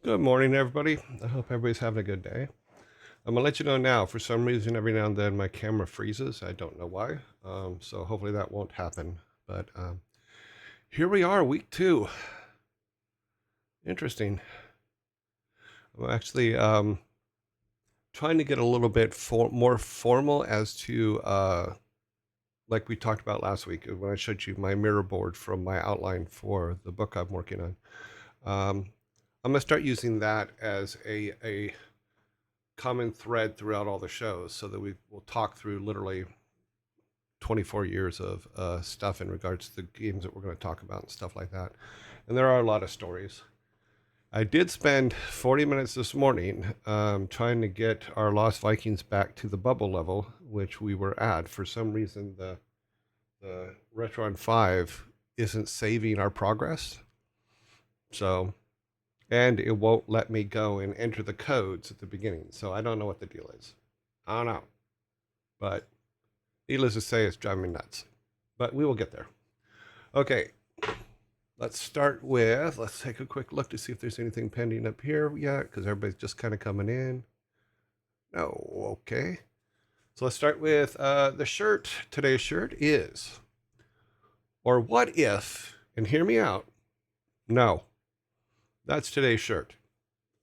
Good morning, everybody. I hope everybody's having a good day. I'm gonna let you know now. For some reason, every now and then my camera freezes. I don't know why. So hopefully that won't happen. But here we are, week two. Interesting. I'm actually trying to get a little bit more formal as to like we talked about last week when I showed you my mirror board from my outline for the book I'm working on. I'm gonna start using that as a common thread throughout all the shows so that we will talk through literally 24 years of stuff in regards to the games that we're going to talk about and stuff like that. And there are a lot of stories. I did spend 40 minutes this morning trying to get our Lost Vikings back to the bubble level, which we were at. For some reason, the Retron 5 isn't saving our progress. So, and it won't let me go and enter the codes at the beginning. So I don't know what the deal is. I don't know. But needless to say, it's driving me nuts. But we will get there. Okay, let's take a quick look to see if there's anything pending up here yet, because everybody's just kind of coming in. No, okay. So let's start with the shirt. Today's shirt is, or what if, and hear me out, no, that's today's shirt.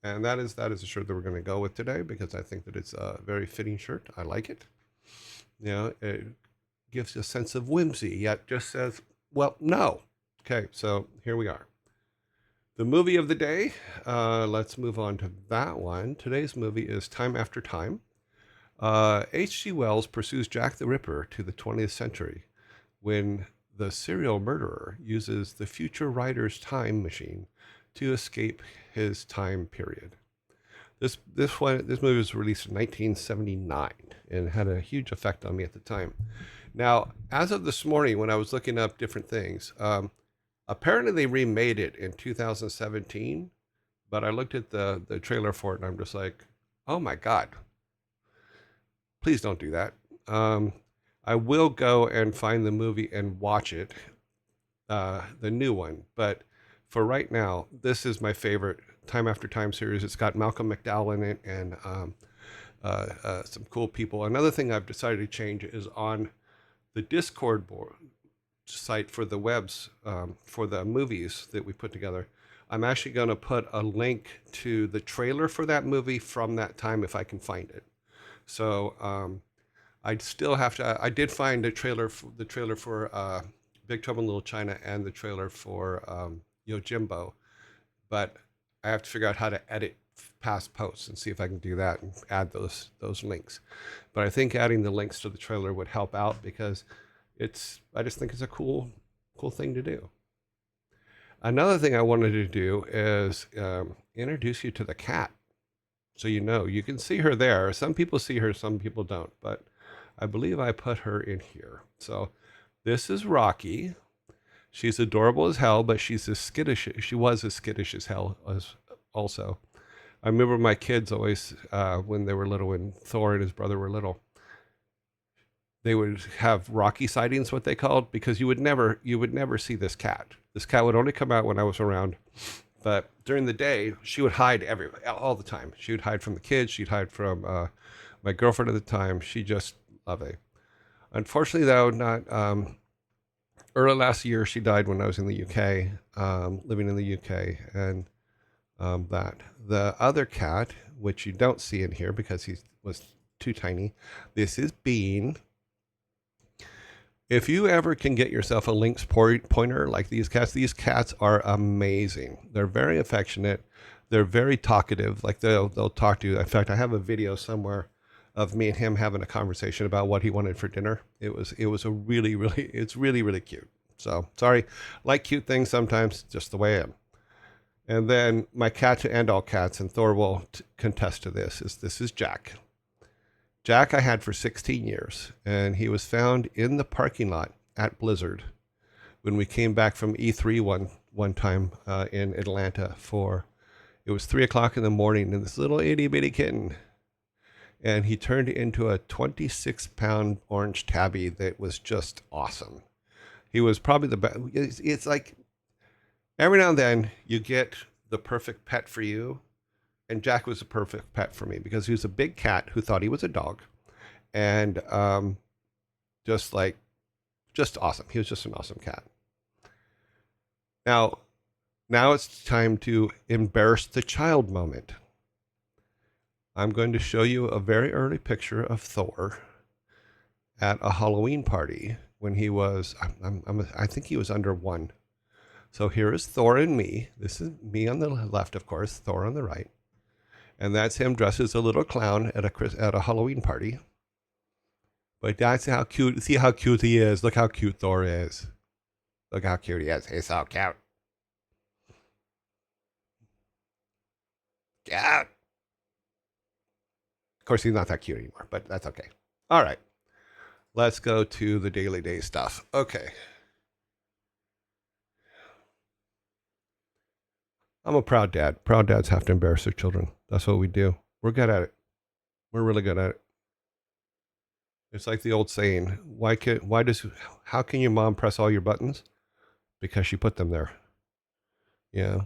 And that is a shirt that we're going to go with today because I think that it's a very fitting shirt. I like it. It gives you a sense of whimsy, yet just says, well, no. Okay, so here we are. The movie of the day, let's move on to that one. Today's movie is Time After Time. H.G. Wells pursues Jack the Ripper to the 20th century when the serial murderer uses the future writer's time machine to escape his time period. This movie was released in 1979 and had a huge effect on me at the time. Now, as of this morning, when I was looking up different things, apparently they remade it in 2017, but I looked at the trailer for it and I'm just like, oh my God, please don't do that. I will go and find the movie and watch it, the new one. But for right now, this is my favorite Time After Time series. It's got Malcolm McDowell in it and some cool people. Another thing I've decided to change is on the Discord board site for the webs for the movies that we put together. I'm actually going to put a link to the trailer for that movie from that time if I can find it. So I'd still have to. I did find the trailer for Big Trouble in Little China and the trailer for Yojimbo, but I have to figure out how to edit past posts and see if I can do that and add those links. But I think adding the links to the trailer would help out because I just think it's a cool thing to do. Another thing I wanted to do is introduce you to the cat. So you can see her there. Some people see her, some people don't. But I believe I put her in here. So this is Rocky. She's adorable as hell, but she's as skittish. She was as skittish as hell as also. I remember my kids always, when they were little, when Thor and his brother were little, they would have Rocky sightings, what they called, because you would never see this cat. This cat would only come out when I was around. But during the day, she would hide everywhere, all the time. She would hide from the kids. She'd hide from my girlfriend at the time. She just loved it. Unfortunately, though, not early last year, she died when I was in the UK, living in the UK, and that the other cat, which you don't see in here because he was too tiny. This is Bean. If you ever can get yourself a lynx pointer like these cats are amazing. They're very affectionate. They're very talkative. Like they'll talk to you. In fact, I have a video somewhere of me and him having a conversation about what he wanted for dinner. It was it's really cute. So sorry, like cute things sometimes, just the way I am. And then my cat to end all cats, and Thor will contest to this is Jack. Jack I had for 16 years, and he was found in the parking lot at Blizzard when we came back from E3 one time in Atlanta it was 3 o'clock in the morning, and this little itty bitty kitten, and he turned into a 26-pound orange tabby that was just awesome. He was probably the best. It's like every now and then you get the perfect pet for you, And Jack was a perfect pet for me because he was a big cat who thought he was a dog, and just like just awesome. He was just an awesome cat. Now, now it's time to embarrass the child moment. I'm going to show you a very early picture of Thor at a Halloween party when he was, I think he was under 1. So here is Thor and me. This is me on the left, of course, Thor on the right. And that's him dressed as a little clown at a Halloween party. But that's how cute, see how cute he is. Look how cute Thor is. Look how cute he is. He's so cute. Cute. Of course, he's not that cute anymore, but that's okay. All right. Let's go to the daily day stuff. Okay. I'm a proud dad. Proud dads have to embarrass their children. That's what we do. We're good at it. We're really good at it. It's like the old saying, how can your mom press all your buttons? Because she put them there. Yeah.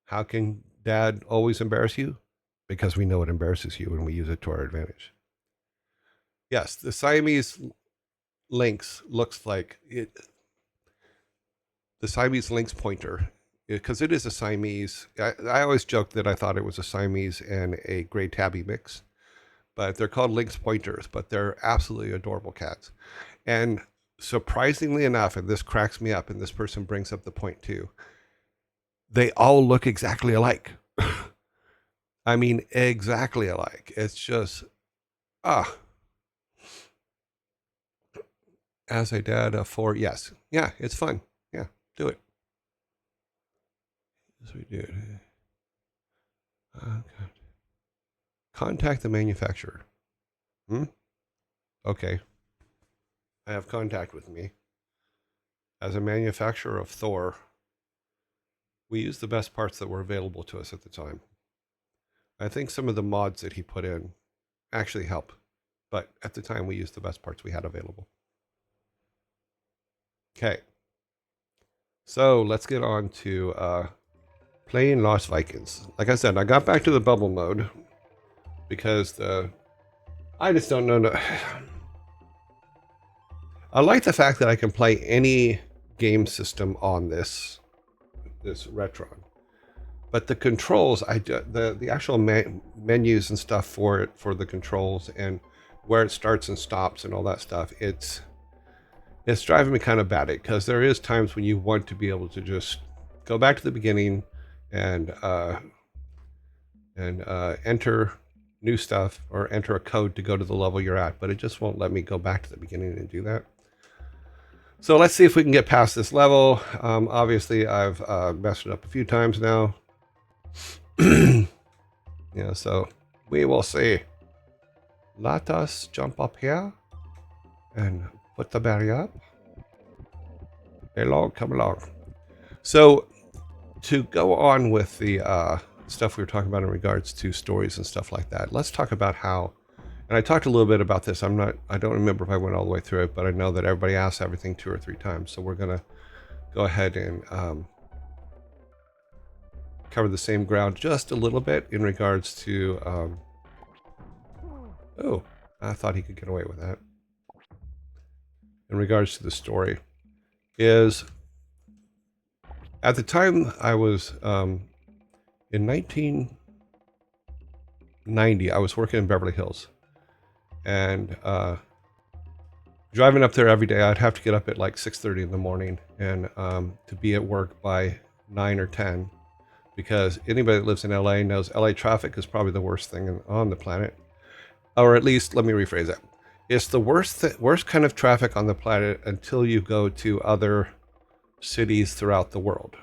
How can dad always embarrass you? Because we know it embarrasses you and we use it to our advantage. Yes, the Siamese lynx looks like it. The Siamese lynx pointer, because it is a Siamese. I always joked that I thought it was a Siamese and a gray tabby mix, but they're called lynx pointers, but they're absolutely adorable cats. And surprisingly enough, and this cracks me up, and this person brings up the point too, they all look exactly alike. I mean, exactly alike. It's just, as a dad of 4, yes. Yeah, it's fun. Yeah, do it. Yes, we did. Contact the manufacturer. Okay. I have contact with me. As a manufacturer of Thor, we used the best parts that were available to us at the time. I think some of the mods that he put in actually help, but at the time we used the best parts we had available. Okay. So let's get on to playing Lost Vikings. Like I said, I got back to the bubble mode because I just don't know. I like the fact that I can play any game system on this Retron, but the controls, the actual menus and stuff for it, for the controls and where it starts and stops and all that stuff, it's driving me kind of batty because there is times when you want to be able to just go back to the beginning and enter new stuff or enter a code to go to the level you're at, but it just won't let me go back to the beginning and do that. So let's see if we can get past this level. Obviously, I've messed it up a few times now. Yeah, so we will see. Let us jump up here and put the barrier up. Hey, log, come along. So to go on with the stuff we were talking about in regards to stories and stuff like that, let's talk about how, and I talked a little bit about this. I don't remember if I went all the way through it, but I know that everybody asks everything 2 or 3 times. So we're going to go ahead and cover the same ground just a little bit in regards to, oh, I thought he could get away with that. In regards to the story is, at the time I was, in 1990, I was working in Beverly Hills. And driving up there every day, I'd have to get up at like 6:30 in the morning and to be at work by 9 or 10, because anybody that lives in LA knows LA traffic is probably the worst thing on the planet. Or at least, let me rephrase that. It's the worst kind of traffic on the planet until you go to other cities throughout the world.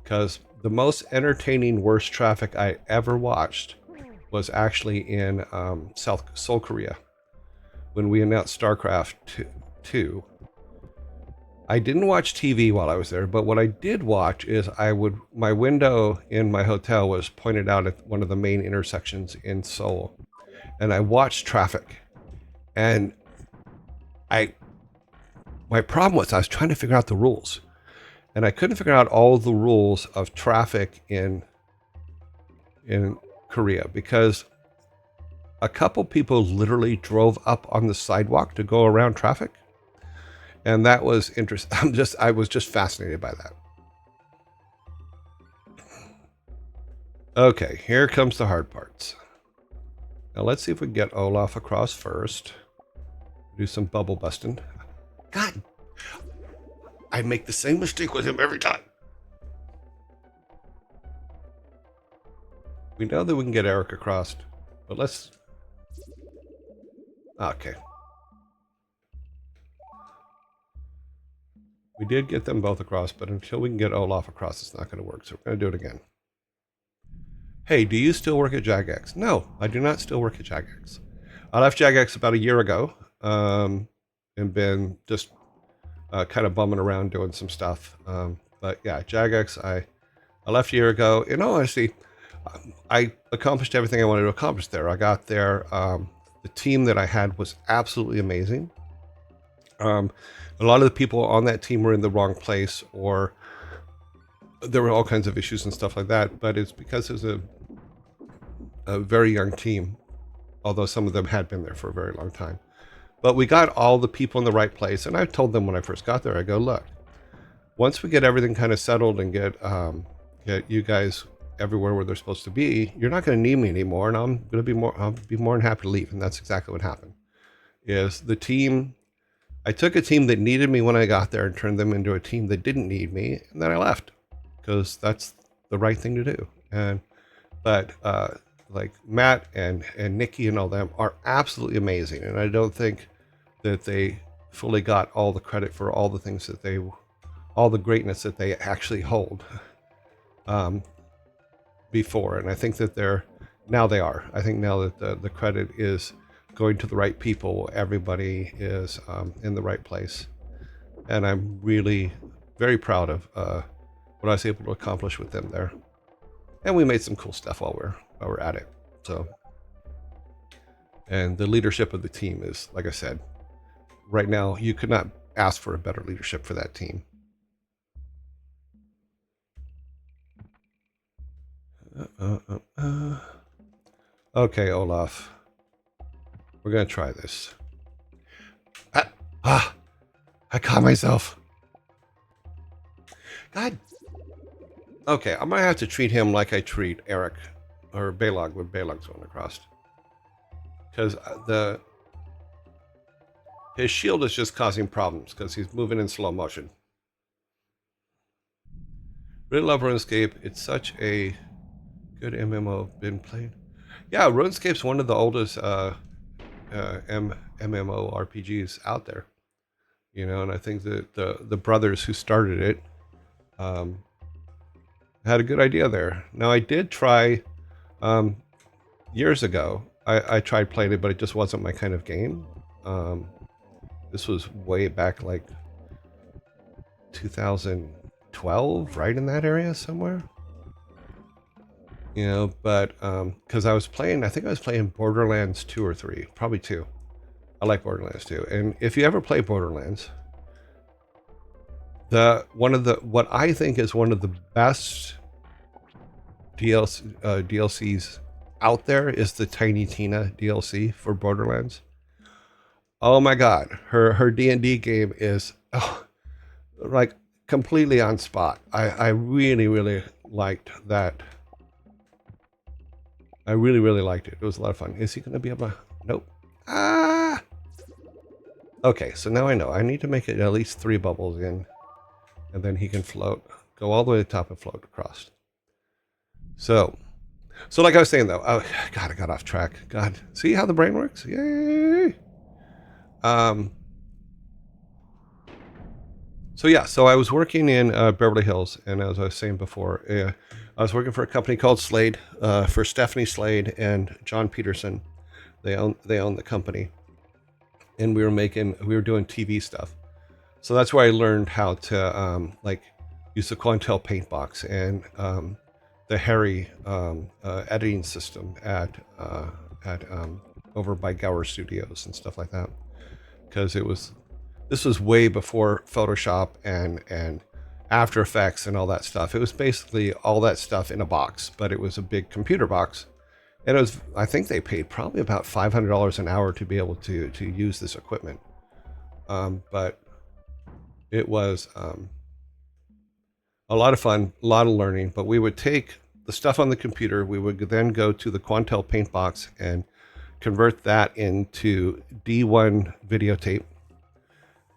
Because the most entertaining worst traffic I ever watched was actually in Seoul, Korea, when we announced StarCraft 2. I didn't watch TV while I was there, but what I did watch is my window in my hotel was pointed out at one of the main intersections in Seoul, and I watched traffic. And my problem was I was trying to figure out the rules, and I couldn't figure out all the rules of traffic in Korea, because a couple people literally drove up on the sidewalk to go around traffic. And that was interesting. I was just fascinated by that. Okay, here comes the hard parts. Now let's see if we can get Olaf across first. Do some bubble busting. God, I make the same mistake with him every time. We know that we can get Eric across, but let's... Okay. We did get them both across, but until we can get Olaf across, it's not going to work. So we're going to do it again. Hey, do you still work at Jagex? No, I do not still work at Jagex. I left Jagex about a year ago, and been just kind of bumming around doing some stuff. But yeah, Jagex, I left a year ago. In all honesty, I accomplished everything I wanted to accomplish there. I got there. The team that I had was absolutely amazing. A lot of the people on that team were in the wrong place, or there were all kinds of issues and stuff like that. But it's because it was a very young team, although some of them had been there for a very long time. But we got all the people in the right place. And I told them when I first got there, I go, look, once we get everything kind of settled and get you guys everywhere where they're supposed to be, you're not going to need me anymore, and I'll be more than happy to leave. And that's exactly what happened. Is the team, I took a team that needed me when I got there and turned them into a team that didn't need me, and then I left because that's the right thing to do. But like Matt and Nikki and all them are absolutely amazing, and I don't think that they fully got all the credit for all the things that all the greatness that they actually hold. Before, and I think that they are. I think now that the credit is going to the right people, everybody is in the right place, and I'm really very proud of what I was able to accomplish with them there. And we made some cool stuff while we're at it. So, and the leadership of the team is, like I said, right now you could not ask for a better leadership for that team. Okay, Olaf. We're going to try this. I caught myself. God. Okay, I'm going to have to treat him like I treat Eric or Balog when Balog's going across. Because his shield is just causing problems because he's moving in slow motion. Really love RuneScape. It's such a good MMO been played. Yeah, RuneScape's one of the oldest MMO RPGs out there. You know, and I think that the brothers who started it had a good idea there. Now, I did try years ago. I tried playing it, but it just wasn't my kind of game. This was way back, like 2012, right in that area somewhere. You know, but because I think I was playing Borderlands 2 or 3, probably 2. I like Borderlands 2, and if you ever play Borderlands, what I think is one of the best DLCs out there is the Tiny Tina DLC for Borderlands. Oh my God, her D&D game is like completely on spot. I really, really liked that. I really, really liked it. It was a lot of fun. Is he going to be able to? Nope. Ah! Okay, so now I know. I need to make it at least 3 bubbles in. And then he can float. Go all the way to the top and float across. So like I was saying, though. Oh, God, I got off track. God. See how the brain works? Yay! So I was working in Beverly Hills. And as I was saying before, I was working for a company called Slade, for Stephanie Slade and John Peterson. They own the company, and we were doing TV stuff. So that's where I learned how to like use the Quantel paint box and the Harry editing system at over by Gower Studios and stuff like that. Because this was way before Photoshop and After Effects and all that stuff. It was basically all that stuff in a box, but it was a big computer box, And it was, I think they paid probably about $500 an hour to be able to use this equipment. But it was a lot of fun, a lot of learning. But we would take the stuff on the computer, we would then go to the Quantel paint box and convert that into D1 videotape.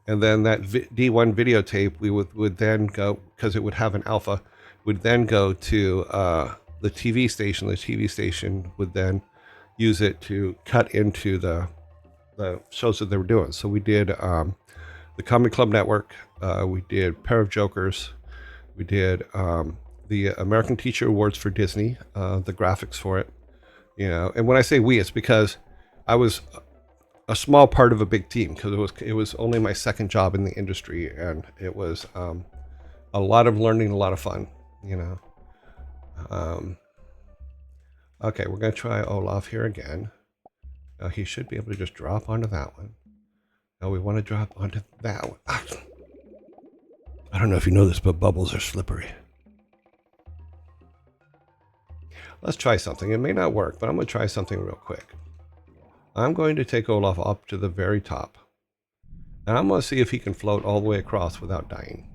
And then that D1 videotape, we would then go, because it would have an alpha, would then go to the TV station. The TV station would then use it to cut into the shows that they were doing. So we did the Comedy Club Network, we did Pair of Jokers, we did the American Teacher Awards for Disney, the graphics for it, you know. And when I say we, it's because I was a small part of a big team, because it was only my second job in the industry, and it was a lot of learning, a lot of fun, you know. Okay, we're gonna try Olaf here again. He should be able to just drop onto that one. Now we want to drop onto that one. I don't know if you know this, but bubbles are slippery. Let's try something. It may not work, but I'm going to try something real quick. I'm going to take Olaf up to the very top. And I'm going to see if he can float all the way across without dying.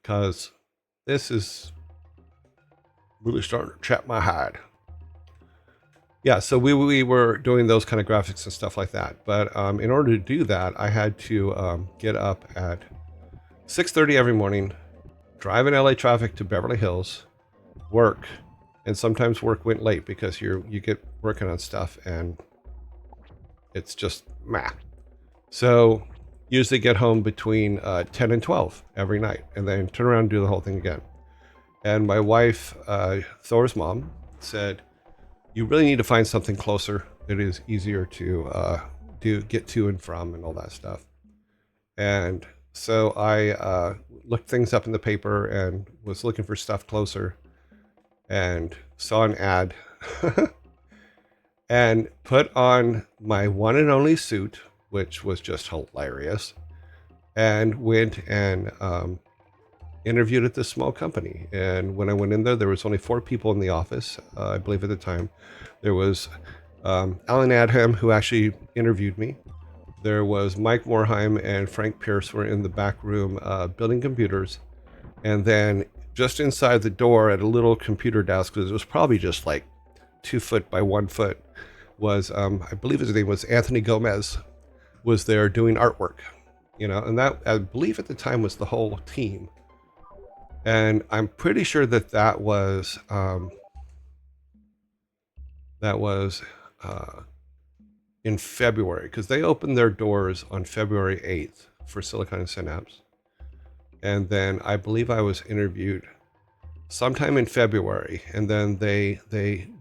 Because this is really starting to chap my hide. Yeah, so we were doing those kind of graphics and stuff like that. But in order to do that, I had to get up at 6:30 every morning, drive in LA traffic to Beverly Hills, work, and sometimes work went late because you get working on stuff and it's just meh. So usually get home between 10 and 12 every night, and then turn around and do the whole thing again. And my wife, Thor's mom, said, you really need to find something closer. It is easier to get to and from and all that stuff. And so I looked things up in the paper and was looking for stuff closer, and saw an ad and put on my one and only suit, which was just hilarious, and went and interviewed at this small company. And when I went in there was only 4 people in the office, I believe at the time. There was Alan Adham, who actually interviewed me. There was Mike Morheim and Frank Pierce were in the back room building computers. And then just inside the door at a little computer desk, because it was probably just like 2 foot by 1 foot, was, I believe his name was Anthony Gomez, was there doing artwork, you know, and that, I believe at the time, was the whole team. And I'm pretty sure that was in February, because they opened their doors on February 8th for Silicon and Synapse. And then I believe I was interviewed sometime in February, and then they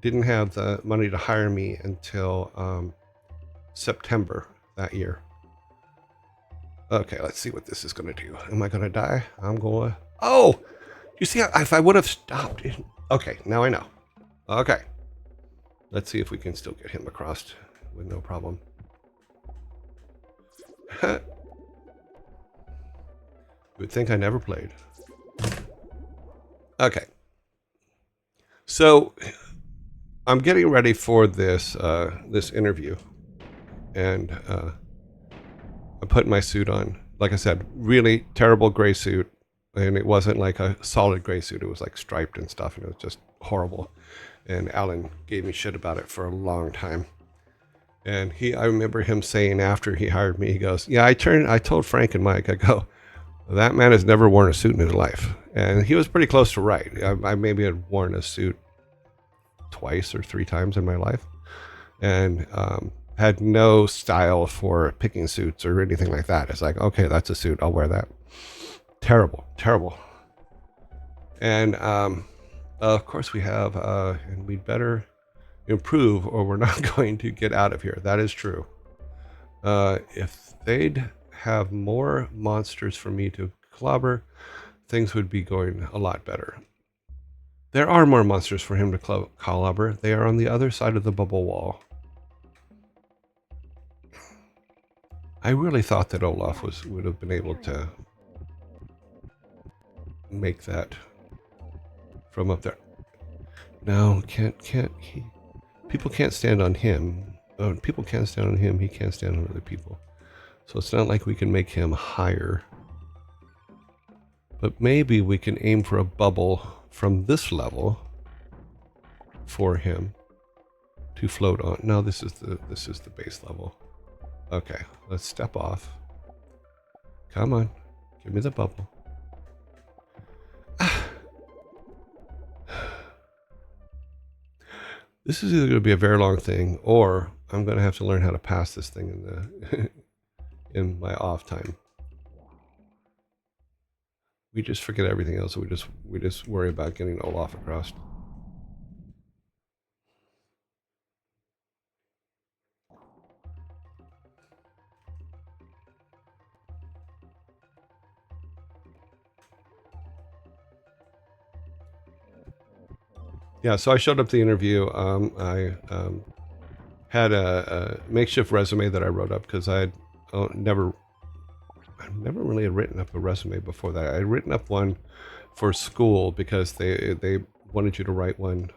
didn't have the money to hire me until September that year. Okay, let's see what this is going to do. Am I going to die? I'm going to... Oh! You see, if I would have stopped... Okay, now I know. Okay. Let's see if we can still get him across with no problem. You would think I never played. Okay. So I'm getting ready for this this interview, and I'm putting my suit on. Like I said, really terrible gray suit, and it wasn't like a solid gray suit. It was like striped and stuff, and it was just horrible. And Alan gave me shit about it for a long time. And I remember him saying after he hired me, he goes, yeah, I told Frank and Mike, I go, that man has never worn a suit in his life. And he was pretty close to right. I maybe had worn a suit 2 or 3 times in my life, and had no style for picking suits or anything like that. It's like, okay, that's a suit, I'll wear that. Terrible, terrible. And of course we have, and we'd better improve or we're not going to get out of here. That is true. If they'd have more monsters for me to clobber, things would be going a lot better. There are more monsters for him to clobber. They are on the other side of the bubble wall. I really thought that Olaf would have been able to make that from up there. No, people can't stand on him. People can't stand on him. He can't stand on other people. So it's not like we can make him higher. But maybe we can aim for a bubble from this level for him to float on. No, this is the base level. Okay, let's step off. Come on, give me the bubble. This is either going to be a very long thing, or I'm going to have to learn how to pass this thing in the in my off time. We just forget everything else. We just worry about getting Olaf across. Yeah, so I showed up to the interview. I had a makeshift resume that I wrote up because I never really had written up a resume before that. I had written up one for school because they wanted you to write one,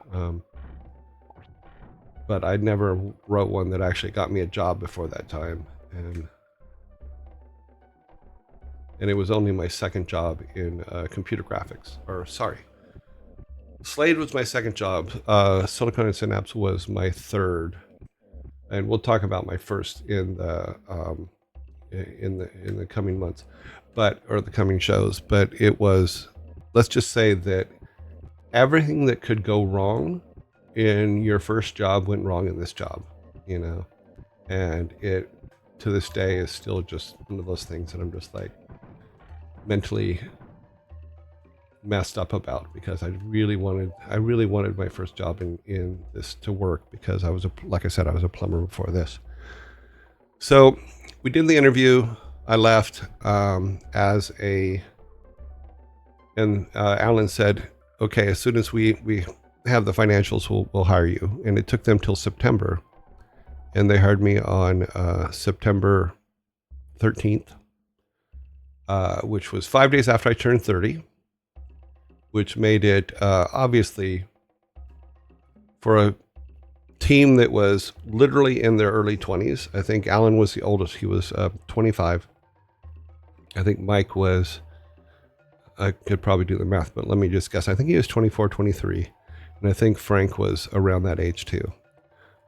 but I never wrote one that actually got me a job before that time, and it was only my second job in computer graphics. Or sorry, Slade was my second job. Silicon and Synapse was my third, and we'll talk about my first in the coming months, or the coming shows. But it was, let's just say that everything that could go wrong in your first job went wrong in this job, and it to this day is still just one of those things that I'm just like mentally messed up about, because I really wanted my first job in this to work, because like I said, I was a plumber before this. So we did the interview. I left and Alan said, okay, as soon as we have the financials, we'll hire you. And it took them till September, and they hired me on September 13th, which was 5 days after I turned 30, which made it obviously, for a team that was literally in their early 20s. I think Alan was the oldest. He was 25. I think Mike was, I could probably do the math, but let me just guess. I think he was 24, 23. And I think Frank was around that age too.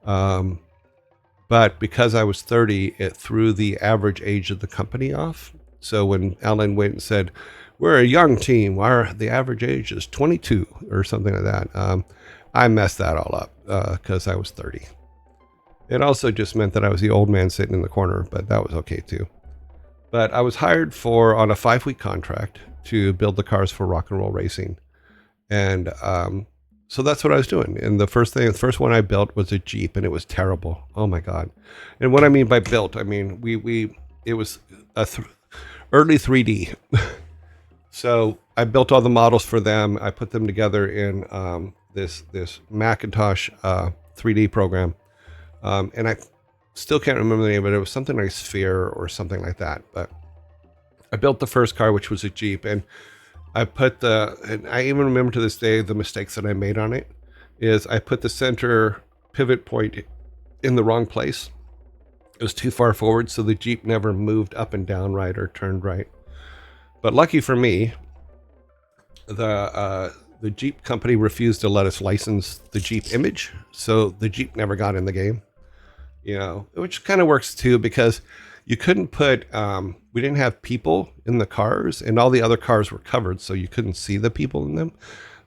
But because I was 30, it threw the average age of the company off. So when Alan went and said, we're a young team, the average age is 22 or something like that, I messed that all up because I was 30. It also just meant that I was the old man sitting in the corner, but that was okay too. But I was hired on a 5-week contract to build the cars for rock and roll racing. And so that's what I was doing. And the first one I built was a Jeep, and it was terrible. Oh my God. And what I mean by built, I mean, it was early 3D. So I built all the models for them. I put them together in this Macintosh 3D program. And I still can't remember the name, but it was something like Sphere or something like that. But I built the first car, which was a Jeep, and I even remember to this day the mistakes that I made on it. Is I put the center pivot point in the wrong place. It was too far forward, so the Jeep never moved up and down right or turned right. But lucky for me, the Jeep company refused to let us license the Jeep image, so the Jeep never got in the game. Which kind of works too, because you couldn't put, we didn't have people in the cars, and all the other cars were covered, so you couldn't see the people in them.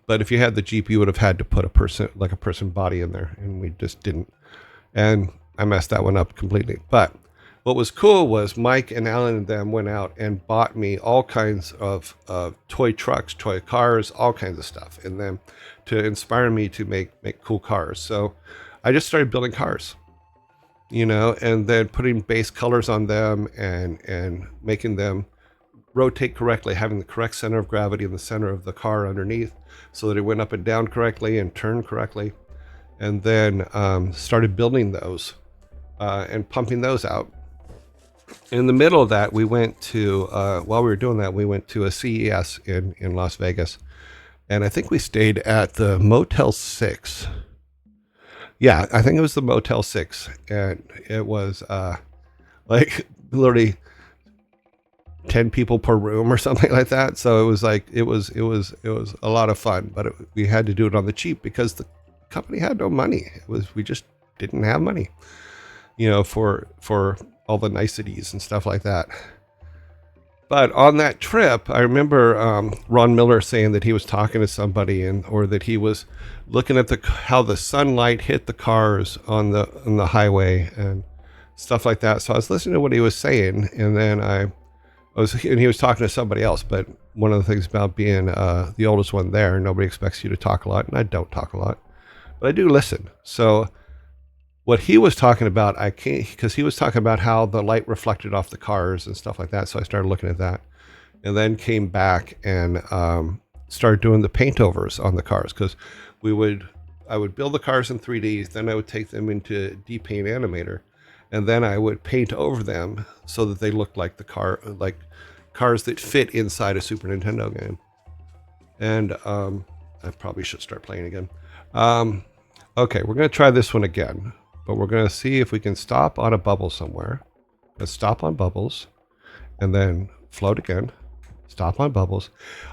But if you had the Jeep, you would have had to put a person body in there, and we just didn't. And I messed that one up completely. But what was cool was Mike and Alan and them went out and bought me all kinds of toy trucks, toy cars, all kinds of stuff, and then to inspire me to make cool cars. So I just started building cars. And then putting base colors on them and making them rotate correctly, having the correct center of gravity in the center of the car underneath so that it went up and down correctly and turned correctly. And then started building those and pumping those out. In the middle of that, we went to, while we were doing that, we went to a CES in Las Vegas. And I think we stayed at the Motel 6. Yeah, I think it was the Motel 6. And it was like literally 10 people per room or something like that. So it was like it was a lot of fun, but we had to do it on the cheap because the company had no money. We just didn't have money, for all the niceties and stuff like that. But on that trip, I remember Ron Miller saying that he was talking to somebody, or that he was looking at how the sunlight hit the cars on the highway and stuff like that. So I was listening to what he was saying, and then he was talking to somebody else. But one of the things about being the oldest one there, nobody expects you to talk a lot, and I don't talk a lot, but I do listen. So what he was talking about, I can't, because he was talking about how the light reflected off the cars and stuff like that. So I started looking at that, and then came back and started doing the paint overs on the cars, because I would build the cars in 3D, then I would take them into D-Paint Animator, and then I would paint over them so that they looked like cars that fit inside a Super Nintendo game. And I probably should start playing again. Okay, we're going to try this one again, but we're going to see if we can stop on a bubble somewhere. Let's stop on bubbles, and then float again. Stop on bubbles.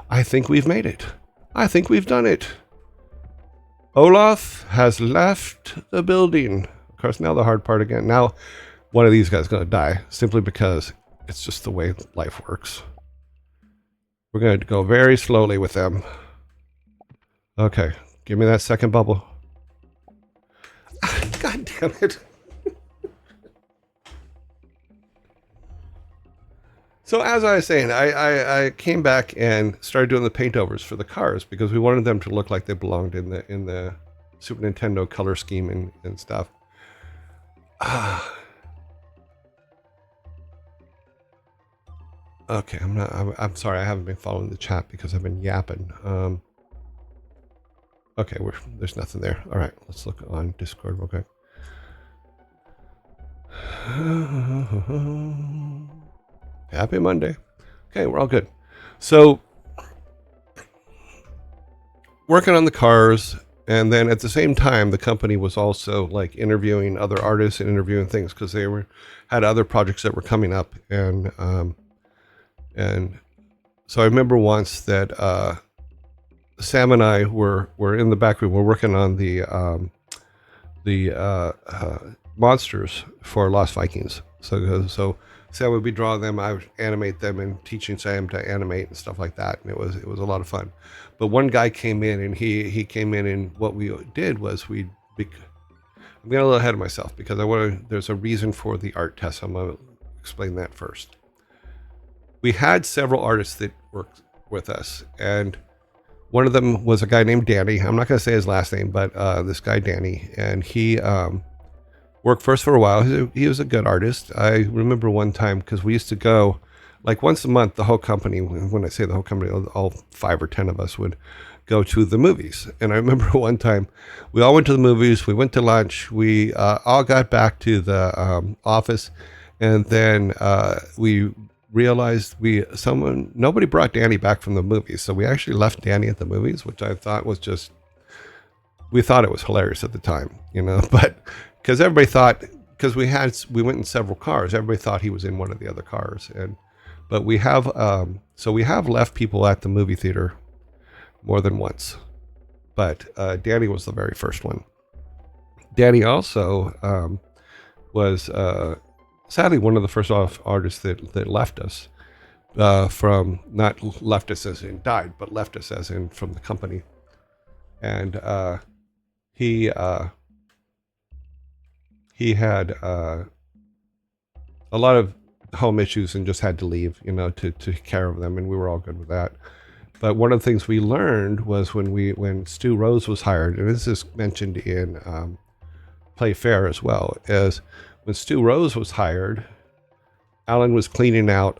I think we've made it. I think we've done it. Olaf has left the building. Of course, now the hard part again. Now, one of these guys is going to die, simply because it's just the way life works. We're going to go very slowly with them. Okay, give me that second bubble. God damn it. So as I was saying, I came back and started doing the paint overs for the cars, because we wanted them to look like they belonged in the Super Nintendo color scheme and stuff. Okay, I'm sorry, I haven't been following the chat because I've been yapping. Okay, there's nothing there. All right, let's look on Discord real quick. Happy Monday. Okay, we're all good. So, working on the cars, and then at the same time, the company was also like interviewing other artists and interviewing things, because they had other projects that were coming up, and so I remember once that Sam and I were in the back room. We're working on the monsters for Lost Vikings. So Sam would be drawing them, I would animate them, and teaching Sam to animate and stuff like that. And it was a lot of fun. But one guy came in, and he came in, and what we did was I'm getting a little ahead of myself, because there's a reason for the art test. I'm going to explain that first. We had several artists that worked with us, and one of them was a guy named Danny. I'm not going to say his last name, but this guy Danny, and he worked for us for a while. He was a good artist. I remember one time, because we used to go like once a month, the whole company, when I say the whole company, all 5 or 10 of us would go to the movies. And I remember one time we all went to the movies, we went to lunch, we all got back to the office, and then we realized nobody brought Danny back from the movies. So we actually left Danny at the movies, which I thought was we thought it was hilarious at the time, but because everybody thought, because we went in several cars, everybody thought he was in one of the other cars. But we have left people at the movie theater more than once, but Danny was the very first one. Danny also was sadly one of the first artists that left us, from, not left us as in died, but left us as in from the company. And he had a lot of home issues and just had to leave, to take care of them, and we were all good with that. But one of the things we learned was when Stu Rose was hired, and this is mentioned in Play Fair as well, is when Stu Rose was hired, Alan was cleaning out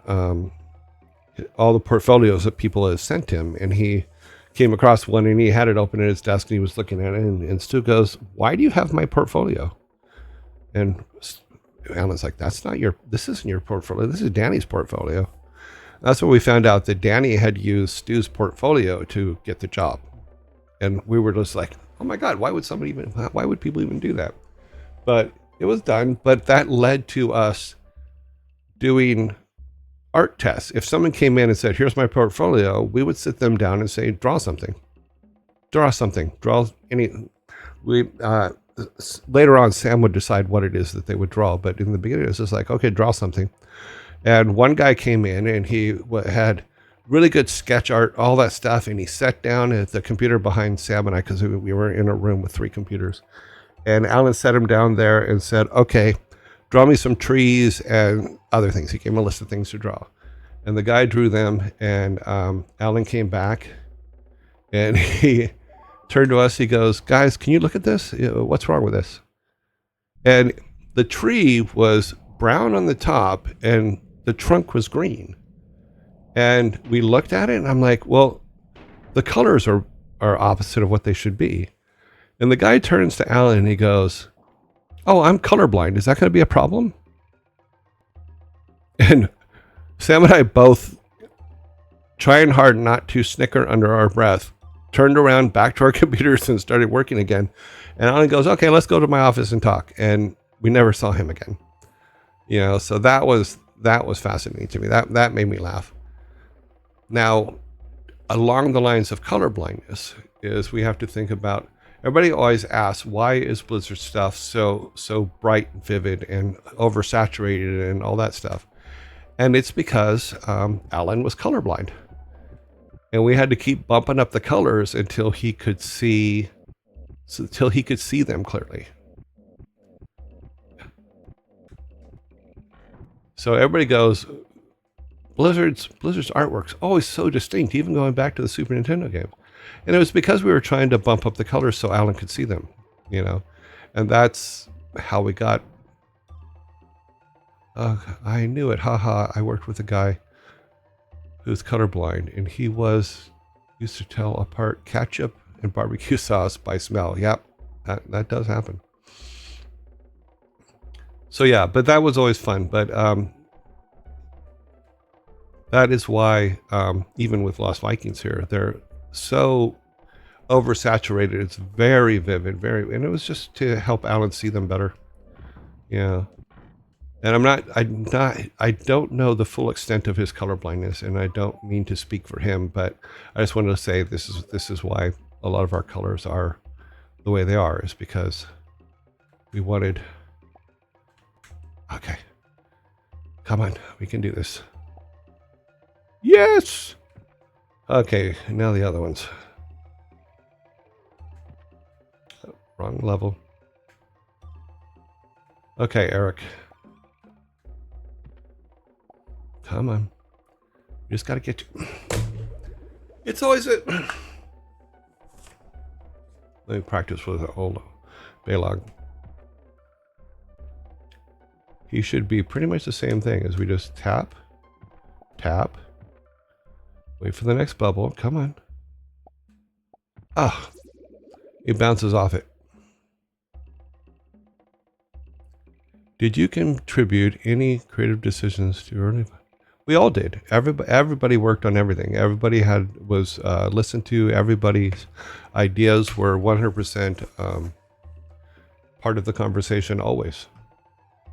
all the portfolios that people had sent him, and he came across one, and he had it open at his desk, and he was looking at it, and Stu goes, "Why do you have my portfolio?" And Alan's like, this isn't your portfolio, this is Danny's portfolio. That's when we found out that Danny had used Stu's portfolio to get the job. And we were just like, oh my God, why would people even do that? But it was done. But that led to us doing art tests. If someone came in and said, here's my portfolio, we would sit them down and say, draw something, draw any, we, later on, Sam would decide what it is that they would draw. But in the beginning, it was just like, okay, draw something. And one guy came in and he had really good sketch art, all that stuff. And he sat down at the computer behind Sam and I, because we were in a room with 3 computers. And Alan sat him down there and said, okay, draw me some trees and other things. He gave him a list of things to draw. And the guy drew them. And Alan came back and he turned to us. He goes, guys, can you look at this? What's wrong with this? And the tree was brown on the top and the trunk was green. And we looked at it and I'm like, well, the colors are opposite of what they should be. And the guy turns to Alan and he goes, oh, I'm colorblind. Is that going to be a problem? And Sam and I both, trying hard not to snicker under our breath, turned around back to our computers and started working again. And Alan goes, okay, let's go to my office and talk. And we never saw him again. You know, so that was fascinating to me. That made me laugh. Now, along the lines of color blindness is we have to think about, everybody always asks, why is Blizzard stuff so bright and vivid and oversaturated and all that stuff? And it's because Alan was colorblind. And we had to keep bumping up the colors until he could see them clearly. So everybody goes, Blizzard's artwork's always so distinct, even going back to the Super Nintendo games. And it was because we were trying to bump up the colors so Alan could see them, you know. And that's how we got. I knew it. Haha. I worked with a guy who's colorblind, and he used to tell apart ketchup and barbecue sauce by smell. Yep, that does happen. So yeah, but that was always fun. But that is why even with Lost Vikings here, they're so oversaturated. It's very vivid, and it was just to help Alan see them better. Yeah. And I don't know the full extent of his colorblindness, and I don't mean to speak for him, but I just wanted to say this is why a lot of our colors are the way they are, is because we wanted. Okay, come on, we can do this. Yes. Okay, now the other ones. Oh, wrong level. Okay, Eric. Come on. You just got to get you. It's always it. Let me practice with the old Baylog. He should be pretty much the same thing as we just tap, tap, wait for the next bubble. Come on. Ah, it bounces off it. Did you contribute any creative decisions to early? We all did. Everybody worked on everything. Everybody was listened to. Everybody's ideas were 100% part of the conversation always.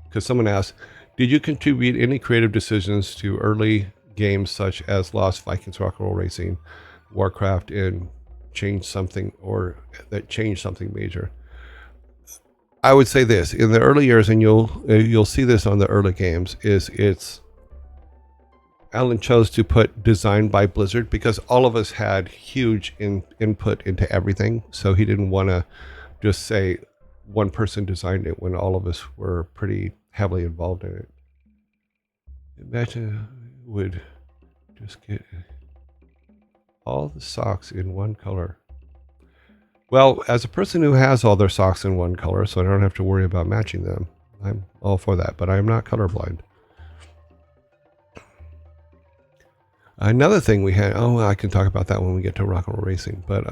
Because someone asked, did you contribute any creative decisions to early games such as Lost Vikings Rock and Roll Racing, Warcraft, and changed something major? I would say this, in the early years, and you'll see this on the early games, it's Alan chose to put design by Blizzard because all of us had huge input into everything. So he didn't want to just say one person designed it when all of us were pretty heavily involved in it. Imagine would just get all the socks in one color. Well, as a person who has all their socks in one color, so I don't have to worry about matching them, I'm all for that, but I am not colorblind. Another thing we had, I can talk about that when we get to rock and roll racing, but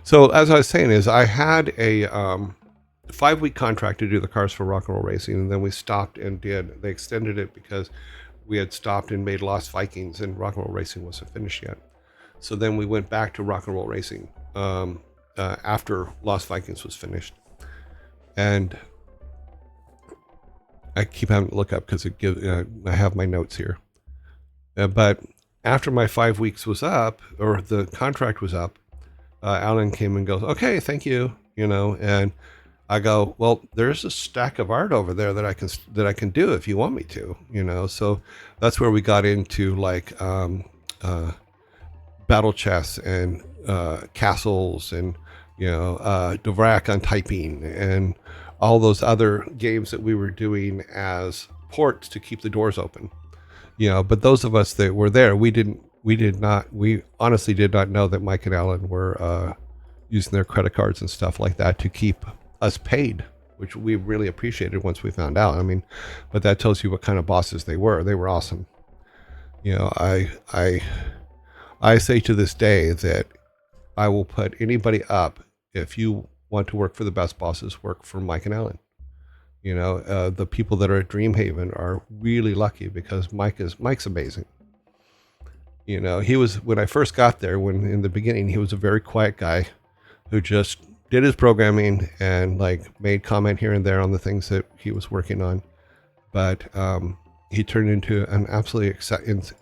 so as I was saying is I had a 5-week contract to do the cars for rock and roll racing, and then we stopped and they extended it because we had stopped and made Lost Vikings and rock and roll racing wasn't finished yet. So then we went back to rock and roll racing after Lost Vikings was finished. And I keep having to look up because it gives. I have my notes here. But after my 5 weeks was up, or the contract was up, Alan came and goes, "Okay, thank you," and I go, "Well, there's a stack of art over there that I can do if you want me to." So that's where we got into like battle chess and castles and Dvorak on typing and all those other games that we were doing as ports to keep the doors open. But those of us that were there, we honestly did not know that Mike and Alan were using their credit cards and stuff like that to keep us paid, which we really appreciated once we found out. I mean, but that tells you what kind of bosses they were. They were awesome. I say to this day that I will put anybody up. If you want to work for the best bosses, work for Mike and Alan. The people that are at Dreamhaven are really lucky because Mike's amazing. He was, when I first got there, when in the beginning, he was a very quiet guy who just did his programming and like made comment here and there on the things that he was working on. But he turned into an absolutely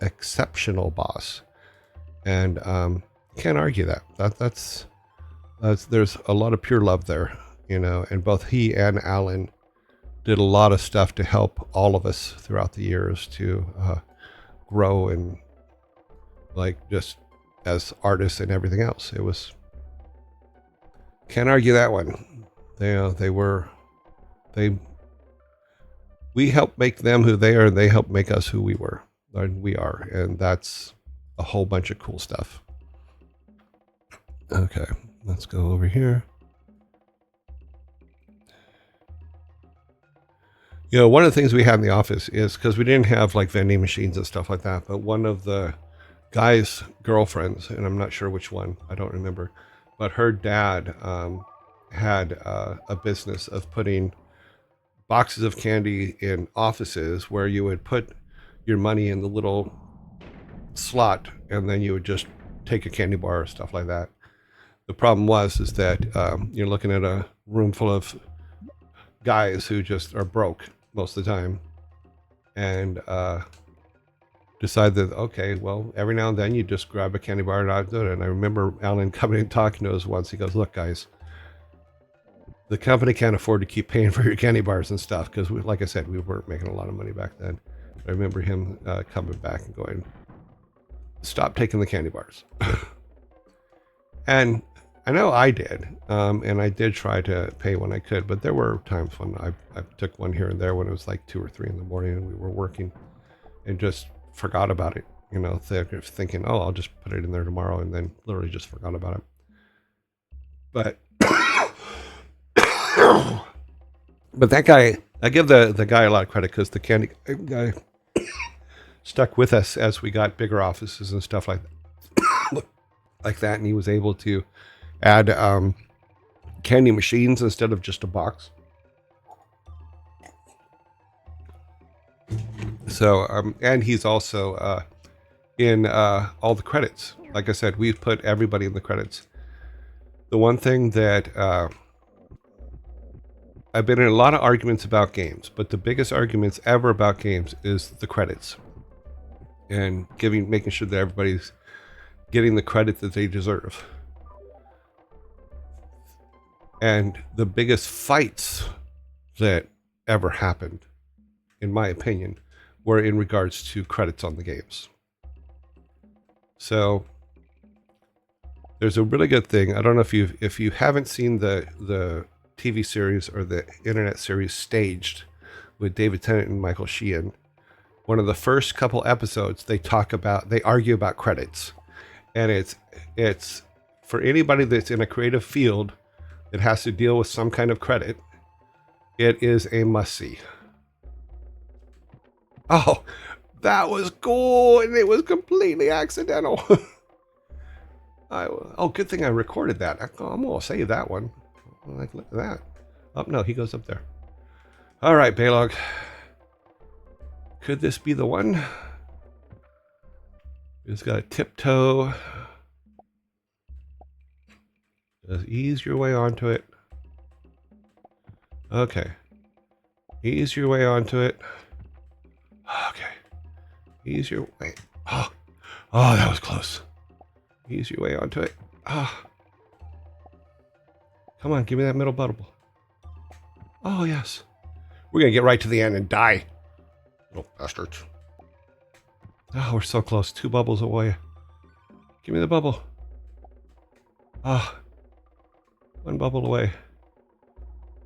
exceptional boss, and can't argue that. That's there's a lot of pure love there, and both he and Alan did a lot of stuff to help all of us throughout the years to grow and like just as artists and everything else. It was, can't argue that one. We helped make them who they are, and they helped make us who we were, and we are, and that's a whole bunch of cool stuff. Okay, let's go over here. One of the things we had in the office is, because we didn't have like vending machines and stuff like that, but one of the guy's girlfriends, and I'm not sure which one, I don't remember, but her dad had a business of putting boxes of candy in offices where you would put your money in the little slot and then you would just take a candy bar or stuff like that. The problem is that you're looking at a room full of guys who just are broke most of the time, and decide that, okay, well, every now and then you just grab a candy bar and I'll do it. And I remember Alan coming and talking to us once. He goes, "Look, guys, the company can't afford to keep paying for your candy bars and stuff," because, like I said, we weren't making a lot of money back then. I remember him coming back and going, "Stop taking the candy bars." And I know I did, and I did try to pay when I could, but there were times when I took one here and there when it was like 2 or 3 in the morning and we were working, and just forgot about it, thinking, "Oh, I'll just put it in there tomorrow," and then literally just forgot about it. But but that guy, I give the guy a lot of credit, because the candy guy stuck with us as we got bigger offices and stuff like that, and he was able to add candy machines instead of just a box. So and he's also in all the credits. Like I said, we've put everybody in the credits. The one thing that I've been in a lot of arguments about games, but the biggest arguments ever about games is the credits, and making sure that everybody's getting the credit that they deserve. And the biggest fights that ever happened, in my opinion, were in regards to credits on the games. So there's a really good thing. I don't know if you haven't seen the TV series or the internet series Staged with David Tennant and Michael Sheehan. One of the first couple episodes, they argue about credits, and it's for anybody that's in a creative field that has to deal with some kind of credit. It is a must-see. Oh, that was cool, and it was completely accidental. Good thing I recorded that. I'm gonna save that one. Like, look at that. Oh no, he goes up there. All right, Baylog. Could this be the one? It's got a tiptoe. Just ease your way onto it. Okay. Ease your way onto it. Okay. Ease your way. Oh, that was close. Ease your way onto it. Ah. Come on, give me that middle bubble. Oh, yes. We're going to get right to the end and die. Little bastards. Oh, we're so close. 2 bubbles away. Give me the bubble. Ah. 1 bubble away.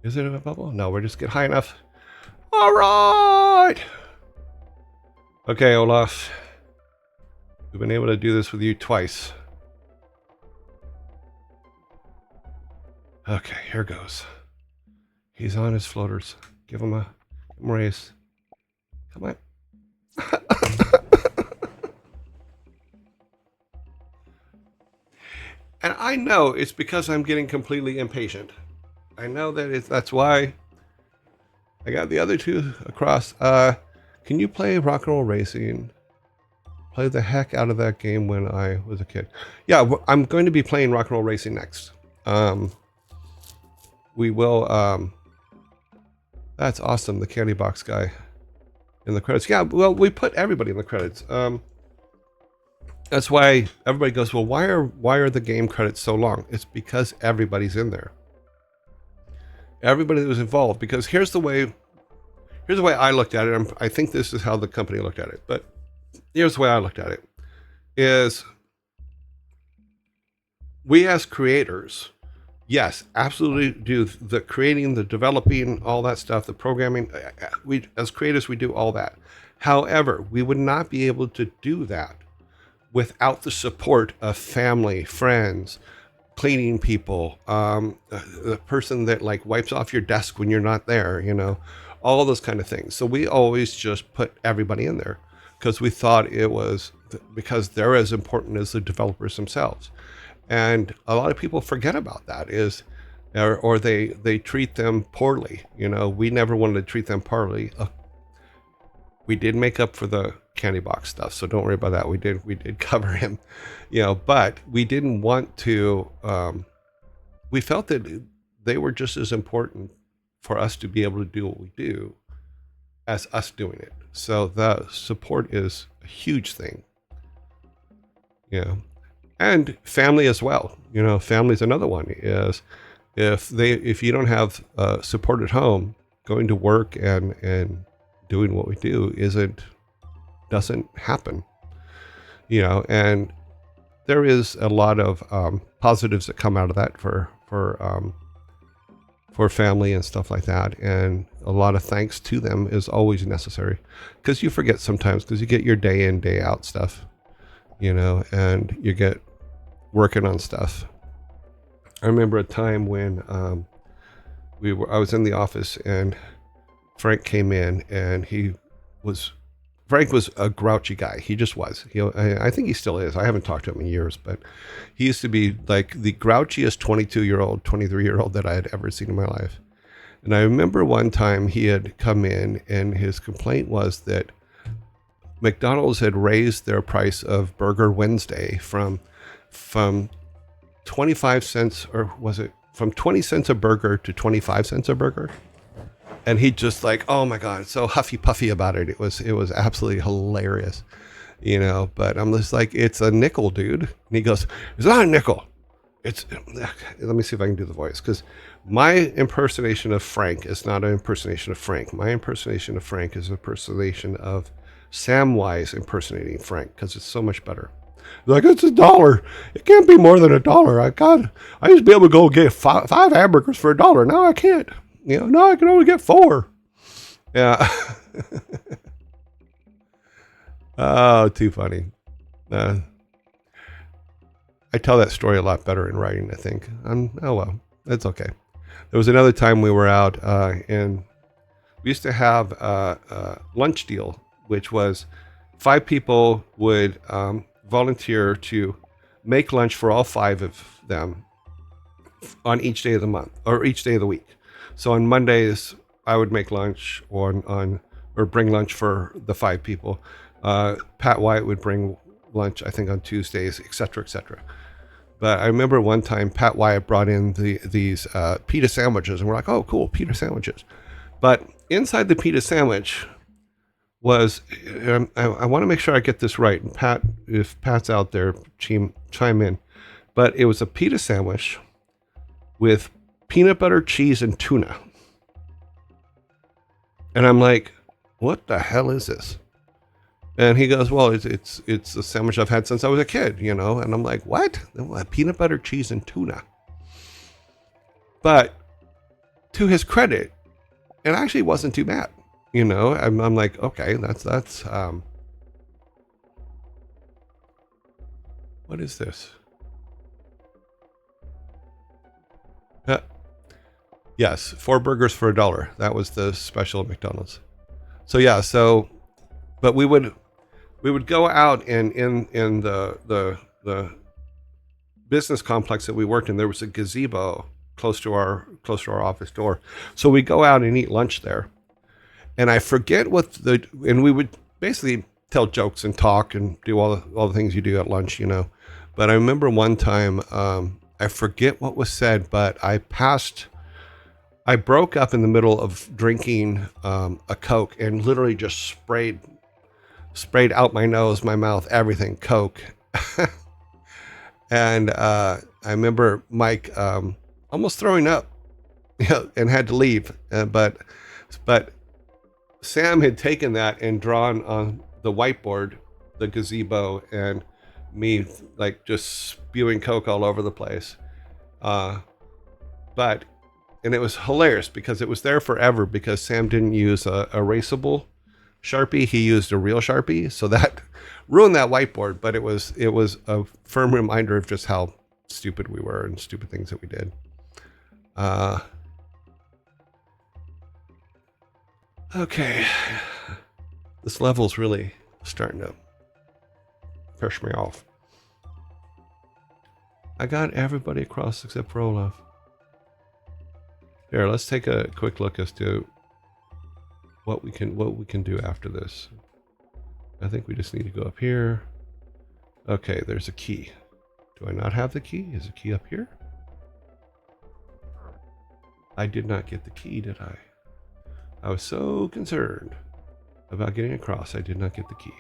Is it a bubble? No, we're just getting high enough. All right. Okay, Olaf. We've been able to do this with you twice. Okay, here goes. He's on his floaters. Give him a race. Come on. And I know it's because I'm getting completely impatient. I know that that's why I got the other 2 across. Can you play Rock and Roll Racing? Play the heck out of that game when I was a kid. Yeah, I'm going to be playing Rock and Roll Racing next. We will. That's awesome. The candy box guy in the credits. Yeah, well, we put everybody in the credits. That's why everybody goes, well, why are the game credits so long? It's because everybody's in there. Everybody that was involved. Because here's the way I looked at it. I think this is how the company looked at it. But here's the way I looked at it. Is we as creators, yes, absolutely do the creating, the developing, all that stuff, the programming. We as creators, we do all that. However, we would not be able to do that without the support of family, friends, cleaning people, the person that like wipes off your desk when you're not there, all those kind of things. So we always just put everybody in there because we thought it was because they're as important as the developers themselves. And a lot of people forget about that or they treat them poorly. We never wanted to treat them poorly. We did make up for the candy box stuff, so don't worry about that. We did cover him, but we didn't want to. We felt that they were just as important for us to be able to do what we do as us doing it. So the support is a huge thing, and family as well. Family is another one. Is if you don't have support at home, going to work and doing what we do doesn't happen, and there is a lot of positives that come out of that for family and stuff like that, and a lot of thanks to them is always necessary because you forget sometimes because you get your day in day out stuff, and you get working on stuff. I remember a time when I was in the office and Frank came in and Frank was a grouchy guy. He just was. I think he still is. I haven't talked to him in years, but he used to be like the grouchiest 22-year-old, 23-year-old that I had ever seen in my life. And I remember one time he had come in and his complaint was that McDonald's had raised their price of Burger Wednesday from 25 cents, or was it from 20 cents a burger to 25 cents a burger? And he just like, oh my God, so huffy puffy about it. It was absolutely hilarious, but I'm just like, it's a nickel, dude. And he goes, it's not a nickel. Let me see if I can do the voice. Cause my impersonation of Frank is not an impersonation of Frank. My impersonation of Frank is an impersonation of Samwise impersonating Frank. Cause it's so much better. Like, it's $1. It can't be more than $1. I used to be able to go get five hamburgers for $1. Now I can't. Now I can only get 4. Yeah. Oh, too funny. I tell that story a lot better in writing, I think. Oh, well, it's okay. There was another time we were out and we used to have a lunch deal, which was 5 people would volunteer to make lunch for all 5 of them on each day of the month or each day of the week. So on Mondays, I would make lunch or bring lunch for the 5 people. Pat White would bring lunch, I think, on Tuesdays, et cetera, et cetera. But I remember one time Pat Wyatt brought in these pita sandwiches, and we're like, "Oh, cool, pita sandwiches." But inside the pita sandwich was, I want to make sure I get this right. And Pat, if Pat's out there, chime in. But it was a pita sandwich with peanut butter, cheese, and tuna. And I'm like, "What the hell is this?" And he goes, "Well, it's a sandwich I've had since I was a kid, you know." And I'm like, "What? Peanut butter, cheese, and tuna?" But to his credit, it actually wasn't too bad. You know, I'm like, okay, that's what is this? Uh, yes, 4 burgers for $1. That was the special at McDonald's. So yeah, but we would go out, and in the business complex that we worked in, there was a gazebo close to our office door. So we go out and eat lunch there. And I forget and we would basically tell jokes and talk and do all the things you do at lunch, you know. But I remember one time, I forget what was said, but I broke up in the middle of drinking a Coke and literally just sprayed out my nose, my mouth, everything, Coke. And I remember Mike almost throwing up, you know, and had to leave. But Sam had taken that and drawn on the whiteboard the gazebo and me like just spewing Coke all over the place. But and it was hilarious because it was there forever because Sam didn't use a erasable Sharpie. He used a real Sharpie. So that ruined that whiteboard, but it was a firm reminder of just how stupid we were and stupid things that we did. Okay. This level's really starting to piss me off. I got everybody across except for Olaf. Here, let's take a quick look as to what we can do after this. I think we just need to go up here. Okay, there's a key. Do I not have the key? Is the key up here? I did not get the key, did I? I was so concerned about getting across, I did not get the key.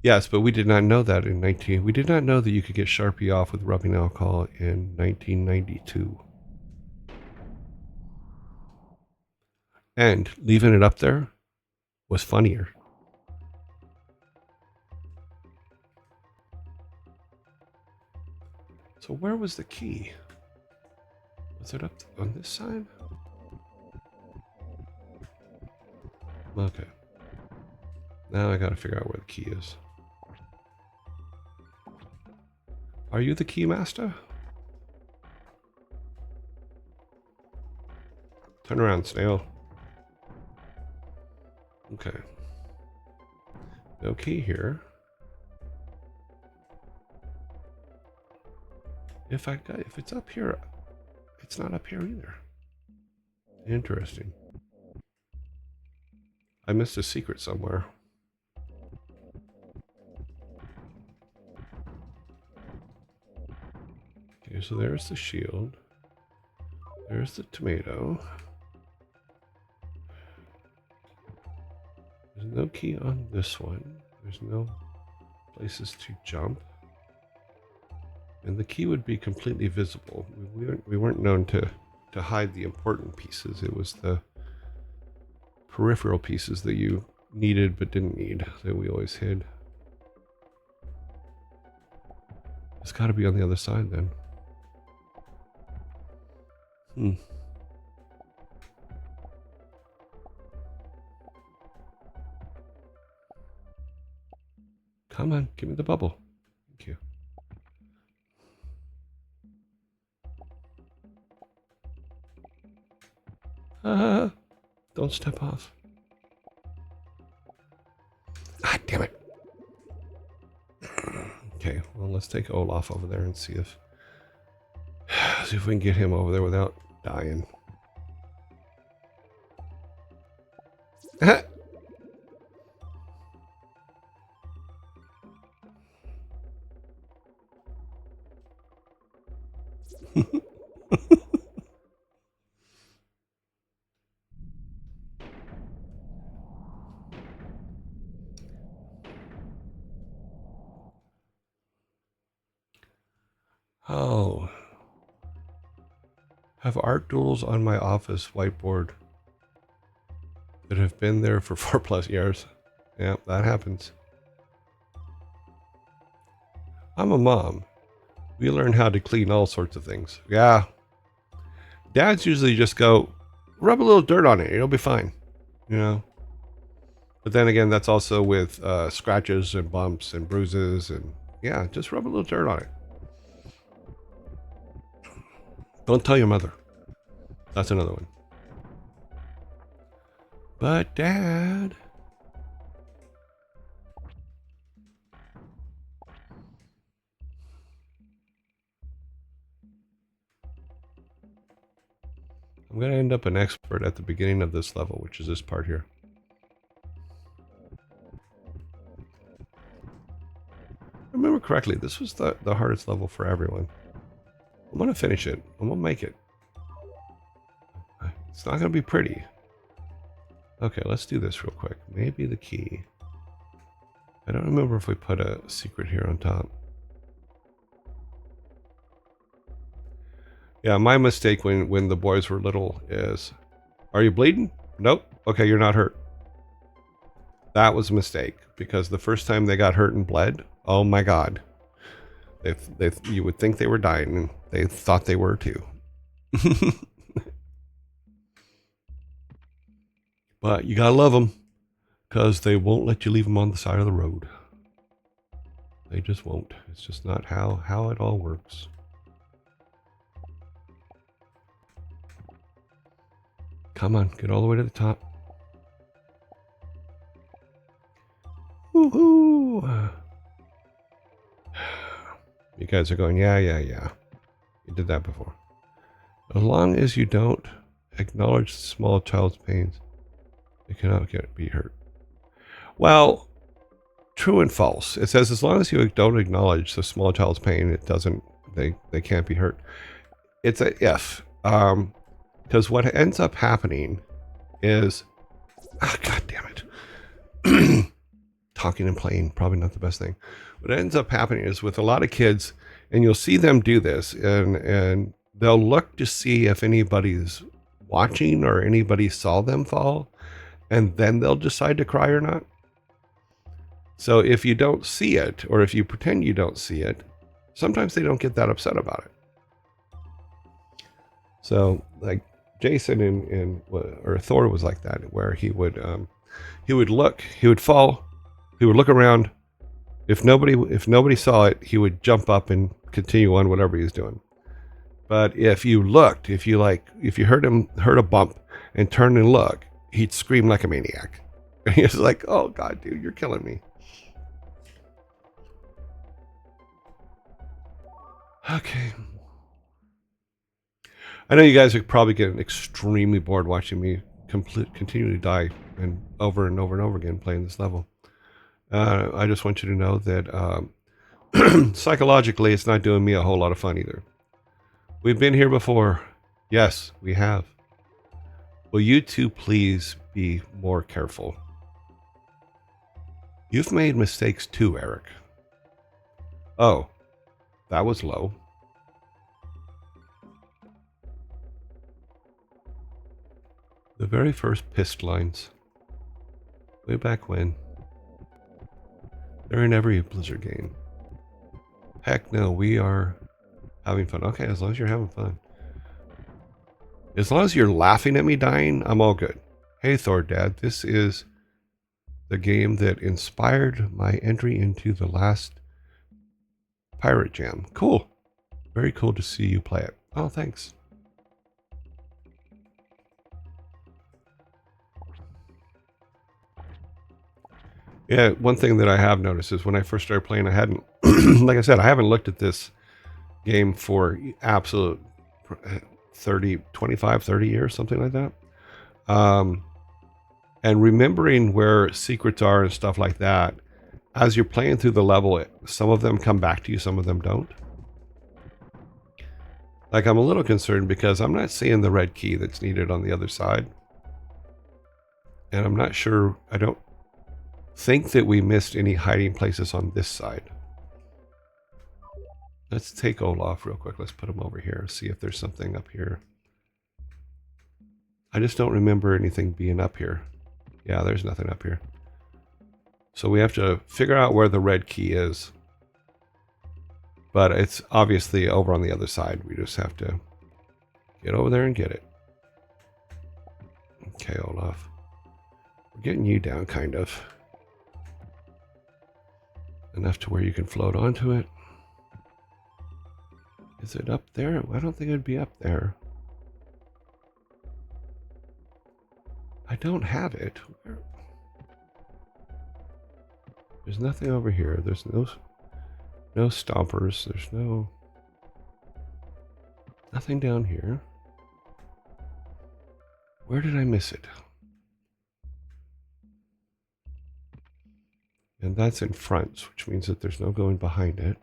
Yes, but we did not know that we did not know that you could get Sharpie off with rubbing alcohol in 1992. And leaving it up there was funnier. So where was the key? Was it up on this side? Okay. Now I gotta figure out where the key is. Are you the key master? Turn around, snail. Okay. No key here. If it's up here, it's not up here either. Interesting. I missed a secret somewhere. Okay, so there's the shield. There's the tomato. There's no key on this one. There's no places to jump. And the key would be completely visible. We weren't known to hide the important pieces. It was the peripheral pieces that you needed but didn't need that we always hid. It's got to be on the other side then. Come on, give me the bubble. Thank you. Don't step off. Ah, damn it. Okay, well, let's take Olaf over there and see if we can get him over there without dying. Have art duels on my office whiteboard that have been there for 4+ years. Yeah, that happens. I'm a mom. We learn how to clean all sorts of things. Yeah. Dads usually just go, rub a little dirt on it. It'll be fine. You know? But then again, that's also with scratches and bumps and bruises. And yeah, just rub a little dirt on it. Don't tell your mother. That's another one. But Dad... I'm going to end up an expert at the beginning of this level, which is this part here. If I remember correctly, this was the hardest level for everyone. I'm going to finish it. I'm going to make it. It's not going to be pretty. Okay, let's do this real quick. Maybe the key. I don't remember if we put a secret here on top. Yeah, my mistake when the boys were little is, are you bleeding? Nope. Okay, you're not hurt. That was a mistake because the first time they got hurt and bled, oh my God. You would think they were dying and they thought they were too. But you gotta love them because they won't let you leave them on the side of the road. They just won't. It's just not how it all works. Come on, get all the way to the top. Woohoo! You guys are going, yeah. You did that before. As long as you don't acknowledge the small child's pains, they cannot be hurt. Well, true and false. It says as long as you don't acknowledge the small child's pain, it doesn't. They can't be hurt. It's a if. Because what ends up happening is, God damn it. Talking and playing, probably not the best thing. What ends up happening is with a lot of kids, and you'll see them do this, and they'll look to see if anybody's watching or anybody saw them fall, and then they'll decide to cry or not. So if you don't see it, or if you pretend you don't see it, sometimes they don't get that upset about it. So like Jason or Thor was like that, where he would look, he would fall, he would look around. If nobody saw it, he would jump up and continue on whatever he was doing. But if you looked, if you heard a bump and turned and look, he'd scream like a maniac. And he was like, "Oh God, dude, you're killing me." Okay. I know you guys are probably getting extremely bored watching me continually die and over and over and over again playing this level. I just want you to know that psychologically, it's not doing me a whole lot of fun either. We've been here before. Yes, we have. Will you two please be more careful? You've made mistakes too, Eric. Oh, that was low. The very first pissed lines. Way back when. They're in every Blizzard game. Heck no, we are having fun. Okay, as long as you're having fun. As long as you're laughing at me dying, I'm all good. Hey Thor Dad, this is the game that inspired my entry into the last Pirate Jam. Cool. Very cool to see you play it. Oh, thanks. Yeah, one thing that I have noticed is when I first started playing, I hadn't, like I said, I haven't looked at this game for absolute 25, 30 years, something like that. And remembering where secrets are and stuff like that, as you're playing through the level, some of them come back to you, some of them don't. Like, I'm a little concerned because I'm not seeing the red key that's needed on the other side. And I'm not sure, I don't think that we missed any hiding places on this side. Let's take Olaf real quick. Let's put him over here. See if there's something up here I just don't remember anything being up here. Yeah, there's nothing up here. So we have to figure out where the red key is. But it's obviously over on the other side. We just have to get over there and get it. Okay, Olaf. We're getting you down, kind of. Enough to where you can float onto it. Is it up there? I don't think it'd be up there. I don't have it. There's nothing over here. There's no stompers. There's nothing down here. Where did I miss it? And that's in front, which means that there's no going behind it.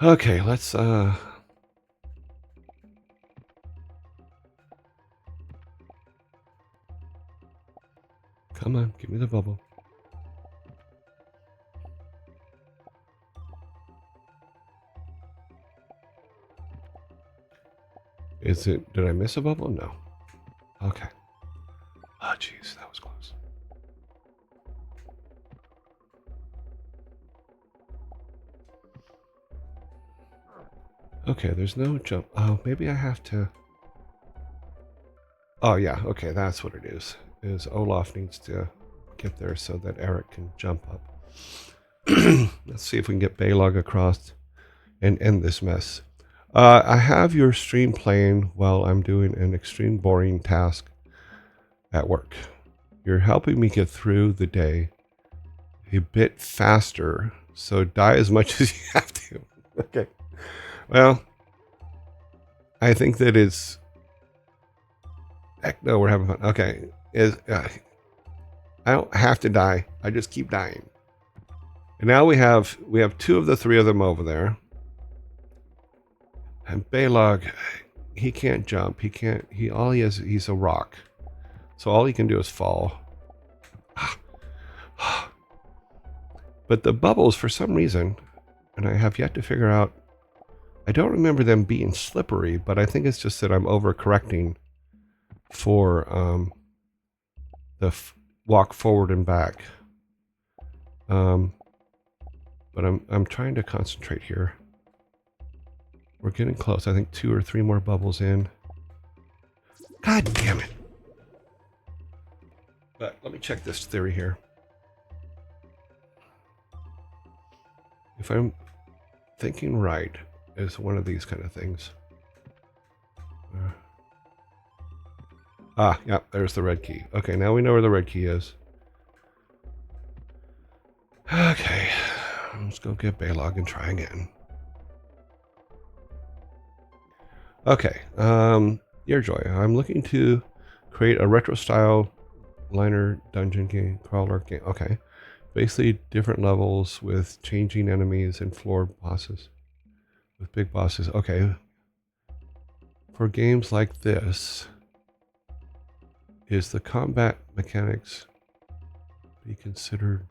Okay, let's come on, give me the bubble. Is it, did I miss a bubble? No. Okay. Oh, jeez, that was close. Okay, there's no jump. Oh, maybe I have to. Oh, yeah, okay, that's what it is. Is Olaf needs to get there so that Eric can jump up. Let's see if we can get Balog across and end this mess. I have your stream playing while I'm doing an extreme boring task at work. You're helping me get through the day a bit faster, so die as much as you have to. Okay. Well, I think that it's... Heck no, we're having fun. Okay. I don't have to die. I just keep dying. And now we have two of the three of them over there. And Balog, he can't jump. He's a rock. So all he can do is fall. But the bubbles, for some reason, and I have yet to figure out, I don't remember them being slippery, but I think it's just that I'm overcorrecting for the walk forward and back. But I'm trying to concentrate here. We're getting close. I think 2 or 3 more bubbles in. God damn it. But let me check this theory here. If I'm thinking right, is one of these kind of things. Yeah, there's the red key. Okay, now we know where the red key is. Okay, let's go get Balog and try again. Okay, Dear Joy, I'm looking to create a retro style liner dungeon game, crawler game. Okay, basically different levels with changing enemies and floor bosses with big bosses. Okay, for games like this, is the combat mechanics be considered?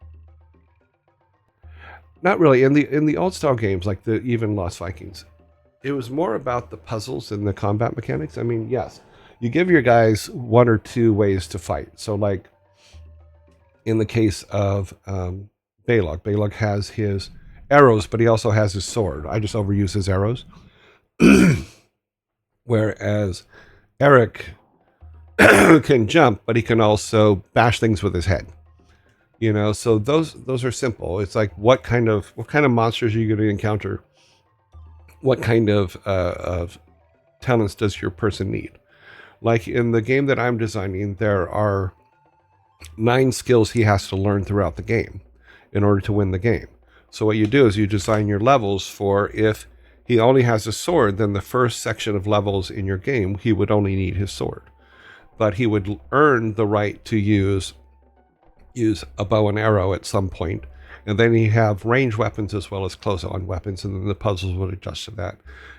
Not really. In the old style games, like even Lost Vikings, it was more about the puzzles than the combat mechanics. I mean, yes, you give your guys 1 or 2 ways to fight. So, like in the case of Balog has his arrows, but he also has his sword. I just overuse his arrows. Whereas Eric can jump, but he can also bash things with his head. You know, so those are simple. It's like what kind of monsters are you going to encounter? What kind of talents does your person need? Like in the game that I'm designing, there are 9 skills he has to learn throughout the game in order to win the game. So what you do is you design your levels for, if he only has a sword, then the first section of levels in your game, he would only need his sword. But he would earn the right to use a bow and arrow at some point, and then you have range weapons as well as close-on weapons, and then the puzzles would adjust to that,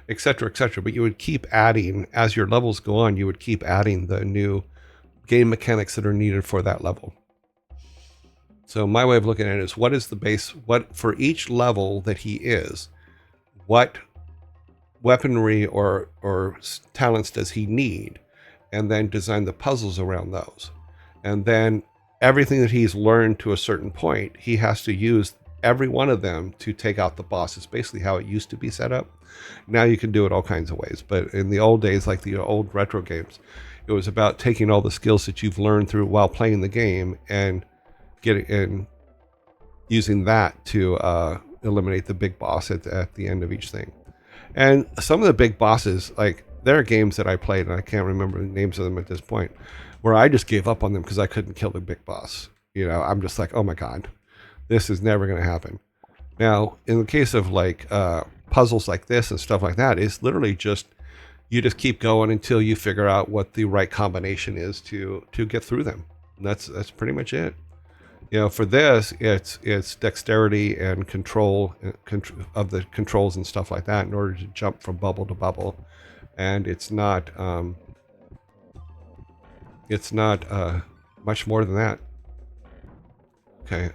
etc., etc. But you would keep adding, as your levels go on, you would keep adding the new game mechanics that are needed for that level. So my way of looking at it is, what is the base, what for each level that he is, what weaponry or talents does he need? and then design the puzzles around those. And then everything that he's learned to a certain point, he has to use every one of them to take out the boss. It's basically how it used to be set up. Now you can do it all kinds of ways. But in the old days, like the old retro games, it was about taking all the skills that you've learned through while playing the game and getting and using that to eliminate the big boss at the end of each thing. And some of the big bosses, like there are games that I played, and I can't remember the names of them at this point, where I just gave up on them because I couldn't kill the big boss. You know, I'm just like, oh my God, this is never going to happen. Now, in the case of like puzzles like this and stuff like that, it's literally just, you just keep going until you figure out what the right combination is to get through them. And that's pretty much it. You know, for this, it's dexterity and control of the controls and stuff like that in order to jump from bubble to bubble, and it's not much more than that. Okay,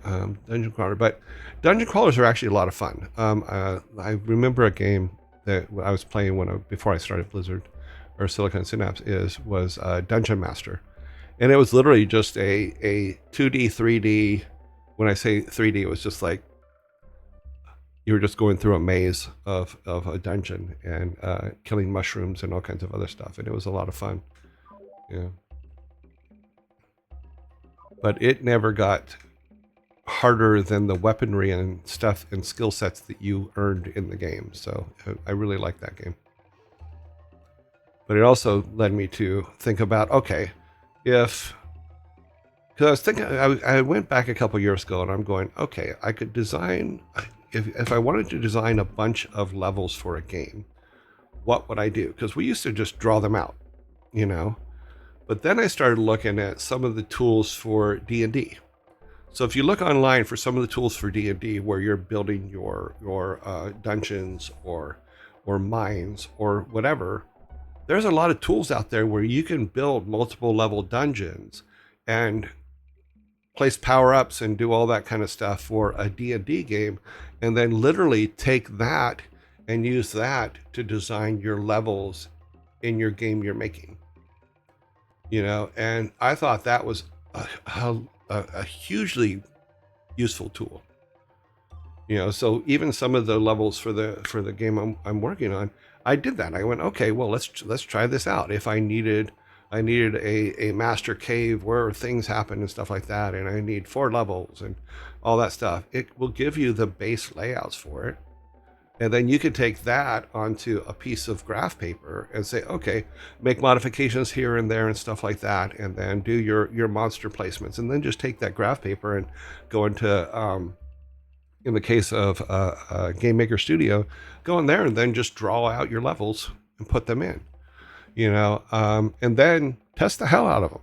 dungeon crawler, but dungeon crawlers are actually a lot of fun. I remember a game that I was playing before I started Blizzard or Silicon Synapse was Dungeon Master. And it was literally just a 2D, 3D. When I say 3D, it was just like you were just going through a maze of a dungeon and killing mushrooms and all kinds of other stuff. And it was a lot of fun. Yeah. But it never got harder than the weaponry and stuff and skill sets that you earned in the game. So I really like that game. But it also led me to think about, okay, because I was thinking, I went back a couple years ago and I'm going, okay, I could design, if I wanted to design a bunch of levels for a game, what would I do? Because we used to just draw them out, you know, but then I started looking at some of the tools for D&D. So if you look online for some of the tools for D&D where you're building your dungeons or mines or whatever, there's a lot of tools out there where you can build multiple level dungeons and place power-ups and do all that kind of stuff for a D&D game, and then literally take that and use that to design your levels in your game you're making. You know, and I thought that was a hugely useful tool. You know, so even some of the levels for the game I'm working on, I did that. I went, okay, well, let's try this out. If I needed a master cave where things happen and stuff like that, and I need 4 levels and all that stuff, it will give you the base layouts for it. And then you can take that onto a piece of graph paper and say, okay, make modifications here and there and stuff like that, and then do your monster placements, and then just take that graph paper and go into in the case of Game Maker Studio, go in there and then just draw out your levels and put them in, you know, and then test the hell out of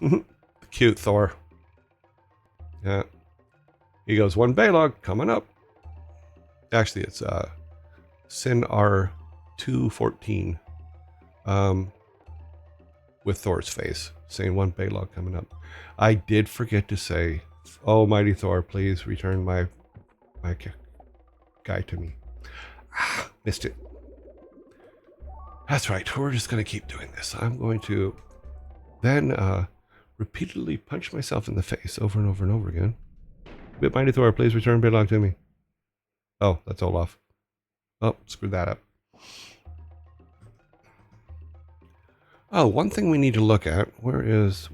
them. Cute Thor. Yeah. He goes, 1 Baylog coming up. Actually, it's Sin R214 with Thor's face saying 1 Baylog coming up. I did forget to say, oh, mighty Thor, please return my guy to me. Missed it. That's right. We're just going to keep doing this. I'm going to then repeatedly punch myself in the face over and over and over again. Mighty Thor, please return Baylog to me. Oh, that's Olaf. Oh, screwed that up. Oh, one thing we need to look at. Where is...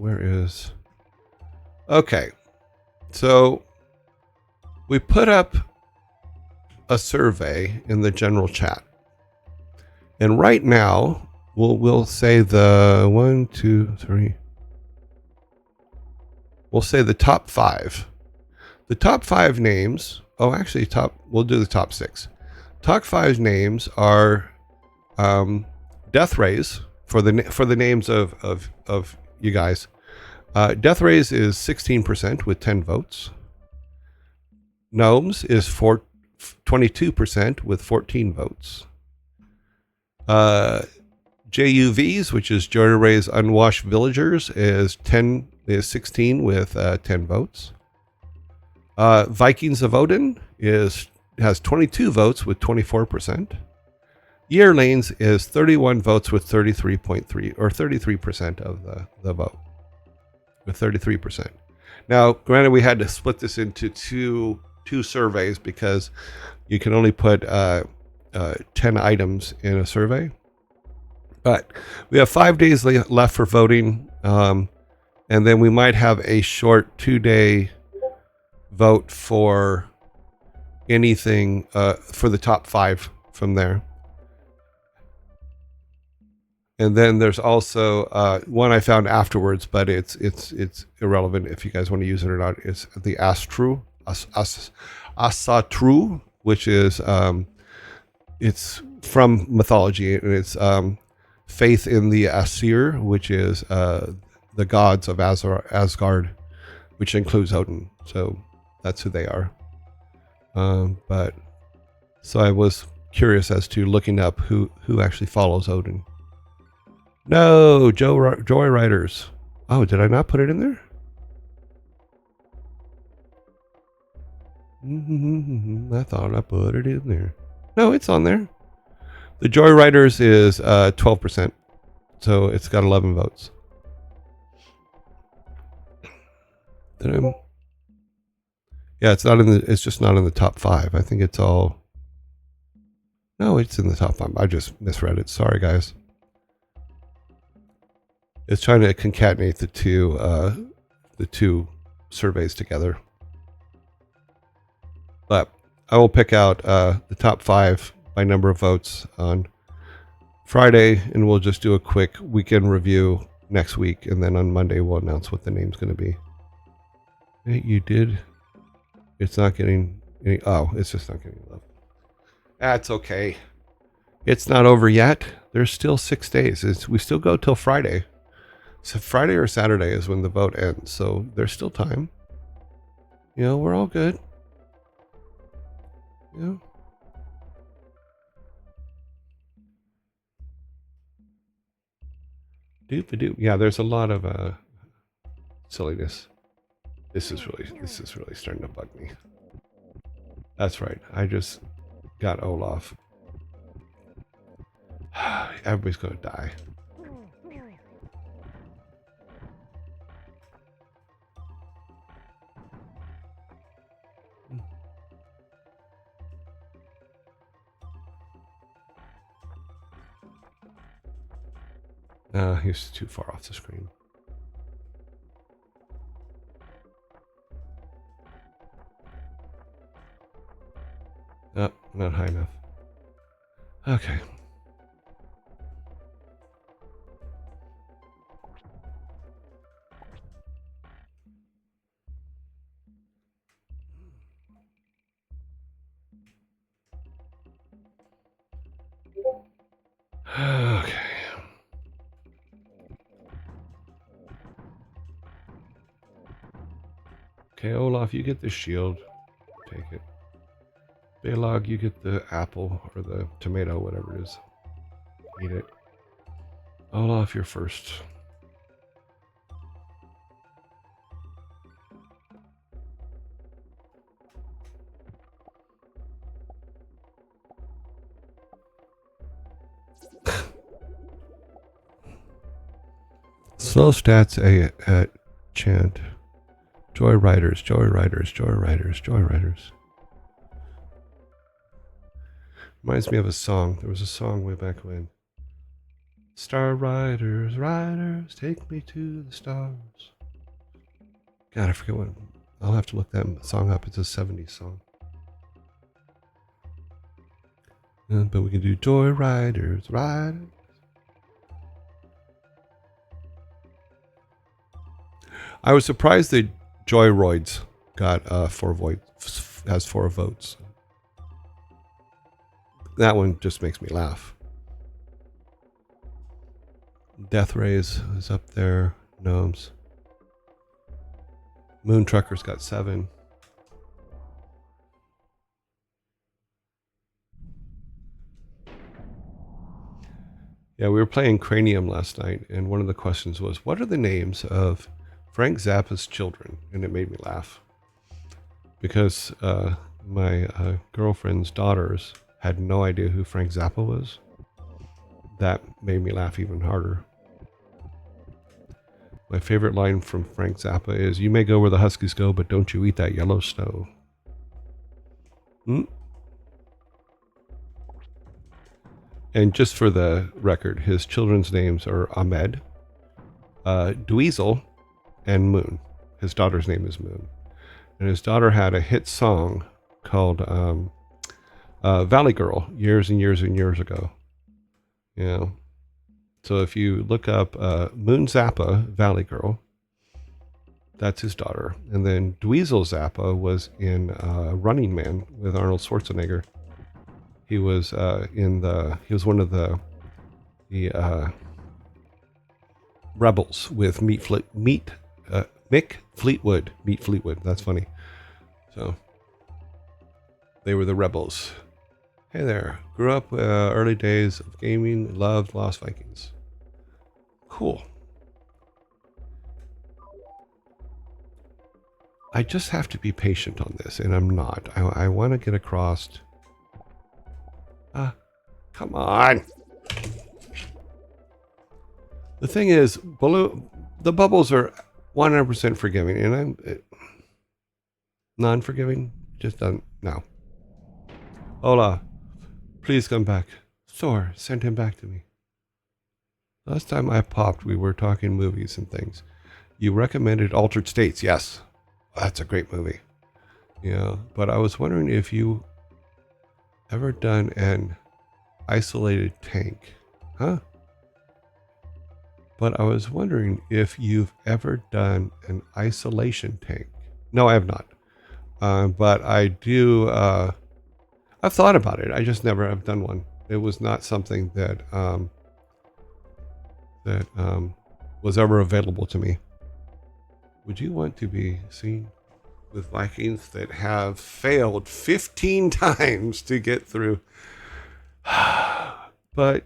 Okay. So we put up a survey in the general chat. And right now, we'll say the 1, 2, 3. We'll say the top 5. The top 5 names. Oh, actually, we'll do the top 6. Top 5 names are Death Rays for the names of you guys. Death Rays is 16% with 10 votes. Gnomes is 22% with 14 votes. JUVs, which is Joy Ray's Unwashed Villagers, is 16 with 10 votes. Vikings of Odin has 22 votes with 24%. Yearlings is 31 votes with 33.3 or 33% of the vote with 33%. Now, granted, we had to split this into two surveys because you can only put 10 items in a survey. But we have 5 days left for voting, and then we might have a short 2-day vote for anything for the top 5 from there. And then there's also one I found afterwards, but it's irrelevant if you guys want to use it or not. It's the Asatru, which is it's from mythology, and it's faith in the Asir, which is the gods of Asgard, which includes Odin. So that's who they are. But so I was curious as to looking up who actually follows Odin. No, Joy Riders. Oh, did I not put it in there? I thought I put it in there. No, it's on there. The Joy Riders is 12%, so it's got 11 votes. Yeah, it's not in the. It's just not in the top 5. I think it's all. No, it's in the top 5. I just misread it. Sorry, guys. It's trying to concatenate the two surveys together. But I will pick out the top 5 by number of votes on Friday, and we'll just do a quick weekend review next week, and then on Monday we'll announce what the name's going to be. Hey, you did. It's not getting any. Oh, it's just not getting love. That's okay. It's not over yet. There's still 6 days. We still go till Friday. So Friday or Saturday is when the vote ends. So there's still time. You know, we're all good. Yeah. Doop-a-doop. Yeah, there's a lot of silliness. This is really starting to bug me. That's right. I just got Olaf. Everybody's gonna die. He's too far off the screen. Oh, not high enough. Okay. Okay. Okay, Olaf, you get the shield. Take it. Balog, you get the apple or the tomato, whatever it is. Eat it. Olaf, you're first. Slow stats at chant. Joy Riders, Joy Riders, Joy Riders, Joy Riders. Reminds me of a song. There was a song way back when. Star Riders, Riders, take me to the stars. God, I forget what. I'll have to look that song up. It's a 70s song. But we can do Joy Riders, Riders. I was surprised that Joyroids got 4 votes. Has 4 votes. That one just makes me laugh. Death Rays is up there. Gnomes. Moon Trucker's got 7. Yeah, we were playing Cranium last night, and one of the questions was, what are the names of Frank Zappa's children? And it made me laugh. Because my girlfriend's daughters had no idea who Frank Zappa was. that made me laugh even harder. My favorite line from Frank Zappa is, "You may go where the Huskies go, but don't you eat that yellow snow." And just for the record, his children's names are Ahmed, Dweezil, and Moon. His daughter's name is Moon. And his daughter had a hit song called Valley Girl years and years and years ago. You know, so if you look up Moon Zappa, Valley Girl, that's his daughter. And then Dweezil Zappa was in Running Man with Arnold Schwarzenegger. He was he was one of the rebels with Mick Fleetwood. Meet Fleetwood. That's funny. So they were the rebels. Hey there. Grew up early days of gaming. Loved Lost Vikings. Cool. I just have to be patient on this, and I'm not. I want to get across. Come on. The thing is, the bubbles are 100% forgiving, and I'm non-forgiving. Just done now. Hola, please come back. Thor, send him back to me. Last time I popped, we were talking movies and things. You recommended Altered States. Yes, that's a great movie. Yeah, but I was wondering if you ever done an isolated tank, huh? But I was wondering if you've ever done an isolation tank. No, I have not. But I do. I've thought about it. I just never have done one. It was not something that was ever available to me. Would you want to be seen with Vikings that have failed 15 times to get through? But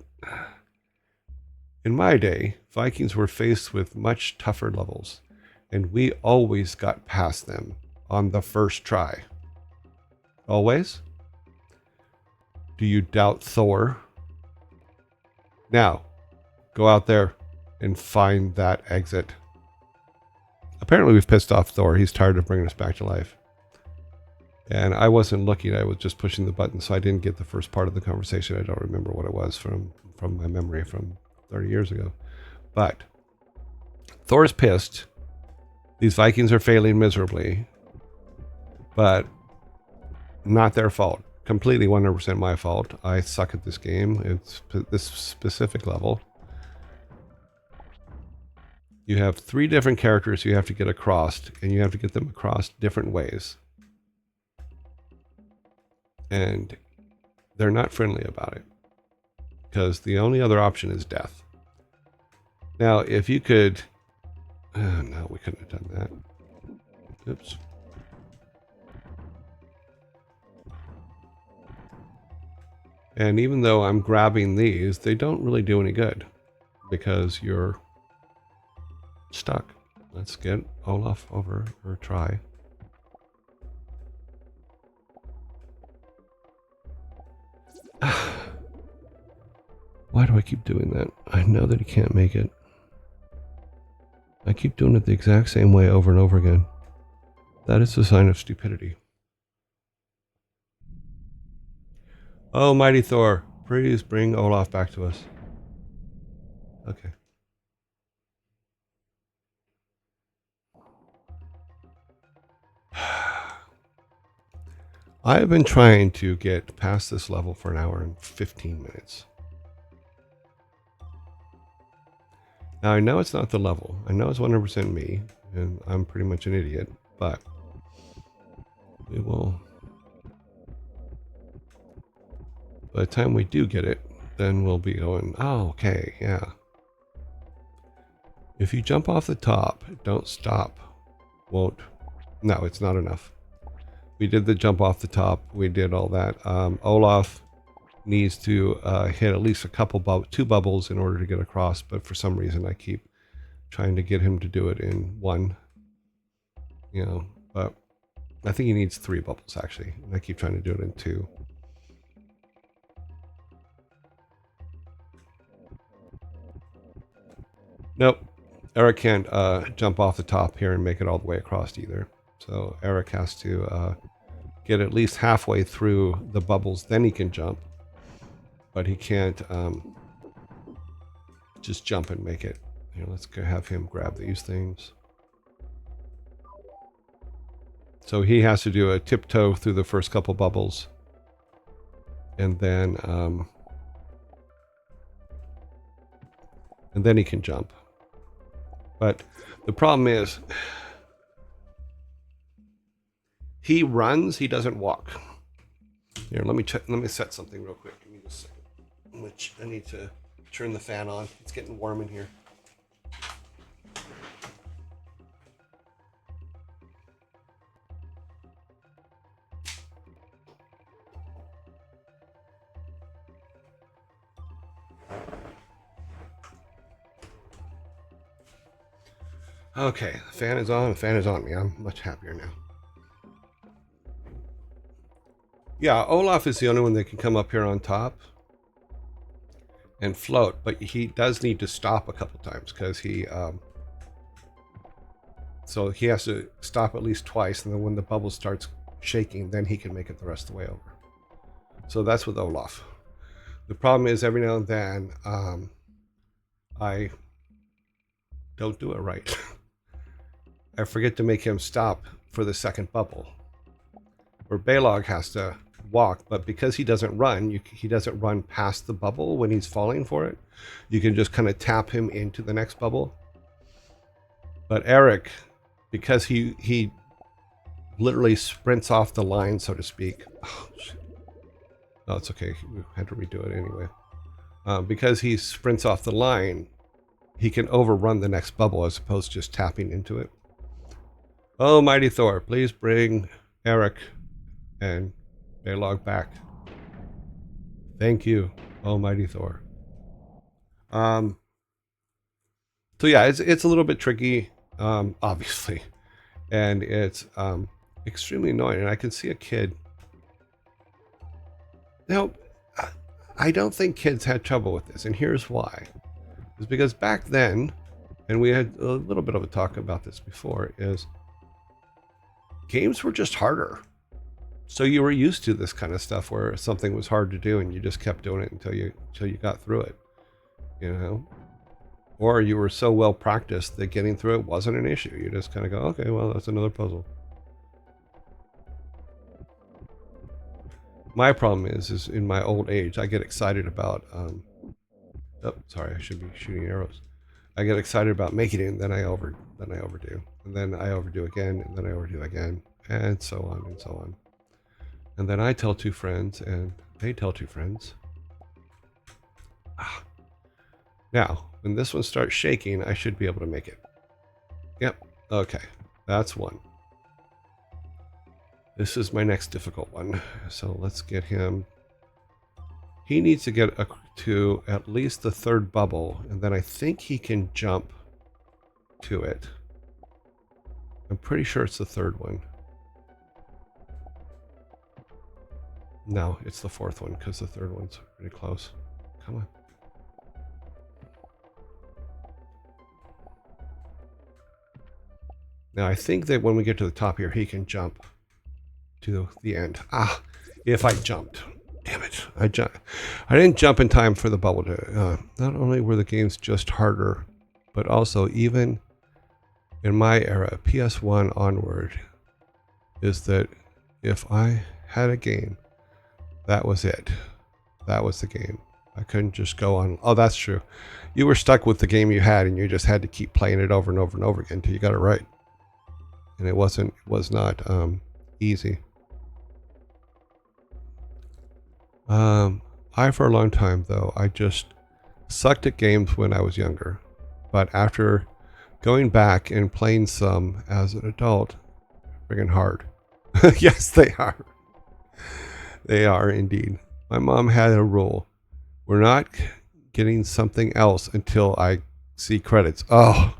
in my day, Vikings were faced with much tougher levels, and we always got past them on the first try. Always? Do you doubt Thor? Now, go out there and find that exit. Apparently we've pissed off Thor. He's tired of bringing us back to life. And I wasn't looking. I was just pushing the button, so I didn't get the first part of the conversation. I don't remember what it was from my memory from 30 years ago. But Thor's pissed. These Vikings are failing miserably. But not their fault. Completely 100% my fault. I suck at this game. It's this specific level. You have 3 different characters you have to get across, and you have to get them across different ways. And they're not friendly about it, because the only other option is death. Now, if you could... no, we couldn't have done that. Oops. And even though I'm grabbing these, they don't really do any good, because you're stuck. Let's get Olaf over, or try. Why do I keep doing that? I know that he can't make it. I keep doing it the exact same way over and over again. That is a sign of stupidity. Oh, mighty Thor, please bring Olaf back to us. Okay. I have been trying to get past this level for an hour and 15 minutes. Now, I know it's not the level. I know it's 100% me, and I'm pretty much an idiot, but we will... By the time we do get it, then we'll be going, oh, okay, yeah. If you jump off the top, don't stop. Won't. No, it's not enough. We did the jump off the top. We did all that. Olaf needs to hit at least two bubbles in order to get across, but for some reason I keep trying to get him to do it in one. You know, but I think he needs 3 bubbles actually, and I keep trying to do it in 2. Nope. Eric can't jump off the top here and make it all the way across either. So Eric has to get at least halfway through the bubbles, then he can jump. But he can't just jump and make it. Here, let's go have him grab these things. So he has to do a tiptoe through the first couple bubbles. And then he can jump. But the problem is, he runs, he doesn't walk. Here, let me check. Let me set something real quick. Give me just a second. Which I need to turn the fan on. It's getting warm in here. Okay, the fan is on. The fan is on me. I'm much happier now. Yeah, Olaf is the only one that can come up here on top and float, but he does need to stop a couple times because so he has to stop at least twice, and then when the bubble starts shaking, then he can make it the rest of the way over. So that's with Olaf. The problem is every now and then I don't do it right. I forget to make him stop for the second bubble. Or Balog has to walk, but because he doesn't run, he doesn't run past the bubble when he's falling for it. You can just kind of tap him into the next bubble. But Eric, because he literally sprints off the line, so to speak. Oh, shit. No, it's okay. We had to redo it anyway. Because he sprints off the line, he can overrun the next bubble as opposed to just tapping into it. Oh, mighty Thor, please bring Eric and Balog back. Thank you, almighty Thor. So yeah, it's a little bit tricky, obviously, and it's extremely annoying. And I can see a kid. Now, I don't think kids had trouble with this, and here's why. It's because back then, and we had a little bit of a talk about this before, is games were just harder. So you were used to this kind of stuff where something was hard to do and you just kept doing it until you got through it, you know? Or you were so well practiced that getting through it wasn't an issue. You just kind of go, okay, well, that's another puzzle. My problem is in my old age, I get excited about, oh, sorry, I should be shooting arrows. I get excited about making it, and then I overdo, and then I overdo again, and then I overdo again, and so on and so on. And then I tell two friends, and they tell two friends. Now, when this one starts shaking, I should be able to make it. Yep, okay, that's one. This is my next difficult one. So let's get him. He needs to get to at least the third bubble, and then I think he can jump to it. I'm pretty sure it's the third one. No, it's the fourth one, because the third one's pretty close. Come on. Now, I think that when we get to the top here, he can jump to the end. If I jumped. Damn it. I didn't jump in time for the bubble to... not only were the games just harder, but also even in my era, PS1 onward, is that if I had a game, that was it. That was the game. I couldn't just go on... Oh, that's true. You were stuck with the game you had, and you just had to keep playing it over and over and over again until you got it right. And it was not easy. For a long time, though, I just sucked at games when I was younger. But after going back and playing some as an adult, friggin' hard. Yes, they are. They are indeed. My mom had a rule. We're not getting something else until I see credits. Oh.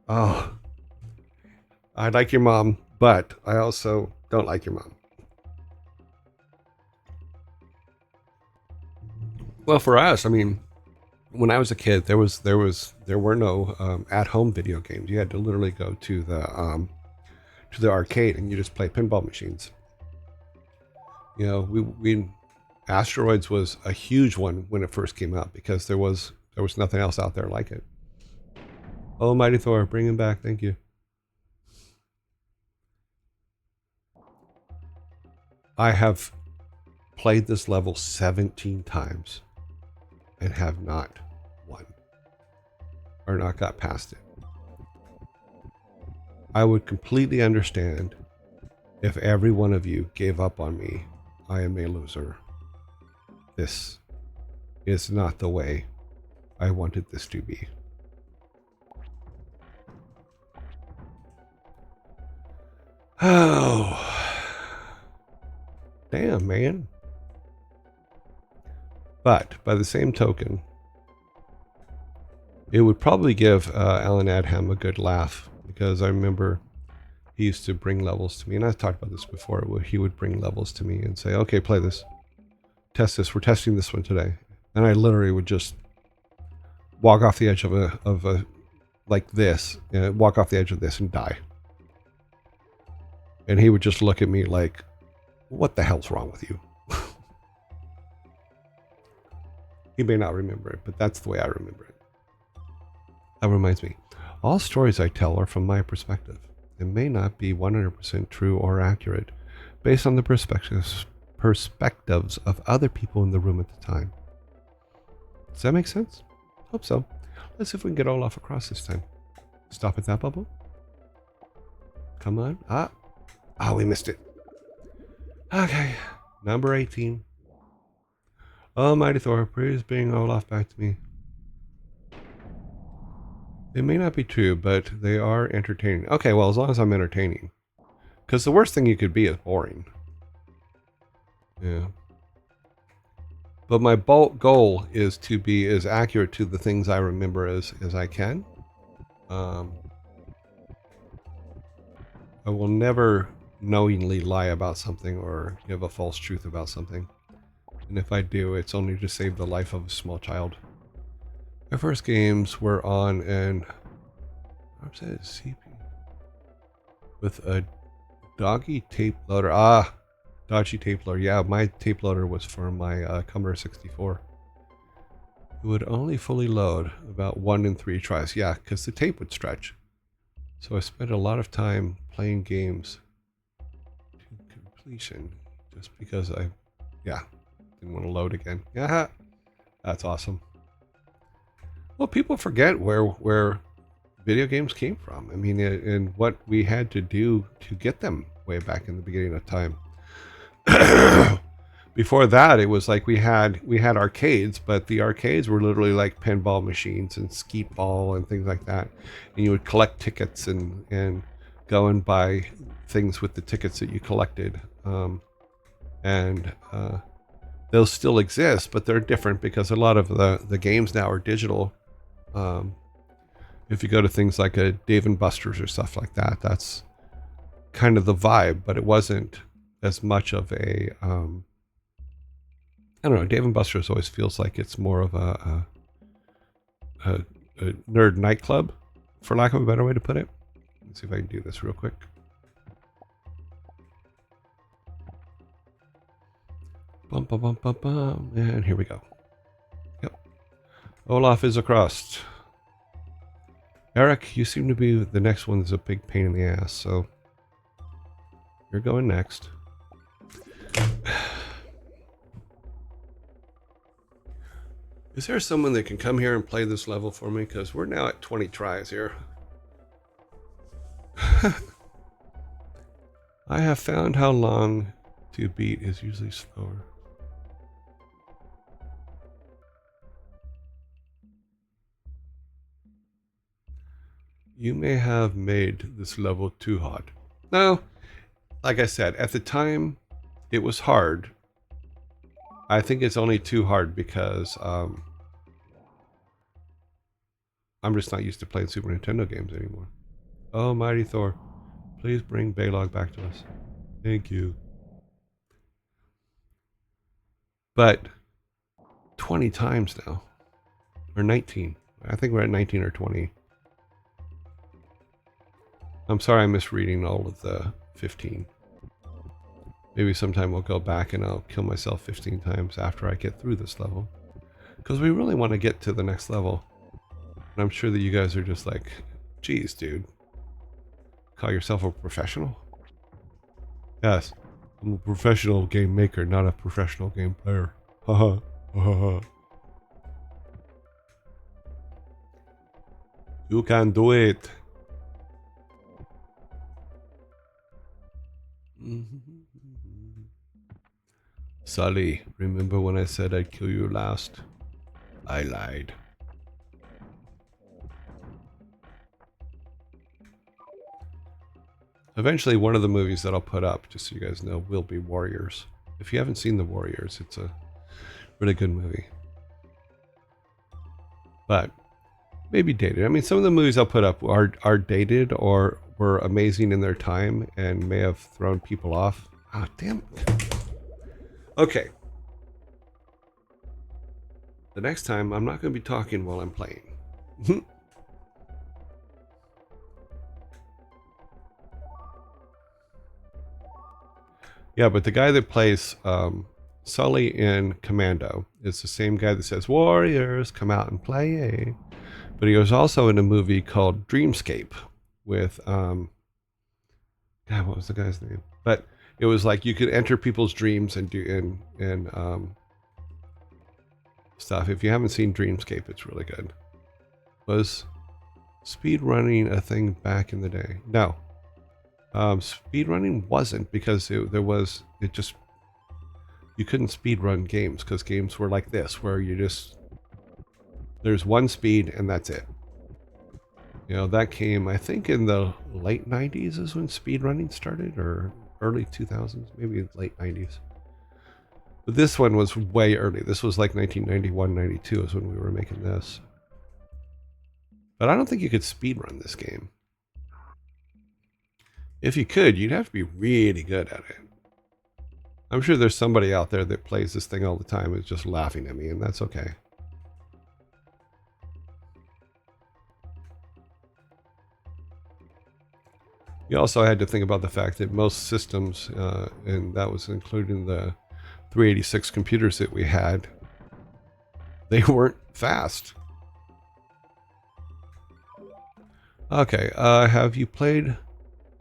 I like your mom, but I also don't like your mom. Well, for us, I mean, when I was a kid, there were no at home video games. You had to literally go to the arcade and you just play pinball machines. You know, we Asteroids was a huge one when it first came out because there was nothing else out there like it. Oh, Mighty Thor, bring him back. Thank you. I have played this level 17 times and have not won or not got past it. I would completely understand if every one of you gave up on me. I am a loser. This is not the way I wanted this to be. Oh, damn, man. But by the same token, it would probably give Alan Adham a good laugh because I remember he used to bring levels to me, and I've talked about this before, where he would bring levels to me and say, okay, play this. Test this. We're testing this one today. And I literally would just walk off the edge of a like this, walk off the edge of this and die. And he would just look at me like, what the hell's wrong with you? He may not remember it, but that's the way I remember it. That reminds me, all stories I tell are from my perspective. It may not be 100% true or accurate based on the perspectives of other people in the room at the time. Does that make sense? Hope so. Let's see if we can get Olaf across this time. Stop at that bubble. Come on. We missed it. Okay, number 18. Oh, Mighty Thor, please bring Olaf back to me. They may not be true, but they are entertaining. Okay, well, as long as I'm entertaining. Because the worst thing you could be is boring. Yeah. But my goal is to be as accurate to the things I remember as I can. I will never knowingly lie about something or give a false truth about something. And if I do, it's only to save the life of a small child. My first games were on an CP with a doggy tape loader. Dodgy tape loader. Yeah, my tape loader was for my Commodore 64. It would only fully load about 1 in 3 tries. Yeah, because the tape would stretch. So I spent a lot of time playing games to completion just because I didn't want to load again. Yeah, that's awesome. Well, people forget where video games came from. I mean, and what we had to do to get them way back in the beginning of time. Before that, it was like we had arcades, but the arcades were literally like pinball machines and skeet ball and things like that. And you would collect tickets and go and buy things with the tickets that you collected. Those still exist, but they're different because a lot of the games now are digital. If you go to things like a Dave & Buster's or stuff like that, that's kind of the vibe, but it wasn't as much of a I don't know. Dave & Buster's always feels like it's more of a nerd nightclub, for lack of a better way to put it. Let's see if I can do this real quick. Bum, bum, bum, bum, bum. And here we go. Yep. Olaf is across. Eric, you seem to be the next one that's a big pain in the ass, so you're going next. Is there someone that can come here and play this level for me? Because we're now at 20 tries here. I have found how long to beat is usually slower. You may have made this level too hard. No, like I said, at the time, it was hard. I think it's only too hard because I'm just not used to playing Super Nintendo games anymore. Oh, Mighty Thor, please bring Balog back to us. Thank you. But 20 times now. Or 19. I think we're at 19 or 20. I'm sorry I'm misreading all of the 15. Maybe sometime we'll go back and I'll kill myself 15 times after I get through this level. Because we really want to get to the next level. And I'm sure that you guys are just like, geez, dude. Call yourself a professional? Yes. I'm a professional game maker, not a professional game player. Haha. Haha. You can do it. Sully, remember when I said I'd kill you last? I lied. Eventually, one of the movies that I'll put up, just so you guys know, will be Warriors. If you haven't seen The Warriors, it's a really good movie. But maybe dated. I mean, some of the movies I'll put up are dated or were amazing in their time and may have thrown people off. Ah, damn it. Okay. The next time, I'm not going to be talking while I'm playing. Yeah, but the guy that plays Sully in Commando is the same guy that says, Warriors, come out and play. But he was also in a movie called Dreamscape with, God, what was the guy's name? But it was like you could enter people's dreams and do stuff. If you haven't seen Dreamscape, it's really good. Was speed running a thing back in the day? No. Speed running wasn't, because you couldn't speed run games because games were like this, where there's one speed and that's it. You know, that came, I think, in the late 90s is when speed running started, or early 2000s, maybe late 90s. But this one was way early. This was like 1991, 92 is when we were making this. But I don't think you could speed run this game. If you could, you'd have to be really good at it. I'm sure there's somebody out there that plays this thing all the time and is just laughing at me, and that's okay. You also had to think about the fact that most systems, and that was including the 386 computers that we had, they weren't fast. Okay, have you played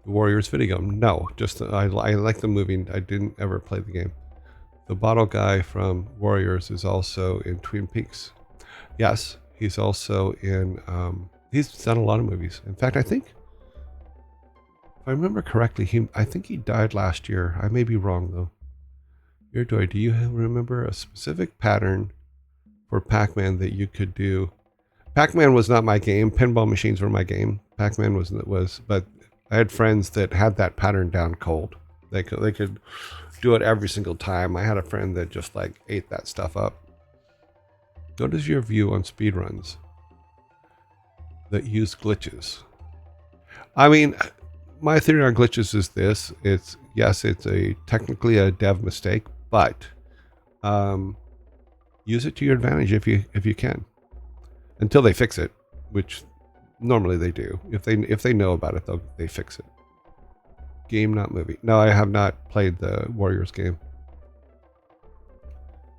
the Warriors video game? No, just I like the movie. I didn't ever play the game. The bottle guy from Warriors is also in Twin Peaks. Yes, he's also in, he's done a lot of movies. In fact, I think, if I remember correctly, I think he died last year. I may be wrong, though. Eardoy, do you remember a specific pattern for Pac-Man that you could do? Pac-Man was not my game. Pinball machines were my game. Pac-Man was, but I had friends that had that pattern down cold. They could do it every single time. I had a friend that just like ate that stuff up. What is your view on speedruns that use glitches? I mean, my theory on glitches is this: it's technically a dev mistake, but use it to your advantage if you can, until they fix it, which normally they do. If they know about it, they fix it. Game, not movie. No, I have not played the Warriors game.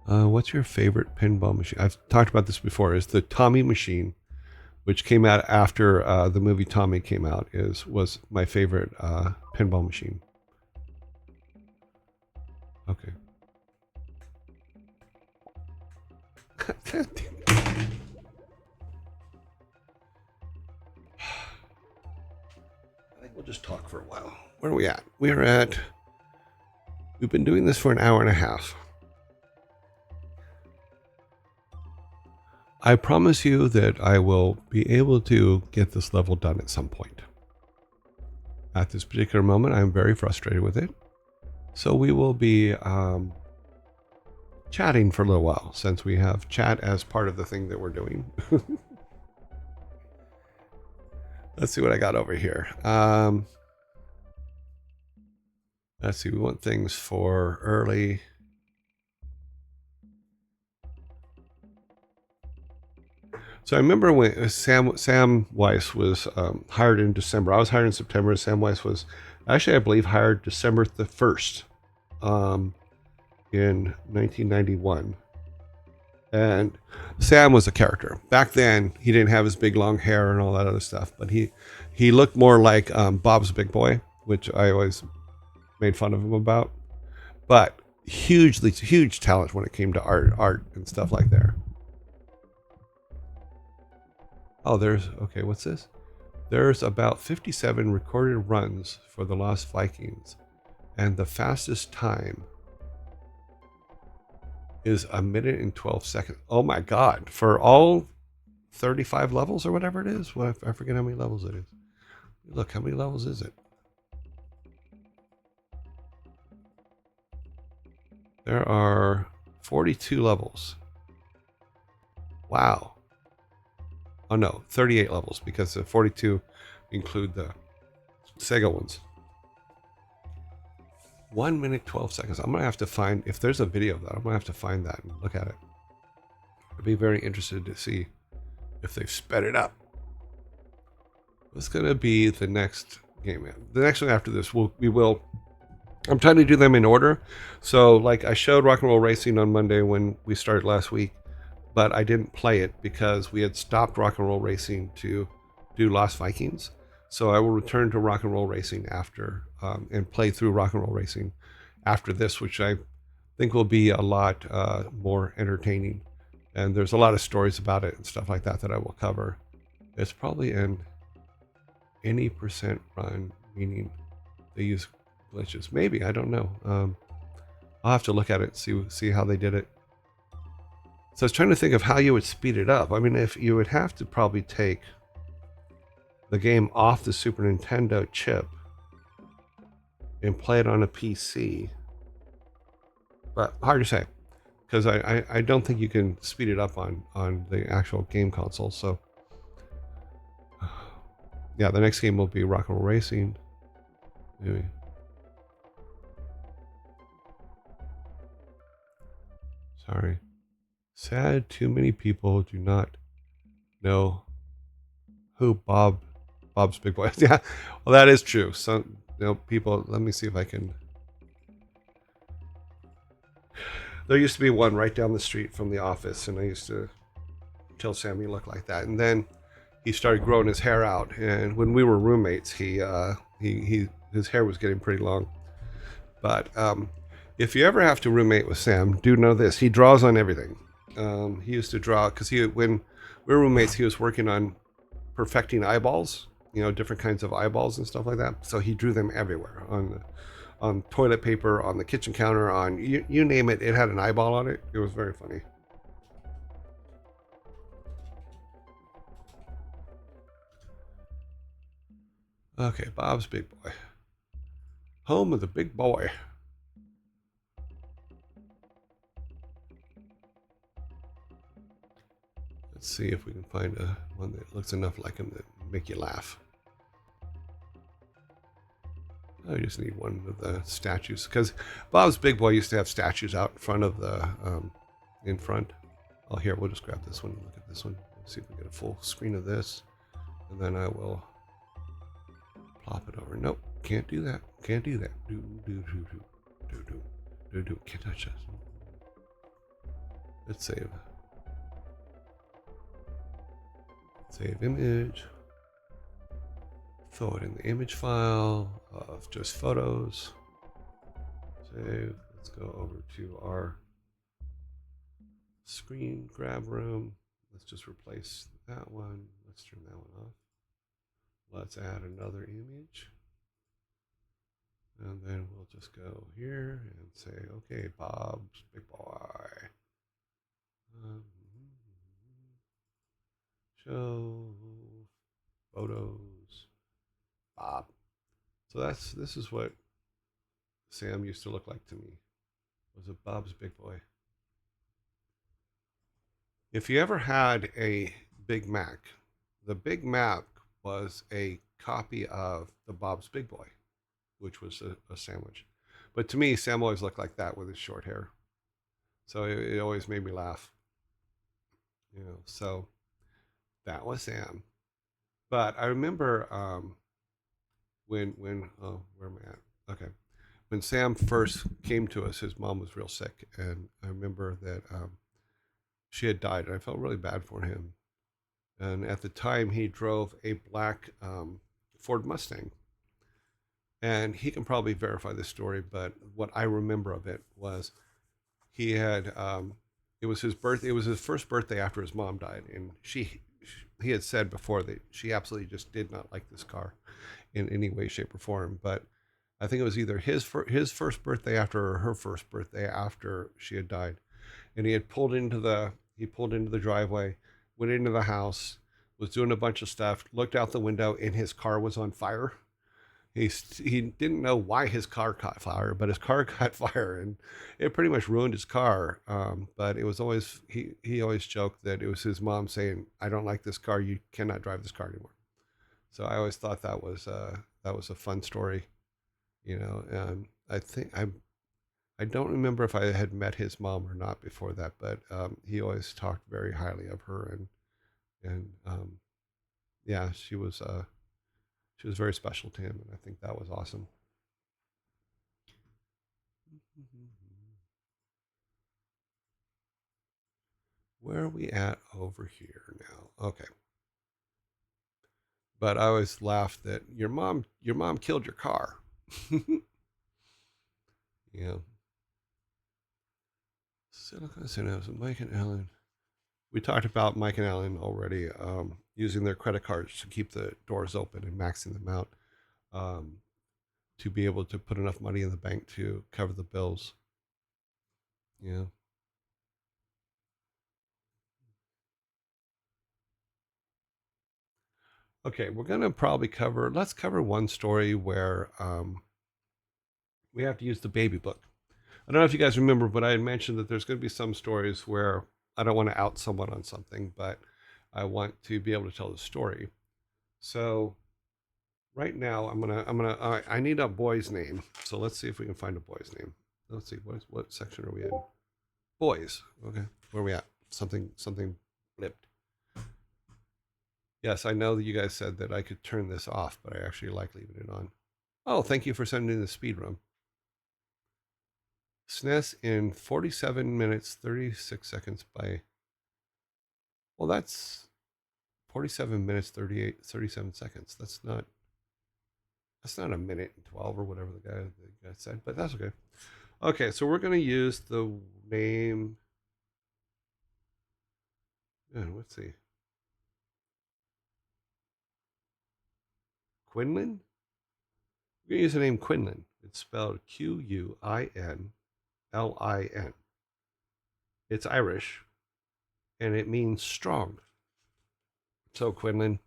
What's your favorite pinball machine? I've talked about this before. Is the Tommy machine, which came out after the movie Tommy came out, was my favorite pinball machine. Okay. I think we'll just talk for a while. Where are we at? We've been doing this for an hour and a half. I promise you that I will be able to get this level done at some point. At this particular moment, I'm very frustrated with it. So we will be chatting for a little while, since we have chat as part of the thing that we're doing. Let's see what I got over here. Let's see, we want things for early. So I remember when Sam Weiss was hired in December. I was hired in September. Sam Weiss was actually, I believe, hired December the 1st um, in 1991. And Sam was a character. Back then, he didn't have his big long hair and all that other stuff, but he looked more like Bob's Big Boy, which I always made fun of him about. But huge talent when it came to art and stuff like there. Oh, there's okay. What's this? There's about 57 recorded runs for the Lost Vikings, and the fastest time is a minute and 12 seconds. Oh my God! For all 35 levels or whatever it is. Well, I forget how many levels it is. Look, how many levels is it? There are 42 levels. Wow. Oh no, 38 levels because the 42 include the Sega ones. 1 minute, 12 seconds. I'm going to have to find, if there's a video of that, I'm going to have to find that and look at it. I'd be very interested to see if they've sped it up. What's going to be the next game? The next one after this, we will. I'm trying to do them in order. So, like, I showed Rock and Roll Racing on Monday when we started last week, but I didn't play it because we had stopped Rock and Roll Racing to do Lost Vikings. So I will return to Rock and Roll Racing after and play through Rock and Roll Racing after this, which I think will be a lot more entertaining. And there's a lot of stories about it and stuff like that that I will cover. It's probably an any percent run, meaning they use glitches. Maybe, I don't know. I'll have to look at it, see how they did it. So I was trying to think of how you would speed it up. I mean, if you would have to probably take the game off the Super Nintendo chip and play it on a PC, but hard to say because I don't think you can speed it up on the actual game console. So yeah, the next game will be Rock and Roll Racing. Maybe. Sorry. Sad too many people do not know who Bob's Big Boy. Yeah, well that is true. Some people. Let me see if I can. There used to be one right down the street from the office, and I used to tell Sam he looked like that. And then he started growing his hair out, and when we were roommates, he his hair was getting pretty long. But if you ever have to roommate with Sam, do know this: he draws on everything. He used to draw because when we were roommates, he was working on perfecting eyeballs, different kinds of eyeballs and stuff like that. So he drew them everywhere on toilet paper, on the kitchen counter, on you name it. It had an eyeball on it. It was very funny. Okay, Bob's Big Boy, home of the big boy. Let's see if we can find one that looks enough like him that make you laugh. I just need one of the statues because Bob's Big Boy used to have statues out in front of the in front. Oh, here we'll just grab this one and look at this one. Let's see if we get a full screen of this, and then I will plop it over. Nope, can't do that. Can't do that. Do. Can't touch this. Let's save. Save image. Throw it in the image file of just photos. Save. Let's go over to our screen grab room. Let's just replace that one. Let's turn that one off. Let's add another image. And then we'll just go here and say, okay, Bob's Big Boy. Show photos. Bob. So this is what Sam used to look like to me. Was a Bob's Big Boy. If you ever had a Big Mac, the Big Mac was a copy of the Bob's Big Boy, which was a sandwich. But to me, Sam always looked like that with his short hair. So it always made me laugh. So That was Sam. But I remember when oh, where am I at? Okay, when Sam first came to us, his mom was real sick, and I remember that she had died, and I felt really bad for him. And at the time, he drove a black Ford Mustang, and he can probably verify this story. But what I remember of it was he had it was his birth. It was his first birthday after his mom died, and he had said before that she absolutely just did not like this car in any way, shape, or form. But I think it was either his first birthday after or her first birthday after she had died, and he pulled into the driveway, went into the house, was doing a bunch of stuff, looked out the window, and his car was on fire. He didn't know why his car caught fire, but his car caught fire, and it pretty much ruined his car. But it was always he always joked that it was his mom saying, "I don't like this car. You cannot drive this car anymore." So I always thought that was a fun story, you know. And I don't remember if I had met his mom or not before that, but he always talked very highly of her, and yeah, she was very special to him, and I think that was awesome. Where are we at over here now? Okay, but I always laughed that your mom killed your car. Yeah, Silicon Synapse, Mike and Ellen. We talked about Mike and Ellen already, using their credit cards to keep the doors open and maxing them out, um, to be able to put enough money in the bank to cover the bills. Yeah. Okay, we're gonna probably cover. Let's cover one story where we have to use the baby book. I don't know if you guys remember, but I had mentioned that there's going to be some stories where I don't want to out someone on something, but I want to be able to tell the story. So right now, I need a boy's name. So let's see if we can find a boy's name. Let's see what section are we in? Boys. Okay, where are we at? Something blipped. Yes, I know that you guys said that I could turn this off, but I actually like leaving it on. Oh, thank you for sending the speed run. SNES in 47 minutes 36 seconds by, well, that's 47 minutes 37 seconds. That's not a minute and 12 or whatever the guy said, but that's okay. Okay, so we're going to use the name, let's see, Quinlan. We're going to use the name Quinlan. It's spelled Quinlin. It's Irish, and it means strong. So Quinlan,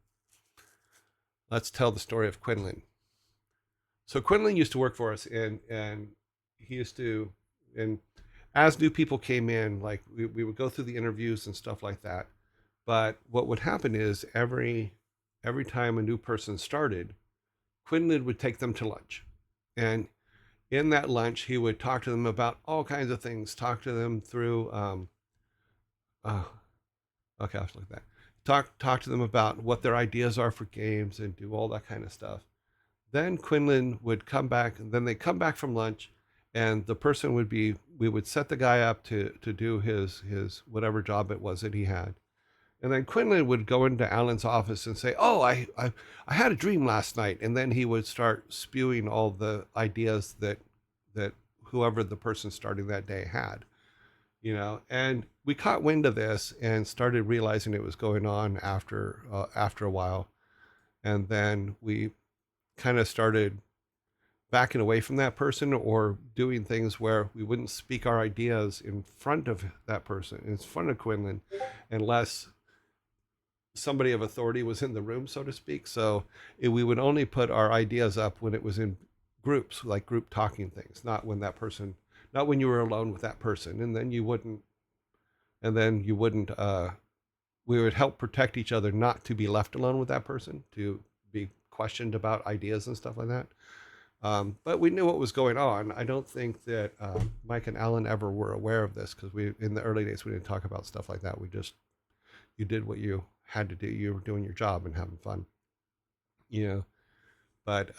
let's tell the story of Quinlan. So Quinlan used to work for us, and he used to, and as new people came in, like we would go through the interviews and stuff like that. But what would happen is every time a new person started, Quinlan would take them to lunch, and in that lunch, he would talk to them about all kinds of things. Talk to them through, oh, okay, I was like that. Talk to them about what their ideas are for games and do all that kind of stuff. Then Quinlan would come back, and then they come back from lunch, and the person would be, we would set the guy up to do his whatever job it was that he had. And then Quinlan would go into Alan's office and say, "Oh, I had a dream last night." And then he would start spewing all the ideas that whoever the person starting that day had, you know. And we caught wind of this and started realizing it was going on after a while. And then we kind of started backing away from that person or doing things where we wouldn't speak our ideas in front of that person, in front of Quinlan, unless somebody of authority was in the room, so to speak. So we would only put our ideas up when it was in groups, like group talking things, not when you were alone with that person. And then you wouldn't, we would help protect each other not to be left alone with that person, to be questioned about ideas and stuff like that. But we knew what was going on. I don't think that Mike and Alan ever were aware of this because in the early days, we didn't talk about stuff like that. You did what you had to do. You were doing your job and having fun, you know. But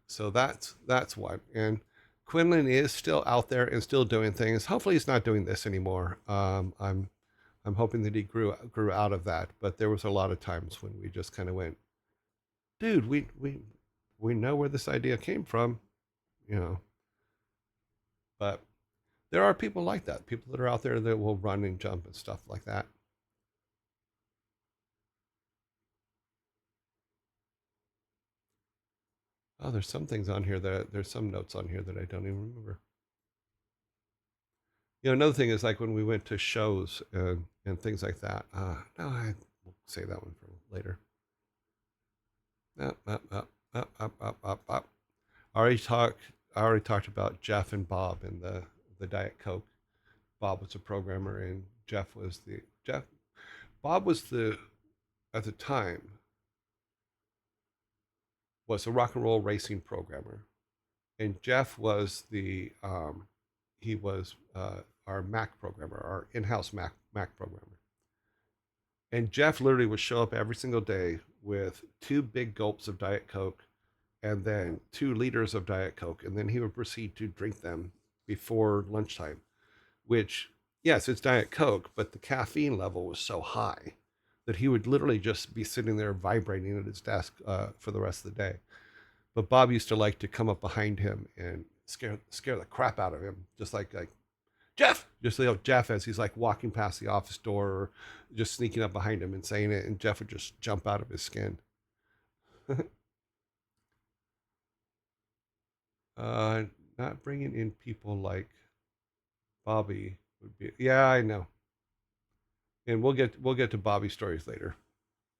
so that's one. And Quinlan is still out there and still doing things. Hopefully, he's not doing this anymore. I'm hoping that he grew out of that. But there was a lot of times when we just kind of went, dude, we know where this idea came from, you know. But there are people like that, people that are out there that will run and jump and stuff like that. Oh, there's some things on here that there's some notes on here that I don't even remember. You know, another thing is like when we went to shows and things like that. No, I will say that one for later. Up, up, up, up, up, up, up, up. I already talked. I already talked about Jeff and Bob and the Diet Coke. Bob was a programmer, and Jeff was the Jeff. Bob was the at the time was a rock and roll racing programmer, and Jeff was the he was our Mac programmer, our in-house Mac programmer. And Jeff literally would show up every single day with two big gulps of Diet Coke and then 2 liters of Diet Coke, and then he would proceed to drink them before lunchtime. Which, yes, it's Diet Coke, but the caffeine level was so high that he would literally just be sitting there vibrating at his desk for the rest of the day. But Bob used to like to come up behind him and scare the crap out of him, just like Jeff, just Jeff as he's like walking past the office door or just sneaking up behind him and saying it, and Jeff would just jump out of his skin. uh, Not bringing in people like Bobby would be. Yeah, I know, and we'll get to Bobby stories later.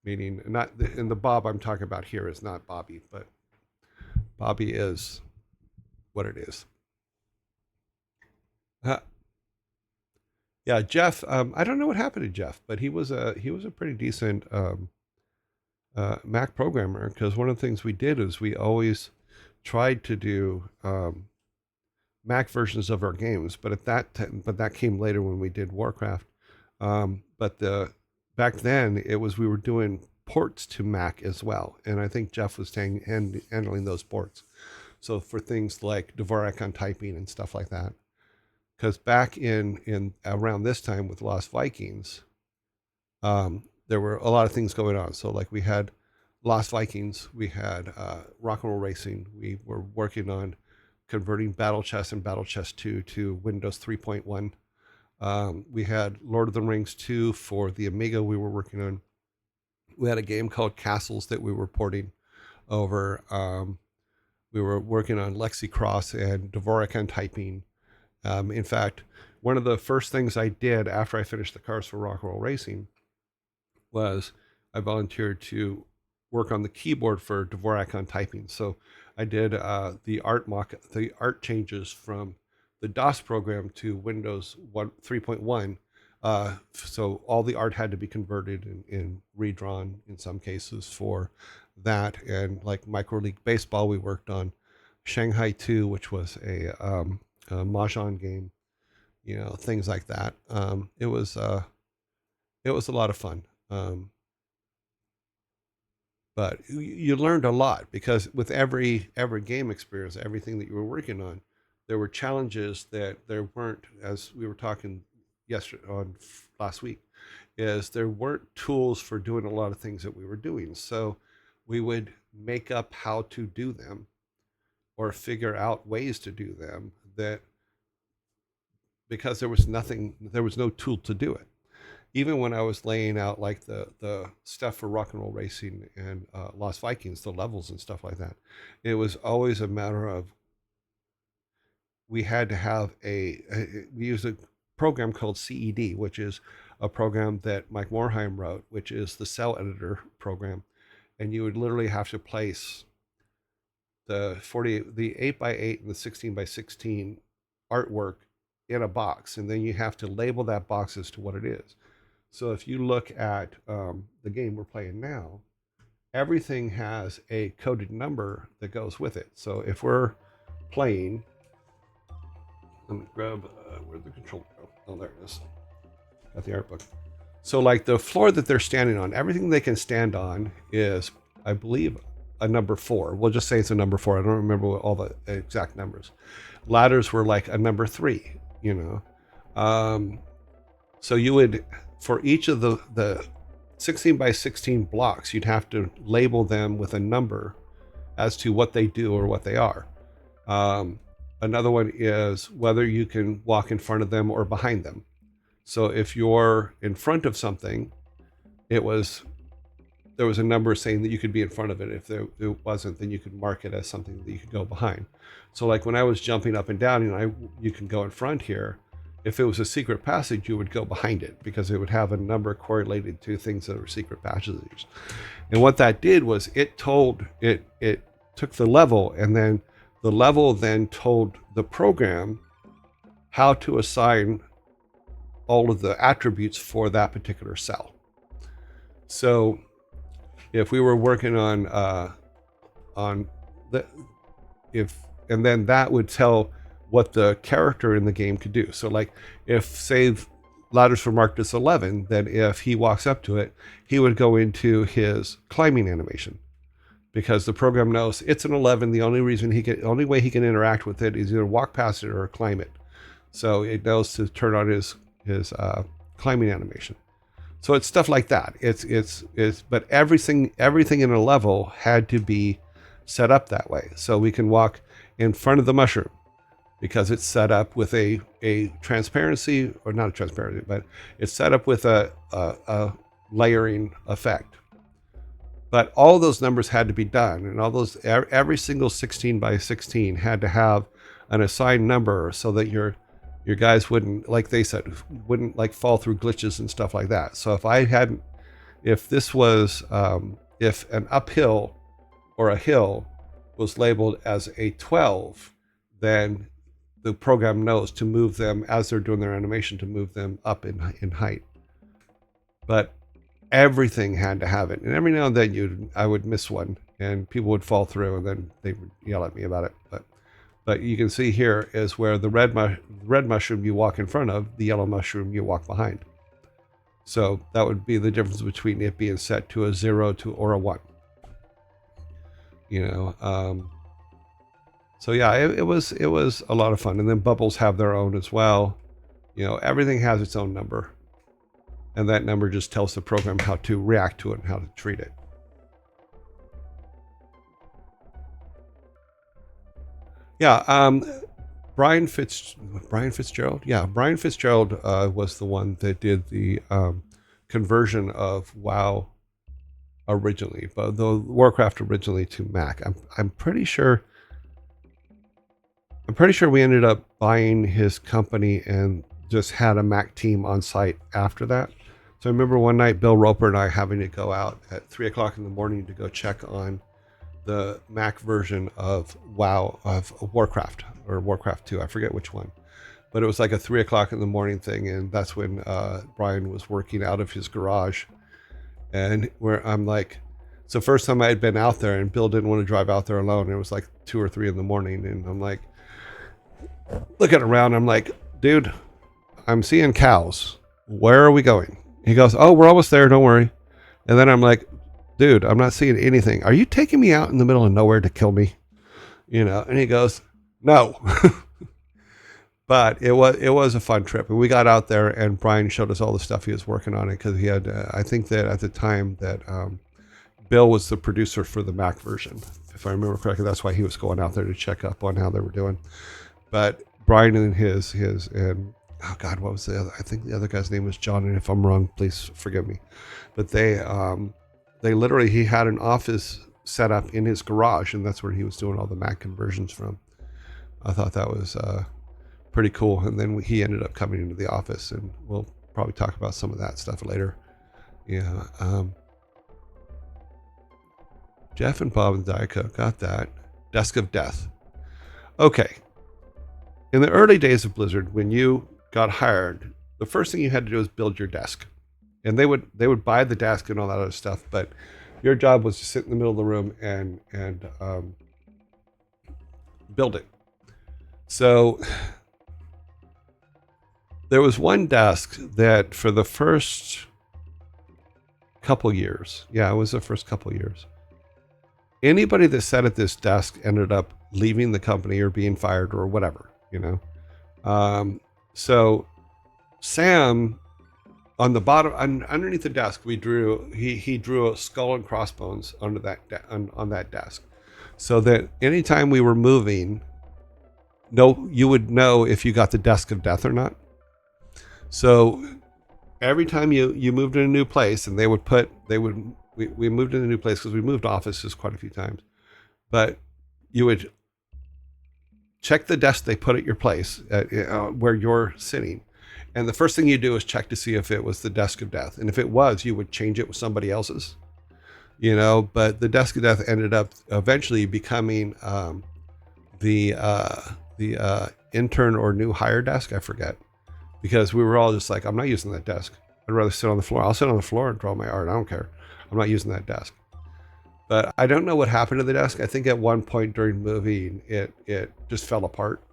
Meaning, not and the Bob I'm talking about here is not Bobby, but Bobby is what it is. Uh, yeah, Jeff. I don't know what happened to Jeff, but he was a pretty decent Mac programmer, because one of the things we did is we always tried to do Mac versions of our games, but but that came later when we did Warcraft. But the back then it was we were doing ports to Mac as well, and I think Jeff was handling those ports. So for things like Dvorak on typing and stuff like that, because back in around this time with Lost Vikings, there were a lot of things going on. So like we had Lost Vikings, we had Rock and Roll Racing. We were working on converting Battle Chess and Battle Chess 2 to Windows 3.1. We had Lord of the Rings 2 for the Amiga we were working on. We had a game called Castles that we were porting over. We were working on Lexi Cross and Dvorak on typing. In fact, one of the first things I did after I finished the Cars for Rock and Roll Racing was I volunteered to work on the keyboard for Dvorak on typing. So I did the art changes from the DOS program to Windows 3.1. So all the art had to be converted and redrawn in some cases for that. And like Micro League Baseball, we worked on Shanghai 2, which was a Mahjong game, things like that. It was a lot of fun. But you learned a lot, because with every game experience, everything that you were working on, there were challenges that there weren't, as we were talking yesterday on last week, is there weren't tools for doing a lot of things that we were doing. So we would make up how to do them or figure out ways to do them, that because there was no tool to do it. Even when I was laying out like the stuff for Rock and Roll Racing and Lost Vikings, the levels and stuff like that, it was always a matter of we had to have we use a program called CED, which is a program that Mike Morheim wrote, which is the cell editor program, and you would literally have to place the 8x8 and the 16x16 artwork in a box, and then you have to label that box as to what it is. So if you look at the game we're playing now, everything has a coded number that goes with it. So if we're playing, let me grab where'd the controller go? Oh, there it is. Got the art book. So like the floor that they're standing on, everything they can stand on is, I believe, a number 4. We'll just say it's a number 4. I don't remember what all the exact numbers. Ladders were like a number 3, you know. So you would, for each of the 16 by 16 blocks, you'd have to label them with a number as to what they do or what they are. Another one is whether you can walk in front of them or behind them. So if you're in front of something, there was a number saying that you could be in front of it. If it wasn't, then you could mark it as something that you could go behind. So like when I was jumping up and down, you can go in front here. If it was a secret passage, you would go behind it because it would have a number correlated to things that are secret passages. And what that did was it took the level, and then the level then told the program how to assign all of the attributes for that particular cell. So if we were working on the, and then that would tell what the character in the game could do. So like if say ladders were marked as 11, then if he walks up to it, he would go into his climbing animation, because the program knows it's an 11. The only way he can interact with it is either walk past it or climb it. So it knows to turn on his climbing animation. So it's stuff like that. But everything in a level had to be set up that way. So we can walk in front of the mushroom because it's set up with a transparency, or not a transparency, but it's set up with a layering effect. But all those numbers had to be done, and every single 16 by 16 had to have an assigned number so that your guys wouldn't, like they said, wouldn't like fall through glitches and stuff like that. So if this was, if an uphill or a hill was labeled as a 12, then the program knows to move them as they're doing their animation, to move them up in height. But everything had to have it. And every now and then I would miss one and people would fall through, and then they would yell at me about it. But you can see here is where the red mushroom you walk in front of, the yellow mushroom you walk behind. So that would be the difference between it being set to a 0 or a 1. So yeah, it was a lot of fun. And then bubbles have their own as well. Everything has its own number, and that number just tells the program how to react to it and how to treat it. Yeah, Brian Fitzgerald. Yeah, Brian Fitzgerald was the one that did the conversion of WoW originally, but the Warcraft originally to Mac. I'm pretty sure we ended up buying his company and just had a Mac team on site after that. So I remember one night Bill Roper and I having to go out at 3:00 in the morning to go check on the Mac version of Warcraft or Warcraft 2. I forget which one, but it was like a 3:00 in the morning thing. And that's when Brian was working out of his garage, and where I'm like, it's the first time I had been out there, and Bill didn't want to drive out there alone. It was like 2 or 3 in the morning. And I'm like, looking around, I'm like, dude, I'm seeing cows. Where are we going? He goes, oh, we're almost there. Don't worry. And then I'm like, dude, I'm not seeing anything. Are you taking me out in the middle of nowhere to kill me? And he goes, no. But it was a fun trip. And we got out there, and Brian showed us all the stuff he was working on it, because he had, I think that at the time that Bill was the producer for the Mac version. If I remember correctly, that's why he was going out there to check up on how they were doing. But Brian and and oh God, what was the other? I think the other guy's name was John, and if I'm wrong, please forgive me. But they literally, he had an office set up in his garage, and that's where he was doing all the Mac conversions from. I thought that was pretty cool. And then he ended up coming into the office, and we'll probably talk about some of that stuff later. Yeah. Jeff and Bob and Diet Coke, got that. Desk of Death. Okay. In the early days of Blizzard, when you got hired, the first thing you had to do was build your desk. And they would buy the desk and all that other stuff, but your job was to sit in the middle of the room and build it. So there was one desk that for the first couple years. Yeah, it was the first couple years. Anybody that sat at this desk ended up leaving the company or being fired or whatever, you know. So Sam, on the bottom, underneath the desk, we drew. He drew a skull and crossbones under that on that desk, so that anytime we were moving, no, you would know if you got the desk of death or not. So every time you moved in a new place, and we moved in a new place because we moved offices quite a few times, but you would check the desk they put at your place where you're sitting, and the first thing you do is check to see if it was the desk of death, and if it was, you would change it with somebody else's, you know. But the desk of death ended up eventually becoming the intern or new hire desk, I forget, because we were all just like, I'm not using that desk. I'd rather sit on the floor. I'll sit on the floor and draw my art. I don't care. I'm not using that desk. But I don't know what happened to the desk. I think at one point during moving, it just fell apart,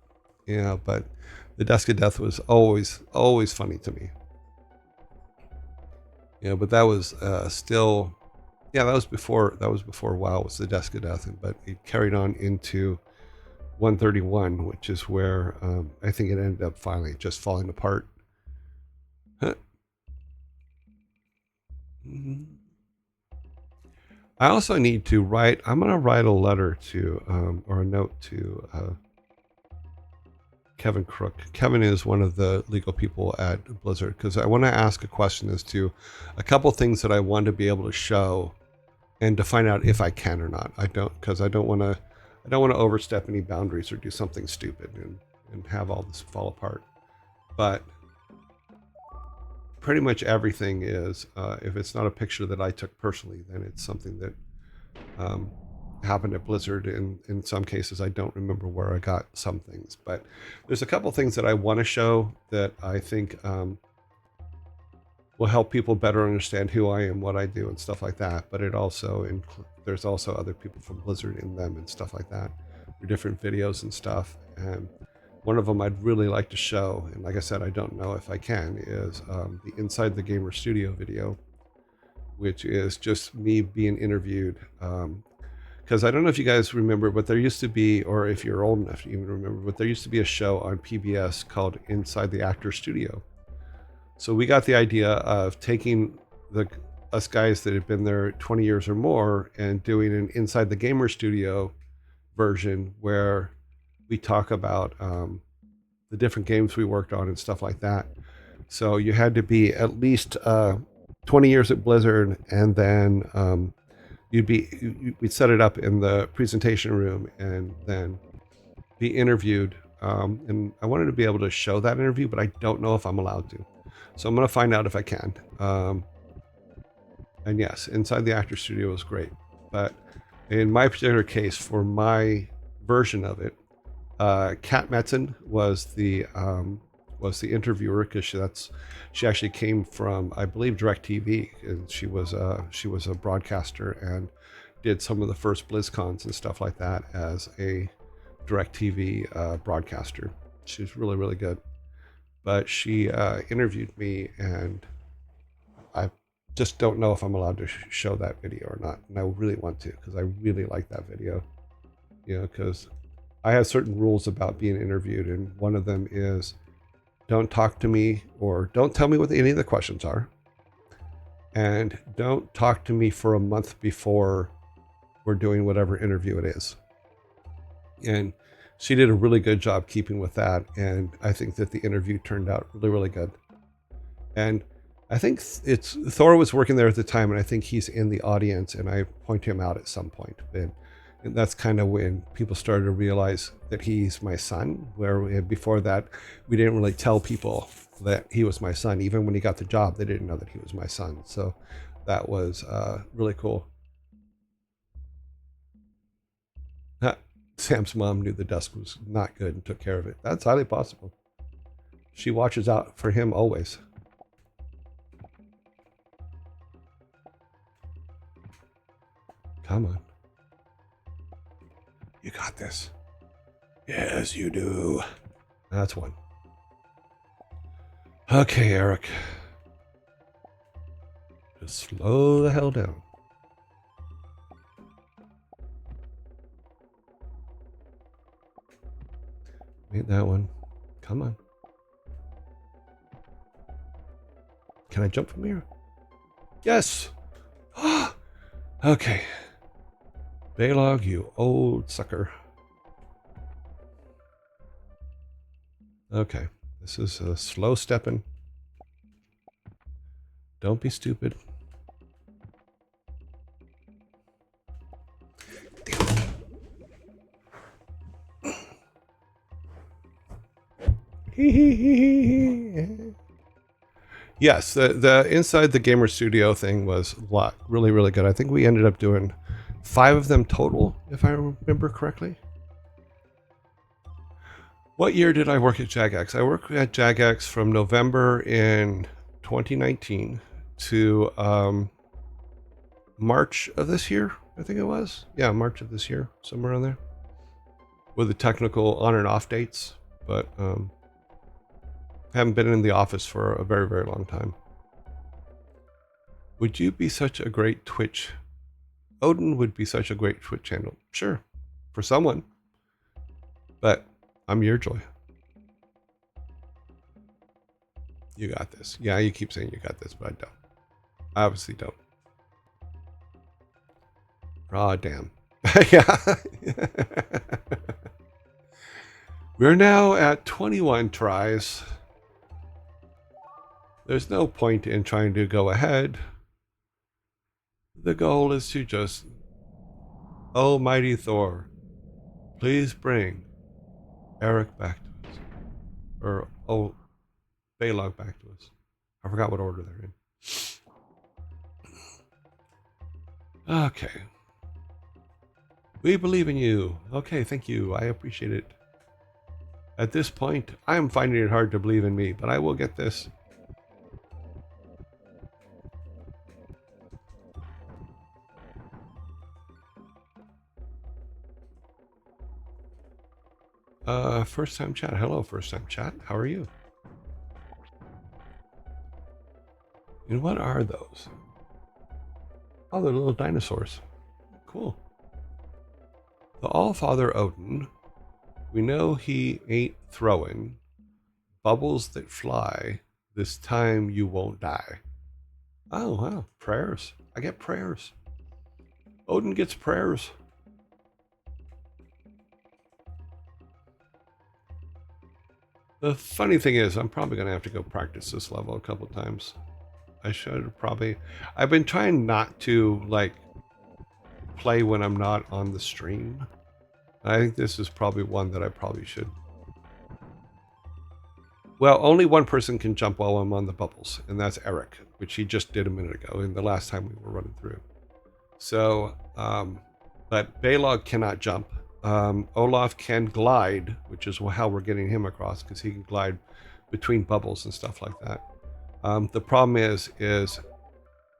you know. But the desk of death was always funny to me, you know. But that was still, yeah, that was before WoW was the desk of death, but it carried on into 131, which is where I think it ended up finally just falling apart. I also need to write. I'm going to write a letter to, or a note to Kevin Crook. Kevin is one of the legal people at Blizzard, because I want to ask a question as to a couple things that I want to be able to show, and to find out if I can or not. I don't, because I don't want to overstep any boundaries or do something stupid and have all this fall apart. But pretty much everything is, if it's not a picture that I took personally, then it's something that happened at Blizzard. In some cases, I don't remember where I got some things, but there's a couple things that I want to show that I think will help people better understand who I am, what I do, and stuff like that. But it also there's also other people from Blizzard in them and stuff like that, for different videos and stuff. And one of them I'd really like to show, and like I said, I don't know if I can, is the Inside the Gamer Studio video, which is just me being interviewed. Because I don't know if you guys remember, but there used to be, or if you're old enough to even remember, but there used to be a show on PBS called Inside the Actor Studio. So we got the idea of taking us guys that had been there 20 years or more and doing an Inside the Gamer Studio version where we talk about the different games we worked on and stuff like that. So you had to be at least 20 years at Blizzard, and then we'd set it up in the presentation room and then be interviewed. And I wanted to be able to show that interview, but I don't know if I'm allowed to. So I'm going to find out if I can. And yes, Inside the Actor Studio was great. But in my particular case, for my version of it, Kat Metzen was the interviewer, because she actually came from, I believe, DirecTV, and she was a broadcaster and did some of the first BlizzCons and stuff like that as a DirecTV broadcaster. She was really, really good. But she interviewed me, and I just don't know if I'm allowed to show that video or not. And I really want to, because I really like that video, you know, because I have certain rules about being interviewed, and one of them is don't talk to me, or don't tell me what any of the questions are, and don't talk to me for a month before we're doing whatever interview it is. And she did a really good job keeping with that, and I think that the interview turned out really, really good. And I think Thor was working there at the time, and I think he's in the audience, and I point him out at some point. And that's kind of when people started to realize that he's my son, where before that, we didn't really tell people that he was my son. Even when he got the job, they didn't know that he was my son. So that was really cool. Sam's mom knew the desk was not good and took care of it. That's highly possible. She watches out for him always. Come on. You got this. Yes, you do. That's one. Okay, Eric. Just slow the hell down. Made that one. Come on. Can I jump from here? Yes! Okay. Baylog, you old sucker. Okay. This is a slow stepping. Don't be stupid. Yes, the inside the gamer studio thing was really, really good. I think we ended up doing 5 of them total, if I remember correctly. What year did I work at Jagex? I worked at Jagex from November in 2019 to March of this year, I think it was. Yeah, March of this year, somewhere on there. With the technical on and off dates, but haven't been in the office for a very, very long time. Would you be such a great Twitch? Odin would be such a great Twitch channel. Sure, for someone. But I'm your joy. You got this. Yeah, you keep saying you got this, but I don't. I obviously don't. Aw, damn. Yeah. We're now at 21 tries. There's no point in trying to go ahead. The goal is to just, oh mighty Thor, please bring Eric back to us. Or, oh, Baylog back to us. I forgot what order they're in. Okay. We believe in you. Okay, thank you. I appreciate it. At this point, I am finding it hard to believe in me, but I will get this. First time chat. Hello, first time chat. How are you? And what are those? Oh, they're little dinosaurs. Cool. The All-Father Odin. We know he ain't throwing bubbles that fly. This time you won't die. Oh, wow. Prayers. I get prayers. Odin gets prayers. The funny thing is, I'm probably going to have to go practice this level a couple times. I should probably... I've been trying not to, like, play when I'm not on the stream. I think this is probably one that I probably should. Well, only one person can jump while I'm on the bubbles, and that's Eric, which he just did a minute ago, in the last time we were running through. So, but Baylog cannot jump. Olaf can glide, which is how we're getting him across, because he can glide between bubbles and stuff like that. The problem is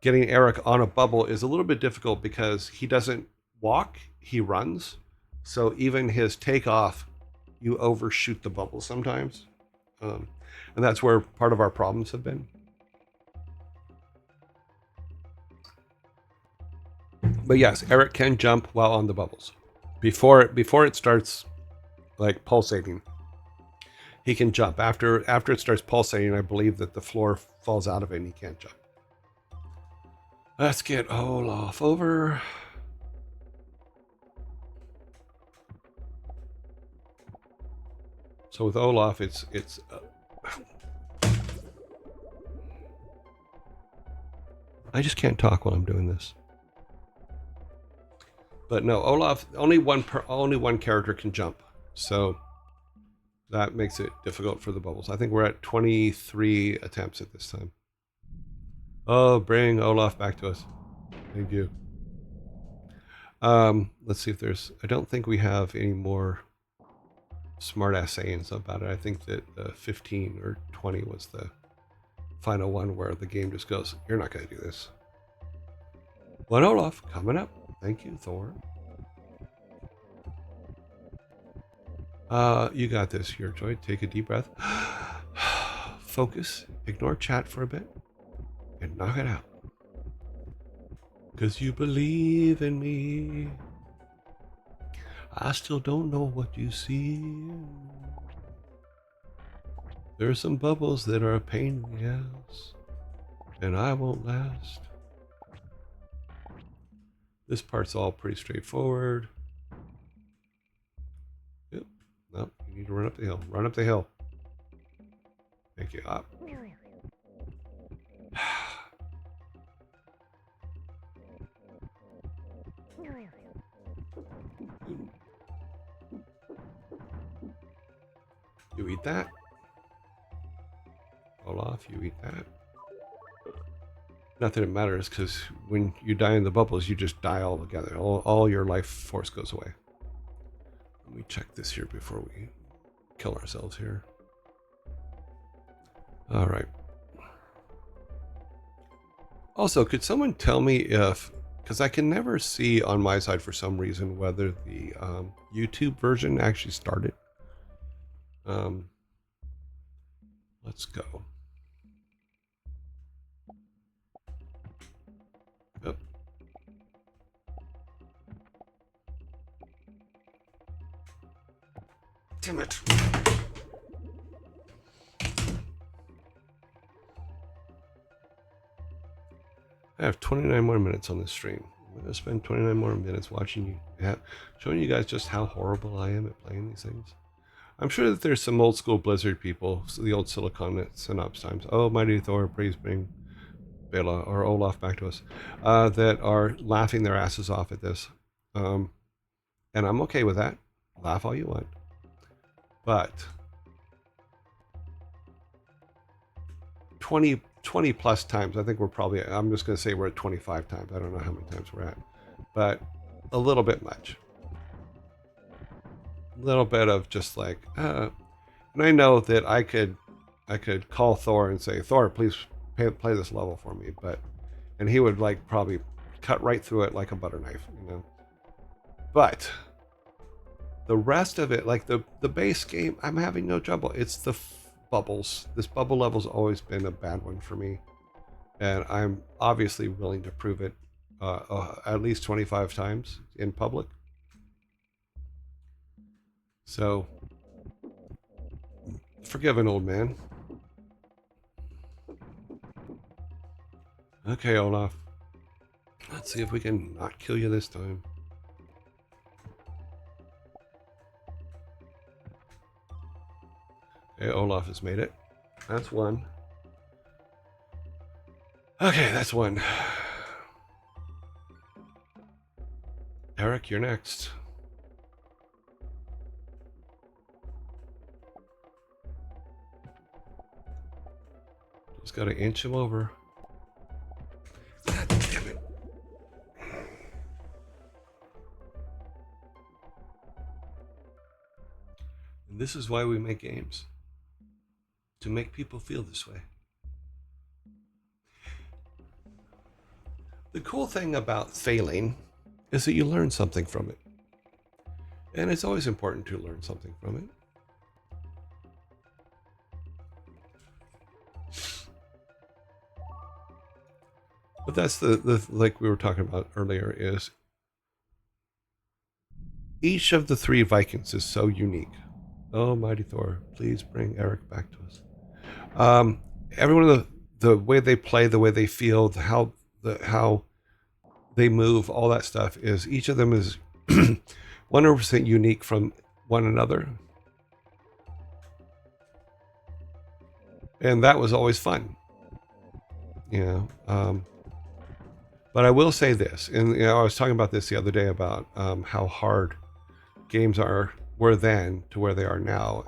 getting Eric on a bubble is a little bit difficult because he doesn't walk, he runs. So even his takeoff, you overshoot the bubble sometimes. And that's where part of our problems have been. But yes, Eric can jump while on the bubbles. Before it starts like pulsating, he can jump. After it starts pulsating, I believe that the floor falls out of it and he can't jump. Let's get Olaf over. So with Olaf, it's I just can't talk while I'm doing this. But no, Olaf, only one character can jump. So that makes it difficult for the bubbles. I think we're at 23 attempts at this time. Oh, bring Olaf back to us. Thank you. Let's see if there's... I don't think we have any more smart-ass sayings about it. I think that 15 or 20 was the final one where the game just goes, you're not going to do this. One Olaf coming up. Thank you, Thor. You got this, your joy. Take a deep breath. Focus. Ignore chat for a bit. And knock it out. 'Cause you believe in me. I still don't know what you see. There's some bubbles that are a pain in the ass, and I won't last. This part's all pretty straightforward. Yep. Nope. You need to run up the hill. Run up the hill. Thank you. Up. You eat that. Olaf, you eat that. Not that it matters, because when you die in the bubbles, you just die altogether. All your life force goes away. Let me check this here before we kill ourselves here. All right. Also, could someone tell me if, because I can never see on my side for some reason whether the YouTube version actually started. Let's go. Yep. Damn it. I have 29 more minutes on this stream. I'm going to spend 29 more minutes watching you, showing you guys just how horrible I am at playing these things. I'm sure that there's some old school Blizzard people, the old Silicon Synops times. Oh, Mighty Thor, please bring Bela or Olaf back to us, that are laughing their asses off at this. And I'm okay with that. Laugh all you want. But 20 plus times, I think we're probably, I'm just going to say we're at 25 times. I don't know how many times we're at, but a little bit much. A little bit of just like, and I know that I could call Thor and say, Thor, please play this level for me, and he would like probably cut right through it like a butter knife, you know. But the rest of it, like the base game, I'm having no trouble. It's the bubbles. This bubble level's always been a bad one for me, and I'm obviously willing to prove it at least 25 times in public. So, forgive an old man. Okay, Olaf. Let's see if we can not kill you this time. Okay, Olaf has made it. That's one. Okay, that's one. Eric, you're next. Just gotta inch him over. God damn it. And this is why we make games. To make people feel this way. The cool thing about failing is that you learn something from it. And it's always important to learn something from it. But that's the like we were talking about earlier, is each of the three Vikings is so unique. Oh, Mighty Thor, please bring Eric back to us. Every one of the way they play, the way they feel, how they move, all that stuff, is each of them is 100% unique from one another. And that was always fun. You know, but I will say this, and you know, I was talking about this the other day about how hard games were then to where they are now.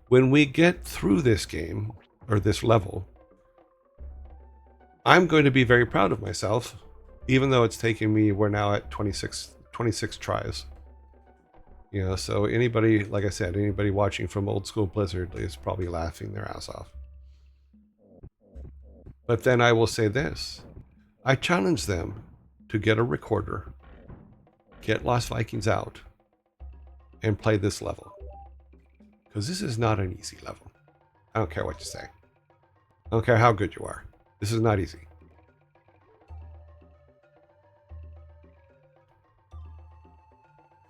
When we get through this game or this level, I'm going to be very proud of myself, even though it's taking me, we're now at 26 tries. You know, so anybody, like I said, anybody watching from old school Blizzard is probably laughing their ass off. But then I will say this. I challenge them to get a recorder, get Lost Vikings out, and play this level. Because this is not an easy level. I don't care what you say. I don't care how good you are. This is not easy.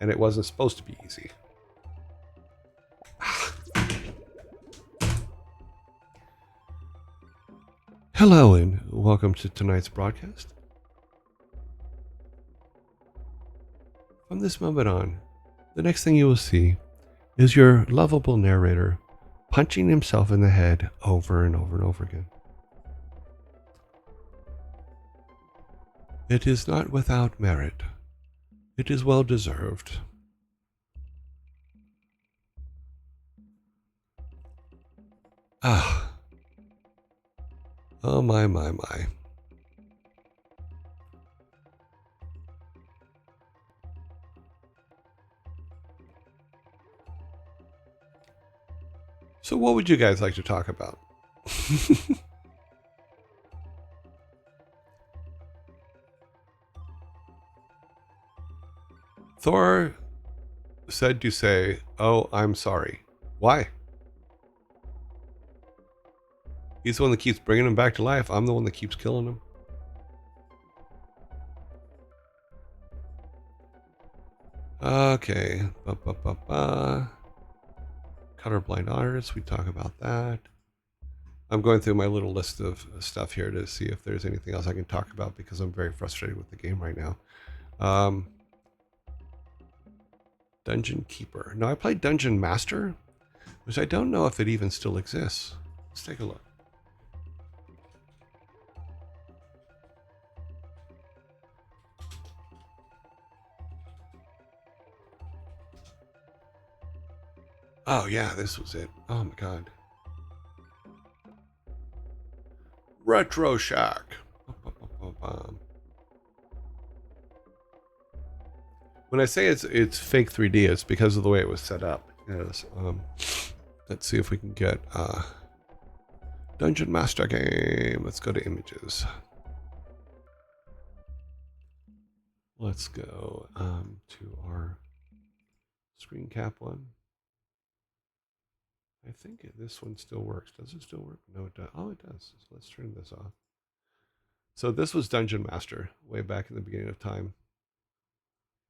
and it wasn't supposed to be easy. Hello and welcome to tonight's broadcast. From this moment on, the next thing you will see is your lovable narrator punching himself in the head over and over and over again. It is not without merit. It is well deserved. Ah. Oh my, my, my. So what would you guys like to talk about? Thor said to say, "Oh, I'm sorry." Why? He's the one that keeps bringing him back to life. I'm the one that keeps killing him. Okay. Colorblind artists. We talk about that. I'm going through my little list of stuff here to see if there's anything else I can talk about because I'm very frustrated with the game right now. Dungeon Keeper. Now, I played Dungeon Master, which I don't know if it even still exists. Let's take a look. Oh, yeah, this was it. Oh, my God. Retro Shack. When I say it's fake 3D, it's because of the way it was set up. Yes. Let's see if we can get Dungeon Master game. Let's go to images. Let's go to our screen cap one. I think this one still works. Does it still work? No, it does. Oh, it does. So let's turn this off. So this was Dungeon Master way back in the beginning of time.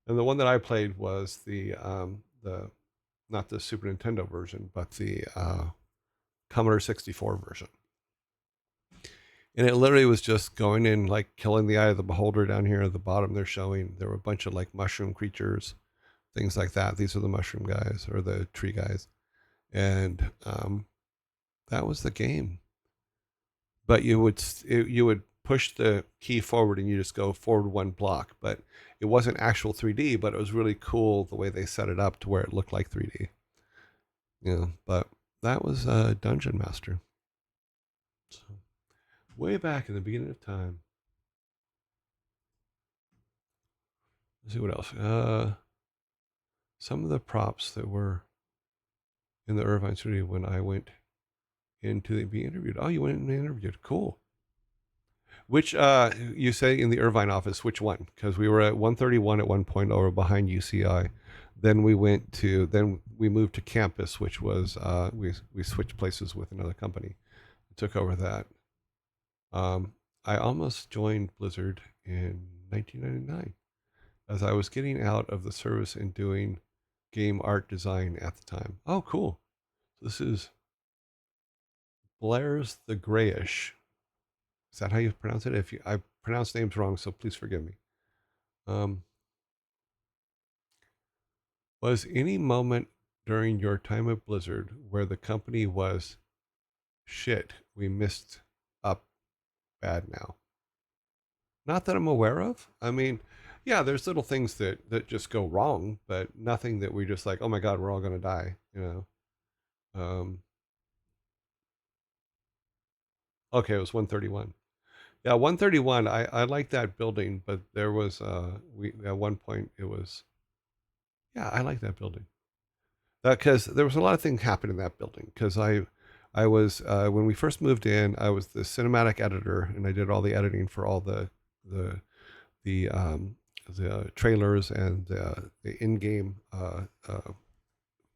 And the one that I played was the not the Super Nintendo version, but the Commodore 64 version. And it literally was just going in, like killing the eye of the beholder down here at the bottom. They're showing there were a bunch of like mushroom creatures, things like that. These are the mushroom guys or the tree guys. And that was the game. But you would push the key forward and you just go forward one block. But it wasn't actual 3D, but it was really cool the way they set it up to where it looked like 3D. Yeah, but that was Dungeon Master. So, way back in the beginning of time. Let's see what else. Some of the props that were in the Irvine studio when I went in to be interviewed. Oh, you went and interviewed. Cool. Which you say in the Irvine office? Which one? Because we were at 131 at one point over behind UCI. Then we moved to campus, which was we switched places with another company. Took over that. I almost joined Blizzard in 1999 as I was getting out of the service and doing game art design at the time. Oh, cool. This is Blair's the Grayish. Is that how you pronounce it? If I pronounce names wrong, so please forgive me. Was any moment during your time at Blizzard where the company was shit? We missed up bad now. Not that I'm aware of. I mean, yeah, there's little things that just go wrong, but nothing that we just like, oh my god, we're all gonna die. Okay, it was 131. Yeah, 131. I like that building, but there was we at one point it was yeah, I like that building because there was a lot of things happening in that building. Because I was when we first moved in, I was the cinematic editor, and I did all the editing for all the the um, the trailers and the in-game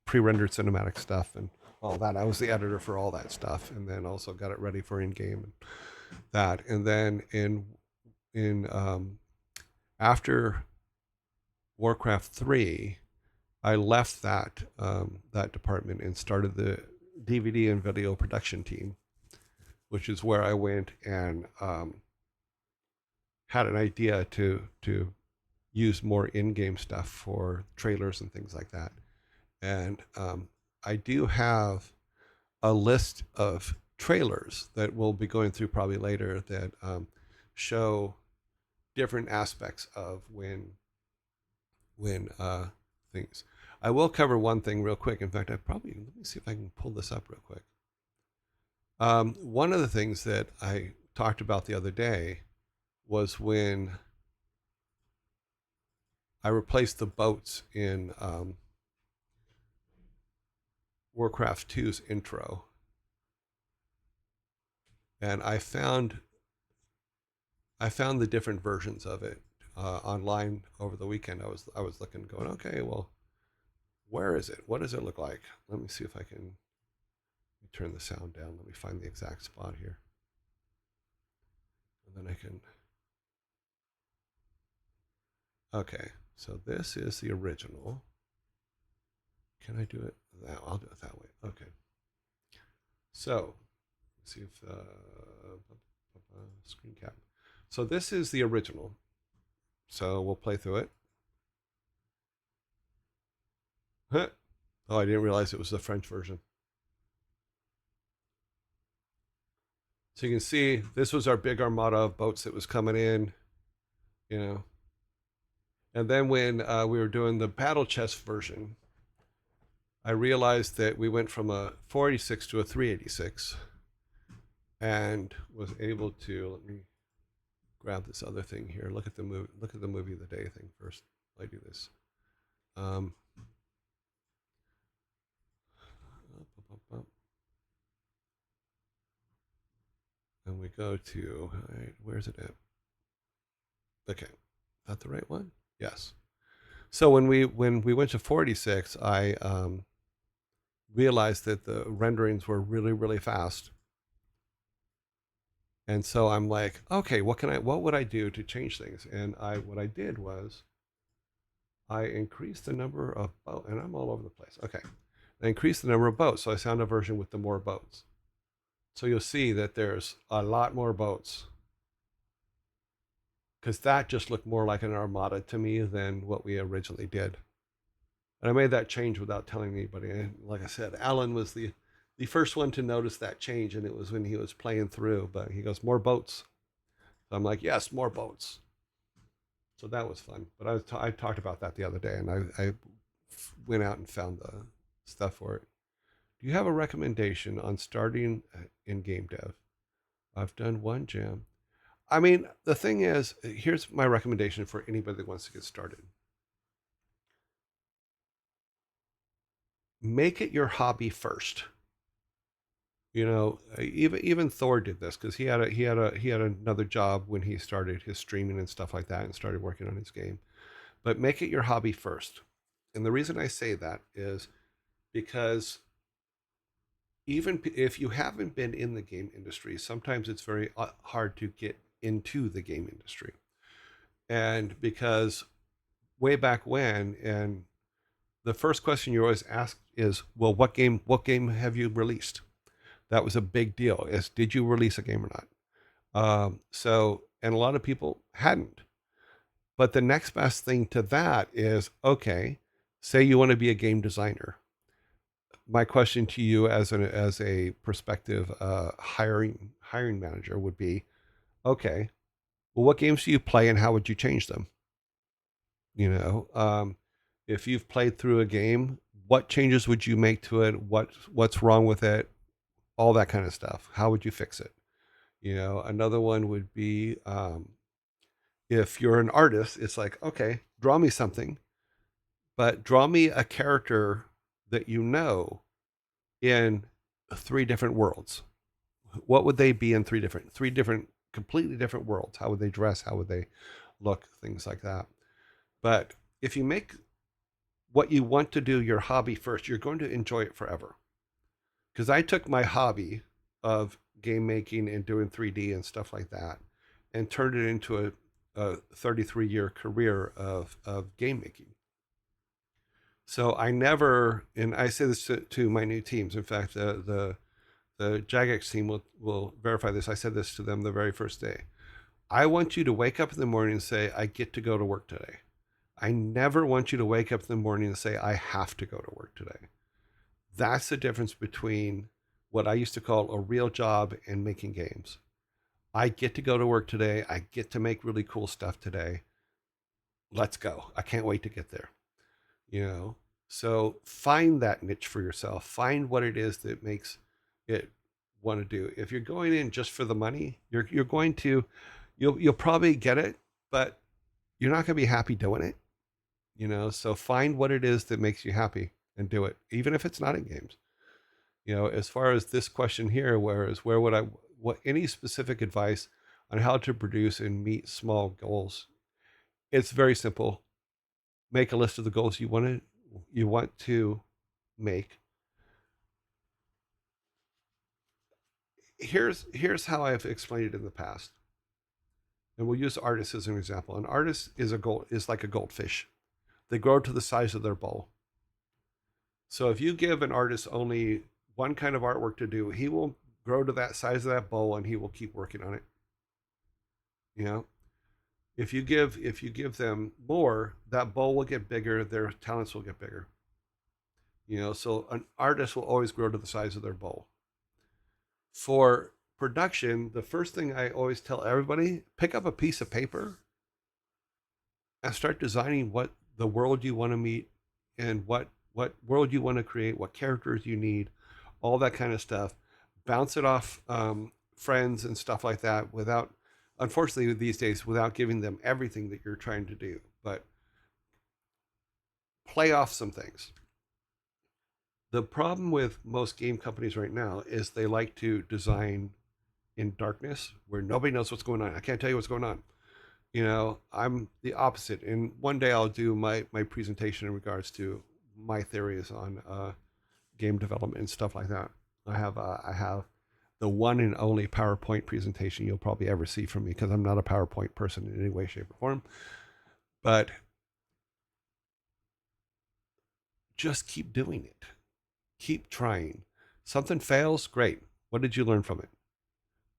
pre-rendered cinematic stuff and all that. I was the editor for all that stuff, and then also got it ready for in-game and that. And then in after Warcraft 3, I left that department and started the DVD and video production team, which is where I went and had an idea to use more in-game stuff for trailers and things like that. And I do have a list of trailers that we'll be going through probably later that show different aspects of when things. I will cover one thing real quick. In fact, let me see if I can pull this up real quick. One of the things that I talked about the other day was when I replaced the boats in Warcraft 2's intro, and I found the different versions of it online over the weekend. I was looking, going, okay, well, where is it? What does it look like? Let me see if I can turn the sound down. Let me find the exact spot here, and then I can. Okay, so this is the original. Can I do it? I'll do it that way. Okay. So, let's see if screen cap. So this is the original. So we'll play through it. Huh. Oh, I didn't realize it was the French version. So you can see this was our big armada of boats that was coming in, you know. And then when we were doing the battle chest version, I realized that we went from a 486 to a 386 and was able to, let me grab this other thing here. Look at the movie of the day thing first. I do this. Um, and we go to, all right, where's it at? Okay, is that the right one? Yes. So when we went to 486, I realized that the renderings were really really fast, and so I'm like, okay, what would I do to change things? And what I did was I increased the number of boats, and I'm all over the place. Okay, I increased the number of boats, so I found a version with the more boats. So you'll see that there's a lot more boats because that just looked more like an armada to me than what we originally did. And I made that change without telling anybody. And like I said, Alan was the first one to notice that change, and it was when he was playing through. But he goes, more boats. So I'm like, yes, more boats. So that was fun. But I talked about that the other day, and I went out and found the stuff for it. Do you have a recommendation on starting in game dev? I've done one jam. I mean, the thing is, here's my recommendation for anybody that wants to get started. Make it your hobby first. Even Thor did this because he had another job when he started his streaming and stuff like that and started working on his game. But make it your hobby first. And the reason I say that is because even if you haven't been in the game industry, sometimes it's very hard to get into the game industry. And because way back when, and the first question you always ask is, well, what game have you released? That was a big deal. Is did you release a game or not? And a lot of people hadn't. But the next best thing to that is, okay, say you want to be a game designer. My question to you as a prospective hiring manager would be, okay, well, what games do you play and how would you change them? If you've played through a game, what changes would you make to it? What's wrong with it? All that kind of stuff. How would you fix it? Another one would be if you're an artist, it's like, okay, draw me something, but draw me a character that in three different worlds. What would they be in three different, completely different worlds? How would they dress? How would they look? Things like that. But if you make what you want to do your hobby first, you're going to enjoy it forever. Because I took my hobby of game making and doing 3D and stuff like that and turned it into a 33-year career of game making. So I never, and I say this to my new teams. In fact, the Jagex team will verify this. I said this to them the very first day. I want you to wake up in the morning and say, I get to go to work today. I never want you to wake up in the morning and say, I have to go to work today. That's the difference between what I used to call a real job and making games. I get to go to work today. I get to make really cool stuff today. Let's go. I can't wait to get there. You know, so find that niche for yourself. Find what it is that makes it want to do. If you're going in just for the money, you're going to you'll probably get it, but you're not going to be happy doing it. You know, so find what it is that makes you happy and do it, even if it's not in games. You know, as far as this question here, where would I, what, any specific advice on how to produce and meet small goals? It's very simple. Make a list of the goals you want to make. Here's how I've explained it in the past, and we'll use artists as an example. An artist is like a goldfish. They grow to the size of their bowl. So if you give an artist only one kind of artwork to do, he will grow to that size of that bowl and he will keep working on it. You know, if you give them more, that bowl will get bigger, their talents will get bigger. You know, so an artist will always grow to the size of their bowl. For production, the first thing I always tell everybody, pick up a piece of paper and start designing what the world you want to meet and what world you want to create, what characters you need, all that kind of stuff. Bounce it off friends and stuff like that without, unfortunately, these days, without giving them everything that you're trying to do. But play off some things. The problem with most game companies right now is they like to design in darkness where nobody knows what's going on. I can't tell you what's going on. You know, I'm the opposite. And one day I'll do my presentation in regards to my theories on game development and stuff like that. I have the one and only PowerPoint presentation you'll probably ever see from me because I'm not a PowerPoint person in any way, shape, or form. But just keep doing it. Keep trying. Something fails, great. What did you learn from it?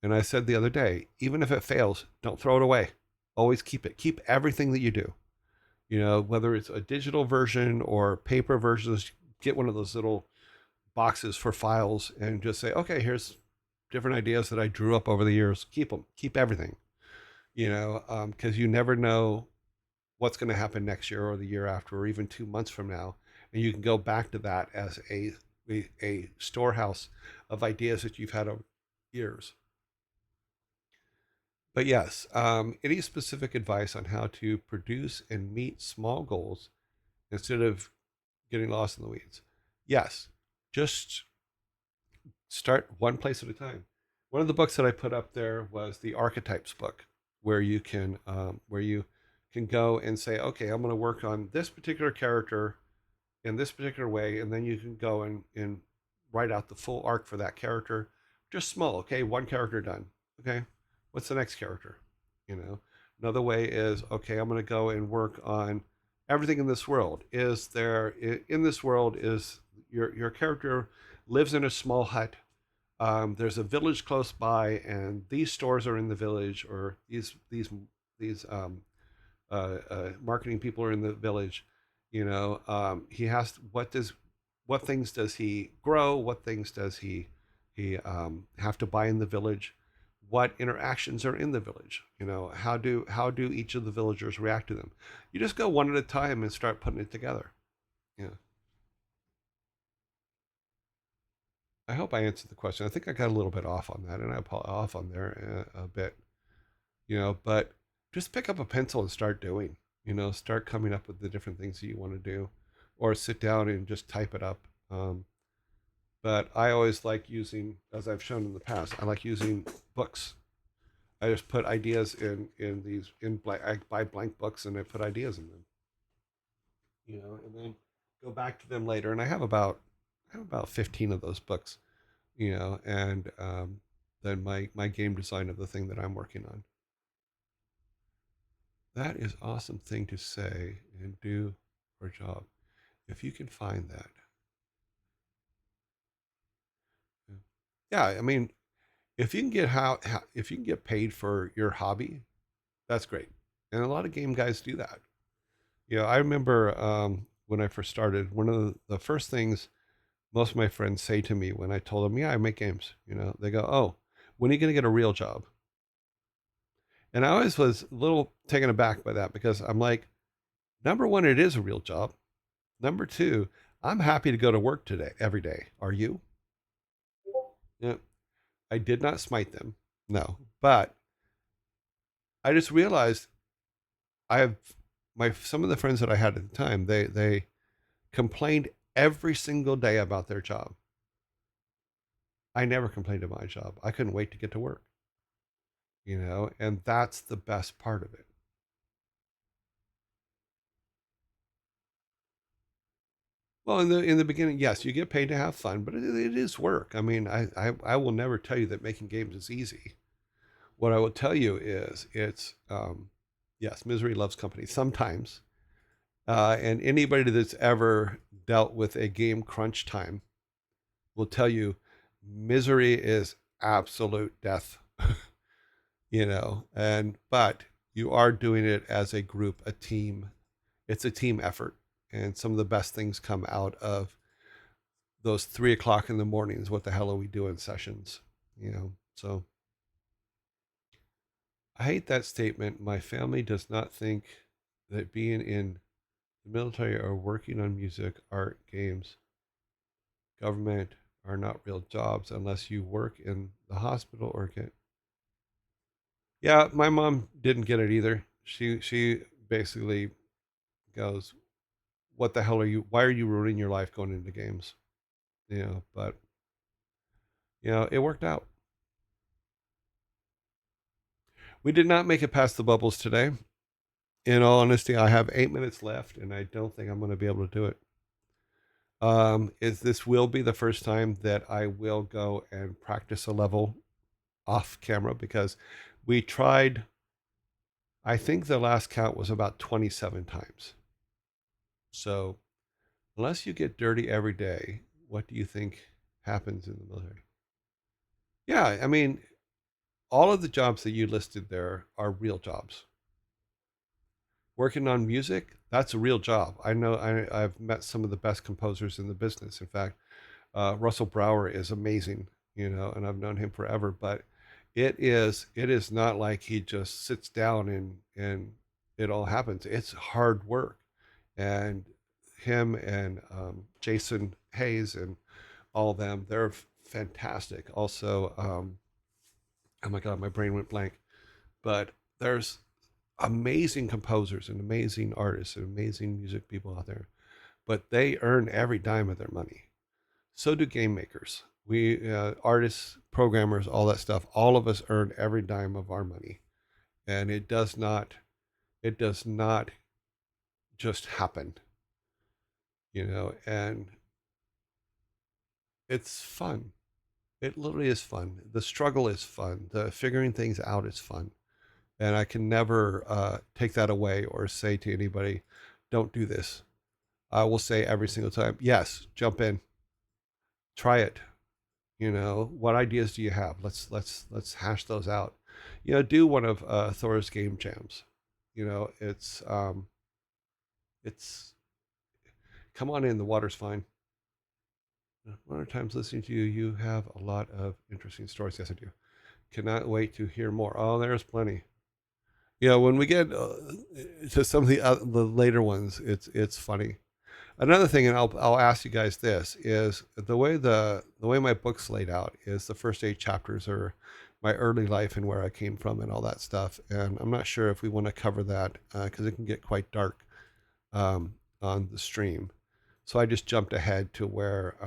And I said the other day, even if it fails, don't throw it away. Always keep it. Keep everything that you do. You know, whether it's a digital version or paper versions, get one of those little boxes for files and just say, okay, here's different ideas that I drew up over the years. Keep them. Keep everything. You know, because you never know what's going to happen next year or the year after or even 2 months from now, and you can go back to that as a storehouse of ideas that you've had over years. But yes, any specific advice on how to produce and meet small goals instead of getting lost in the weeds? Yes, just start one place at a time. One of the books that I put up there was the Archetypes book, where you can go and say, okay, I'm going to work on this particular character in this particular way, and then you can go and write out the full arc for that character, just small. Okay, one character done. Okay, what's the next character? You know, another way is, okay, I'm going to go and work on everything in this world. Is there in this world is your character lives in a small hut. There's a village close by, and these stores are in the village, or these marketing people are in the village. You know, he has what things does he grow? What things does he have to buy in the village? What interactions are in the village? You know, how do each of the villagers react to them? You just go one at a time and start putting it together. Yeah. I hope I answered the question. I think I got a little bit off on that, and I off on there a bit. You know, but just pick up a pencil and start doing. You know, start coming up with the different things that you want to do, or sit down and just type it up. But I always like using, as I've shown in the past, I like using books. I just put ideas in these in blank. I buy blank books and I put ideas in them. You know, and then go back to them later. And I have about 15 of those books. You know, and then my game design of the thing that I'm working on. That is awesome thing to say and do for a job. If you can find that. Yeah, I mean, if you can get how if you can get paid for your hobby, that's great. And a lot of game guys do that. I remember when I first started, one of the first things most of my friends say to me when I told them, "Yeah, I make games," they go, "Oh, when are you going to get a real job?" And I always was a little taken aback by that because I'm like, number one, it is a real job. Number two, I'm happy to go to work today, every day. Are you? Yeah. I did not smite them. No. But I just realized I have some of the friends that I had at the time, they complained every single day about their job. I never complained about my job. I couldn't wait to get to work, and that's the best part of it. Well, in the beginning, yes, you get paid to have fun, but it is work. I mean, I will never tell you that making games is easy. What I will tell you is it's yes, misery loves company sometimes. And anybody that's ever dealt with a game crunch time will tell you misery is absolute death, and but you are doing it as a group, a team. It's a team effort. And some of the best things come out of those 3 o'clock in the mornings. What the hell are we doing sessions? So I hate that statement. My family does not think that being in the military or working on music, art, games, government are not real jobs unless you work in the hospital or get. Yeah, my mom didn't get it either. She basically goes, "What the hell are you? Why are you ruining your life going into games?" But it worked out. We did not make it past the bubbles today. In all honesty, I have 8 minutes left, and I don't think I'm going to be able to do it. Is this will be the first time that I will go and practice a level off camera because we tried. I think the last count was about 27 times. So unless you get dirty every day, what do you think happens in the military? Yeah, I mean, all of the jobs that you listed there are real jobs. Working on music, that's a real job. I know I've met some of the best composers in the business. In fact, Russell Brower is amazing, and I've known him forever. But it is not like he just sits down and it all happens. It's hard work, and him and Jason Hayes and all of them, they're fantastic. Also, oh my God, my brain went blank. But there's amazing composers and amazing artists and amazing music people out there, but they earn every dime of their money. So do game makers. We artists, programmers, all that stuff. All of us earn every dime of our money, and it does not. It does not just happen, And it's fun. It literally is fun. The struggle is fun. The figuring things out is fun, and I can never take that away or say to anybody, "Don't do this." I will say every single time, "Yes, jump in, try it." What ideas do you have? Let's hash those out. Do one of Thor's game jams. It's come on in. The water's fine. One of the times listening to you, you have a lot of interesting stories. Yes, I do. Cannot wait to hear more. Oh, there's plenty. When we get to some of the later ones, it's funny. Another thing, and I'll ask you guys this, is the way my book's laid out is the first 8 chapters are my early life and where I came from and all that stuff. And I'm not sure if we want to cover that because it can get quite dark on the stream. So I just jumped ahead to where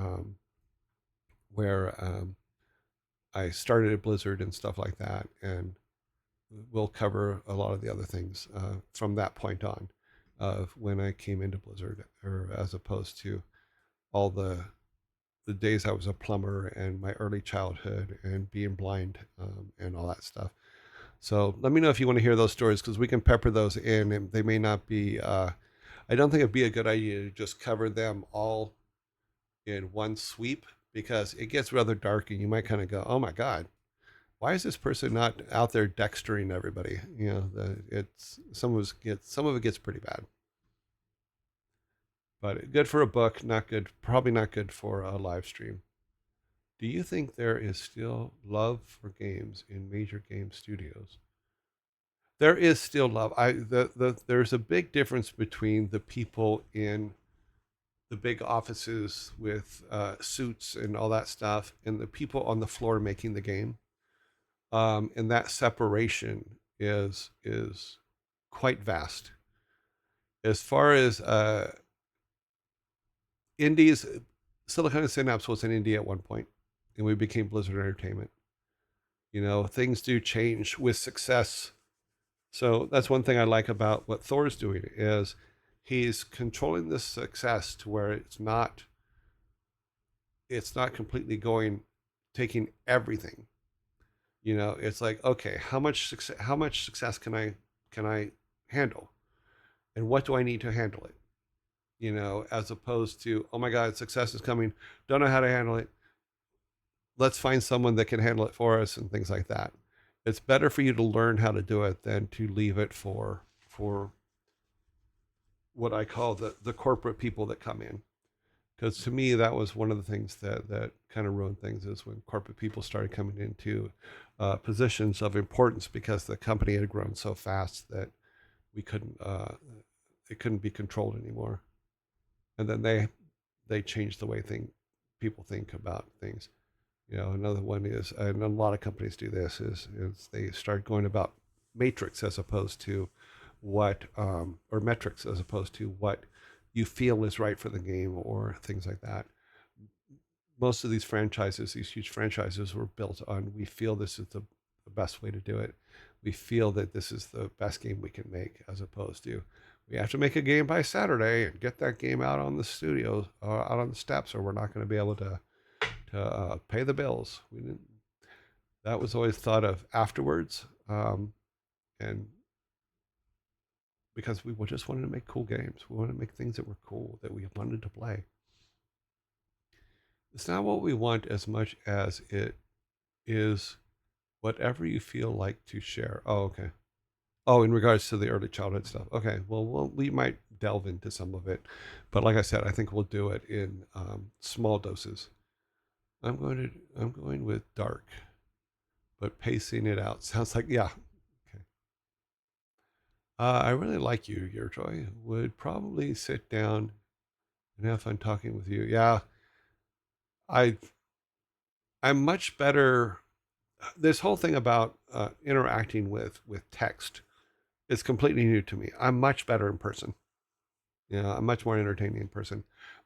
I started at Blizzard and stuff like that, and we'll cover a lot of the other things from that point on of when I came into Blizzard, or as opposed to all the days I was a plumber and my early childhood and being blind and all that stuff. So let me know if you want to hear those stories because we can pepper those in, and they may not be. I don't think it'd be a good idea to just cover them all in one sweep because it gets rather dark, and you might kind of go, "Oh my God, why is this person not out there dextering everybody?" It's some of it gets pretty bad, but good for a book, not good, probably not good for a live stream. Do you think there is still love for games in major game studios? There is still love. There's a big difference between the people in the big offices with suits and all that stuff and the people on the floor making the game. And that separation is quite vast. As far as indies, Silicon Synapse was an indie at one point, and we became Blizzard Entertainment. Things do change with success. So that's one thing I like about what Thor's doing is he's controlling this success to where it's not completely going taking everything. It's like, okay, how much success can I handle, and what do I need to handle it? As opposed to, oh my God, success is coming, don't know how to handle it. Let's find someone that can handle it for us and things like that. It's better for you to learn how to do it than to leave it for what I call the corporate people that come in. Because to me, that was one of the things that kind of ruined things is when corporate people started coming into positions of importance because the company had grown so fast that we couldn't it couldn't be controlled anymore. And then they changed the way people think about things. Another one is, and a lot of companies do this, is they start going about matrix as opposed to or metrics as opposed to what you feel is right for the game or things like that. Most of these franchises, these huge franchises, were built on we feel this is the best way to do it. We feel that this is the best game we can make, as opposed to we have to make a game by Saturday and get that game out on the studio, out on the steps, or we're not going to be able to pay the bills. We didn't. That was always thought of afterwards, and because we just wanted to make cool games, we wanted to make things that were cool that we wanted to play. It's not what we want as much as it is whatever you feel like to share. Oh, okay. Oh, in regards to the early childhood stuff. Okay. Well, we might delve into some of it, but like I said, I think we'll do it in small doses. I'm going with dark, but pacing it out sounds like yeah. Okay. I really like you, your joy. Would probably sit down and have fun talking with you. Yeah, I I'm much better. This whole thing about interacting with text is completely new to me. I'm much better in person. I'm much more entertaining in person.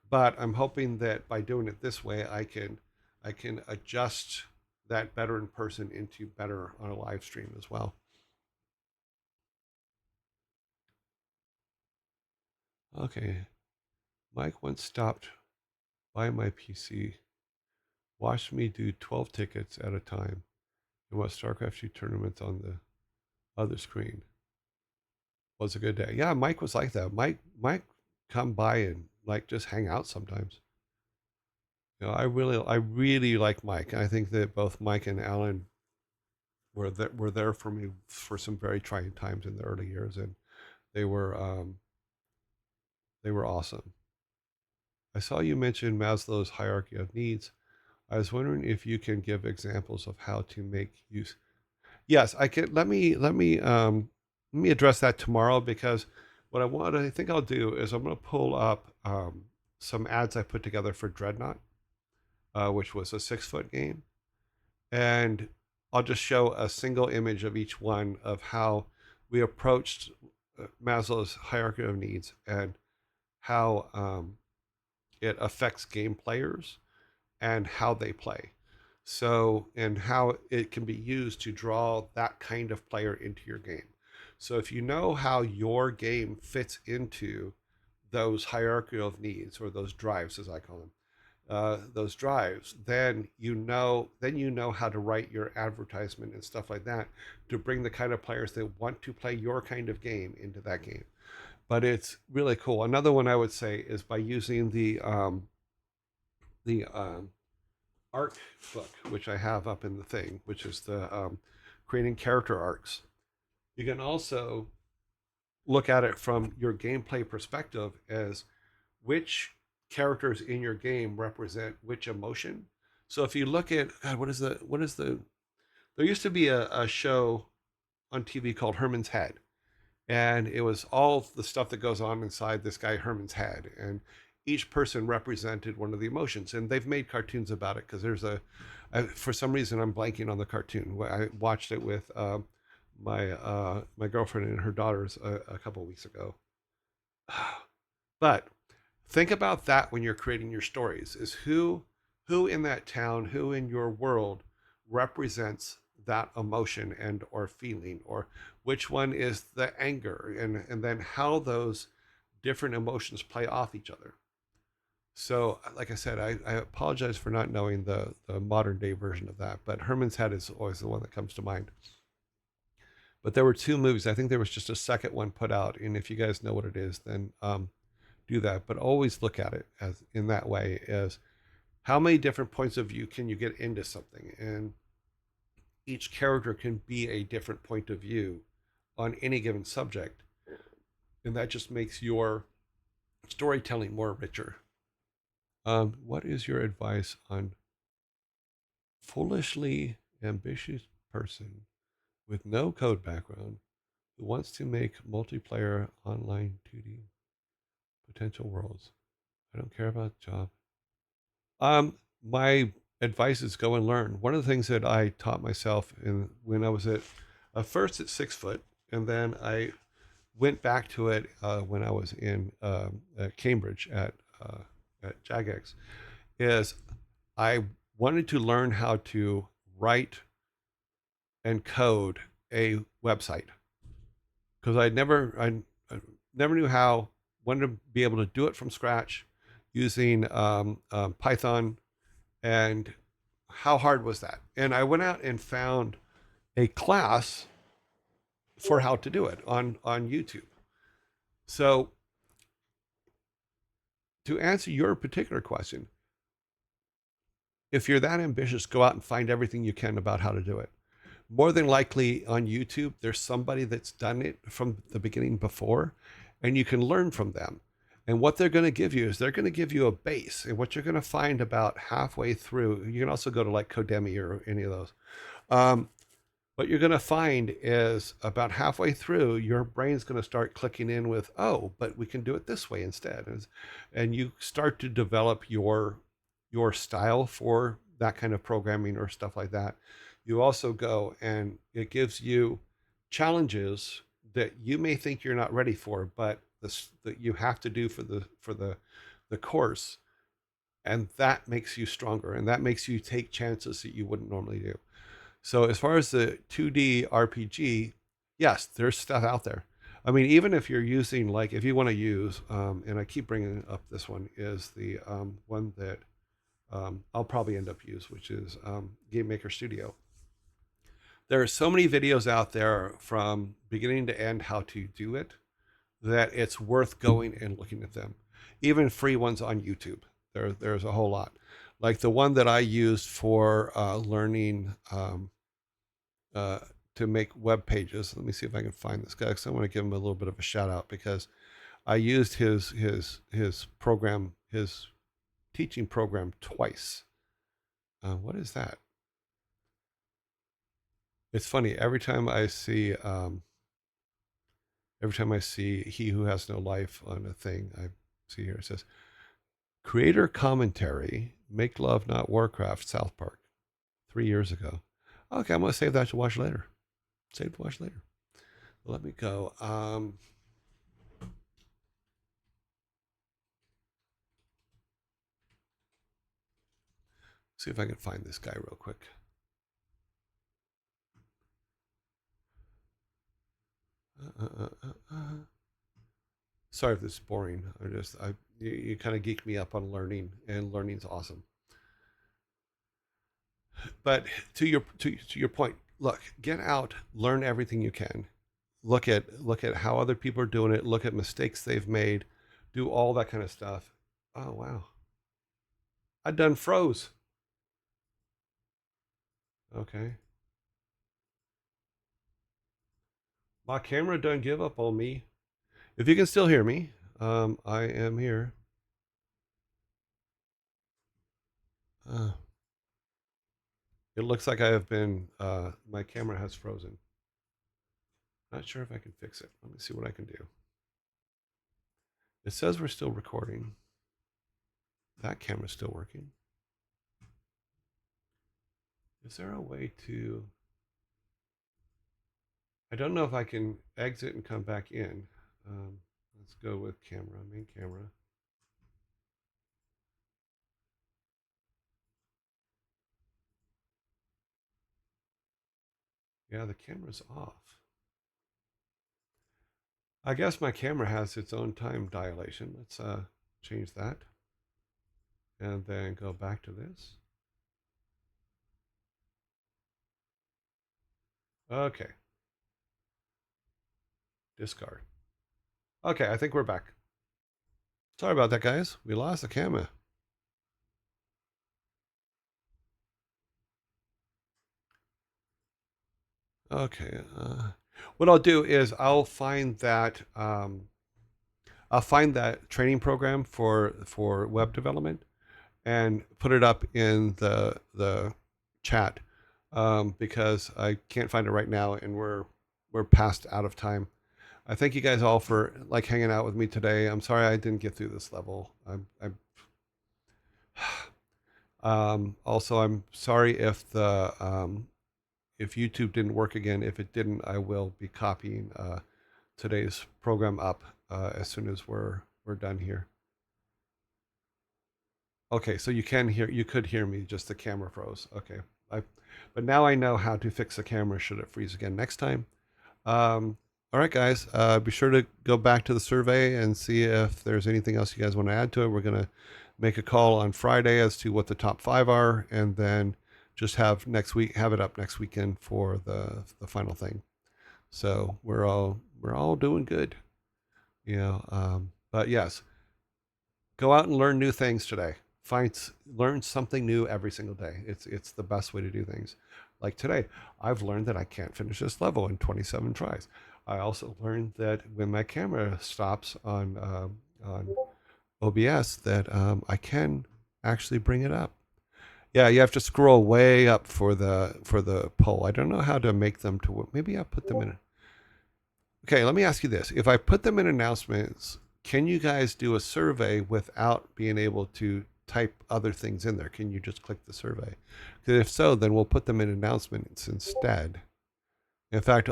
But I'm hoping that by doing it this way, I can adjust that better in person into better on a live stream as well. Okay, Mike once stopped by my PC, watched me do 12 tickets at a time, and watched StarCraft 2 tournaments on the other screen. Was a good day. Yeah, Mike was like that. Mike come by and like just hang out sometimes. I really like Mike. I think that both Mike and Alan were there for me for some very trying times in the early years, and they were um, they were awesome. I saw you mention Maslow's hierarchy of needs. I was wondering if you can give examples of how to make use. Yes, I can. Let me address that tomorrow because I think I'll do is I'm going to pull up some ads I put together for Dreadnought, which was a 6 foot game, and I'll just show a single image of each one of how we approached Maslow's hierarchy of needs and how it affects game players and how they play. So, and how it can be used to draw that kind of player into your game. So, if you know how your game fits into those hierarchical needs or those drives, as I call them, those drives, then you know how to write your advertisement and stuff like that to bring the kind of players that want to play your kind of game into that game. But it's really cool. Another one I would say is by using the arc book, which I have up in the thing, which is the creating character arcs. You can also look at it from your gameplay perspective as which characters in your game represent which emotion. So if you look at God, what is the there used to be a show on TV called Herman's Head, and it was all the stuff that goes on inside this guy Herman's head, and each person represented one of the emotions. And they've made cartoons about it because for some reason I'm blanking on the cartoon. I watched it with my girlfriend and her daughters a couple of weeks ago. But think about that when you're creating your stories: is who in that town, who in your world represents that emotion and or feeling, or which one is the anger, and then how those different emotions play off each other. So like I said, I apologize for not knowing the modern day version of that, but Herman's Head is always the one that comes to mind. But there were two movies. I think there was just a second one put out, and if you guys know what it is, then do that. But always look at it as in that way: as how many different points of view can you get into something, and each character can be a different point of view on any given subject, and that just makes your storytelling more richer. What is your advice on foolishly ambitious person with no code background who wants to make multiplayer online 2D potential worlds? I don't care about job. My advice is go and learn. One of the things that I taught myself in when I was first at 6 foot, and then I went back to it when I was in at Cambridge at Jagex, is I wanted to learn how to write and code a website because I never knew how. Wanted to be able to do it from scratch using Python, and how hard was that? And I went out and found a class for how to do it on YouTube. So to answer your particular question, if you're that ambitious, go out and find everything you can about how to do it. More than likely on YouTube, there's somebody that's done it from the beginning before, and you can learn from them. And what they're going to give you is they're going to give you a base. And what you're going to find about halfway through, you can also go to like Codemy or any of those. Um, what you're going to find is about halfway through, your brain's going to start clicking in with, oh, but we can do it this way instead. And you start to develop your style for that kind of programming or stuff like that. You also go and it gives you challenges that you may think you're not ready for, but that you have to do for the course, and that makes you stronger, and that makes you take chances that you wouldn't normally do. So as far as the 2D RPG, yes, there's stuff out there. I mean, even if you're using, like, if you want to use, and I keep bringing up this one, is the one that I'll probably end up use, which is Game Maker Studio. There are so many videos out there from beginning to end how to do it that it's worth going and looking at them. Even free ones on YouTube. There's a whole lot. Like the one that I used for learning uh, to make web pages. Let me see if I can find this guy because I want to give him a little bit of a shout out because I used his program, his teaching program twice. What is that? It's funny every time I see He Who Has No Life on a thing. I see here it says creator commentary, Make Love Not Warcraft, South Park, 3 years ago. Okay, I'm gonna save that to watch later. Save to watch later. Let me go. See if I can find this guy real quick. Uh, uh, uh, uh, uh. Sorry if this is boring. You kind of geek me up on learning, and learning's awesome. But to your point, look, get out, learn everything you can. Look at how other people are doing it. Look at mistakes they've made. Do all that kind of stuff. Oh wow, I done froze. Okay, my camera done give up on me. If you can still hear me, I am here. Uh, it looks like I have been. My camera has frozen. Not sure if I can fix it. Let me see what I can do. It says we're still recording. That camera's still working. Is there a way to? I don't know if I can exit and come back in. Let's go with camera, main camera. Yeah, the camera's off. I guess my camera has its own time dilation. Let's change that and then go back to this. Okay, discard. Okay, I think we're back. Sorry about that, guys. We lost the camera. Okay. What I'll do is I'll find that training program for web development and put it up in the chat because I can't find it right now, and we're past out of time. I thank you guys all for like hanging out with me today. I'm sorry I didn't get through this level. Also, I'm sorry if YouTube didn't work again. If it didn't, I will be copying today's program up as soon as we're done here. Okay, so you could hear me, just the camera froze. Okay, I, but now I know how to fix the camera should it freeze again next time. All right, guys, be sure to go back to the survey and see if there's anything else you guys want to add to it. We're gonna make a call on Friday as to what the top 5 are, and then just have it up next weekend for the final thing. So we're all doing good, you know. But yes, go out and learn new things today. Learn something new every single day. It's the best way to do things. Like today, I've learned that I can't finish this level in 27 tries. I also learned that when my camera stops on OBS, that I can actually bring it up. Yeah, you have to scroll way up for the poll. I don't know how to make them to. Maybe I'll put them in. Okay, let me ask you this. If I put them in announcements, can you guys do a survey without being able to type other things in there? Can you just click the survey? Because if so, then we'll put them in announcements instead. In fact,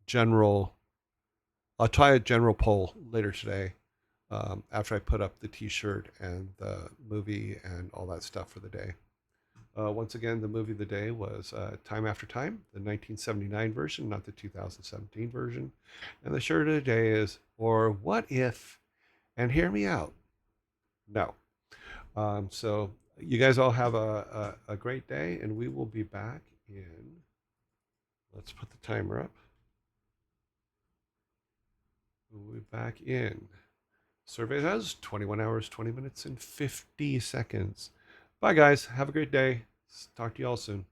general I'll try a general poll later today after I put up the T-shirt and the movie and all that stuff for the day. Once again, the movie of the day was Time After Time, the 1979 version, not the 2017 version. And the shirt of the day is, or what if, and hear me out. No. So you guys all have a great day, and we will be back in, let's put the timer up. We'll be back in. Survey has 21 hours, 20 minutes, and 50 seconds. Bye, guys. Have a great day. Talk to you all soon.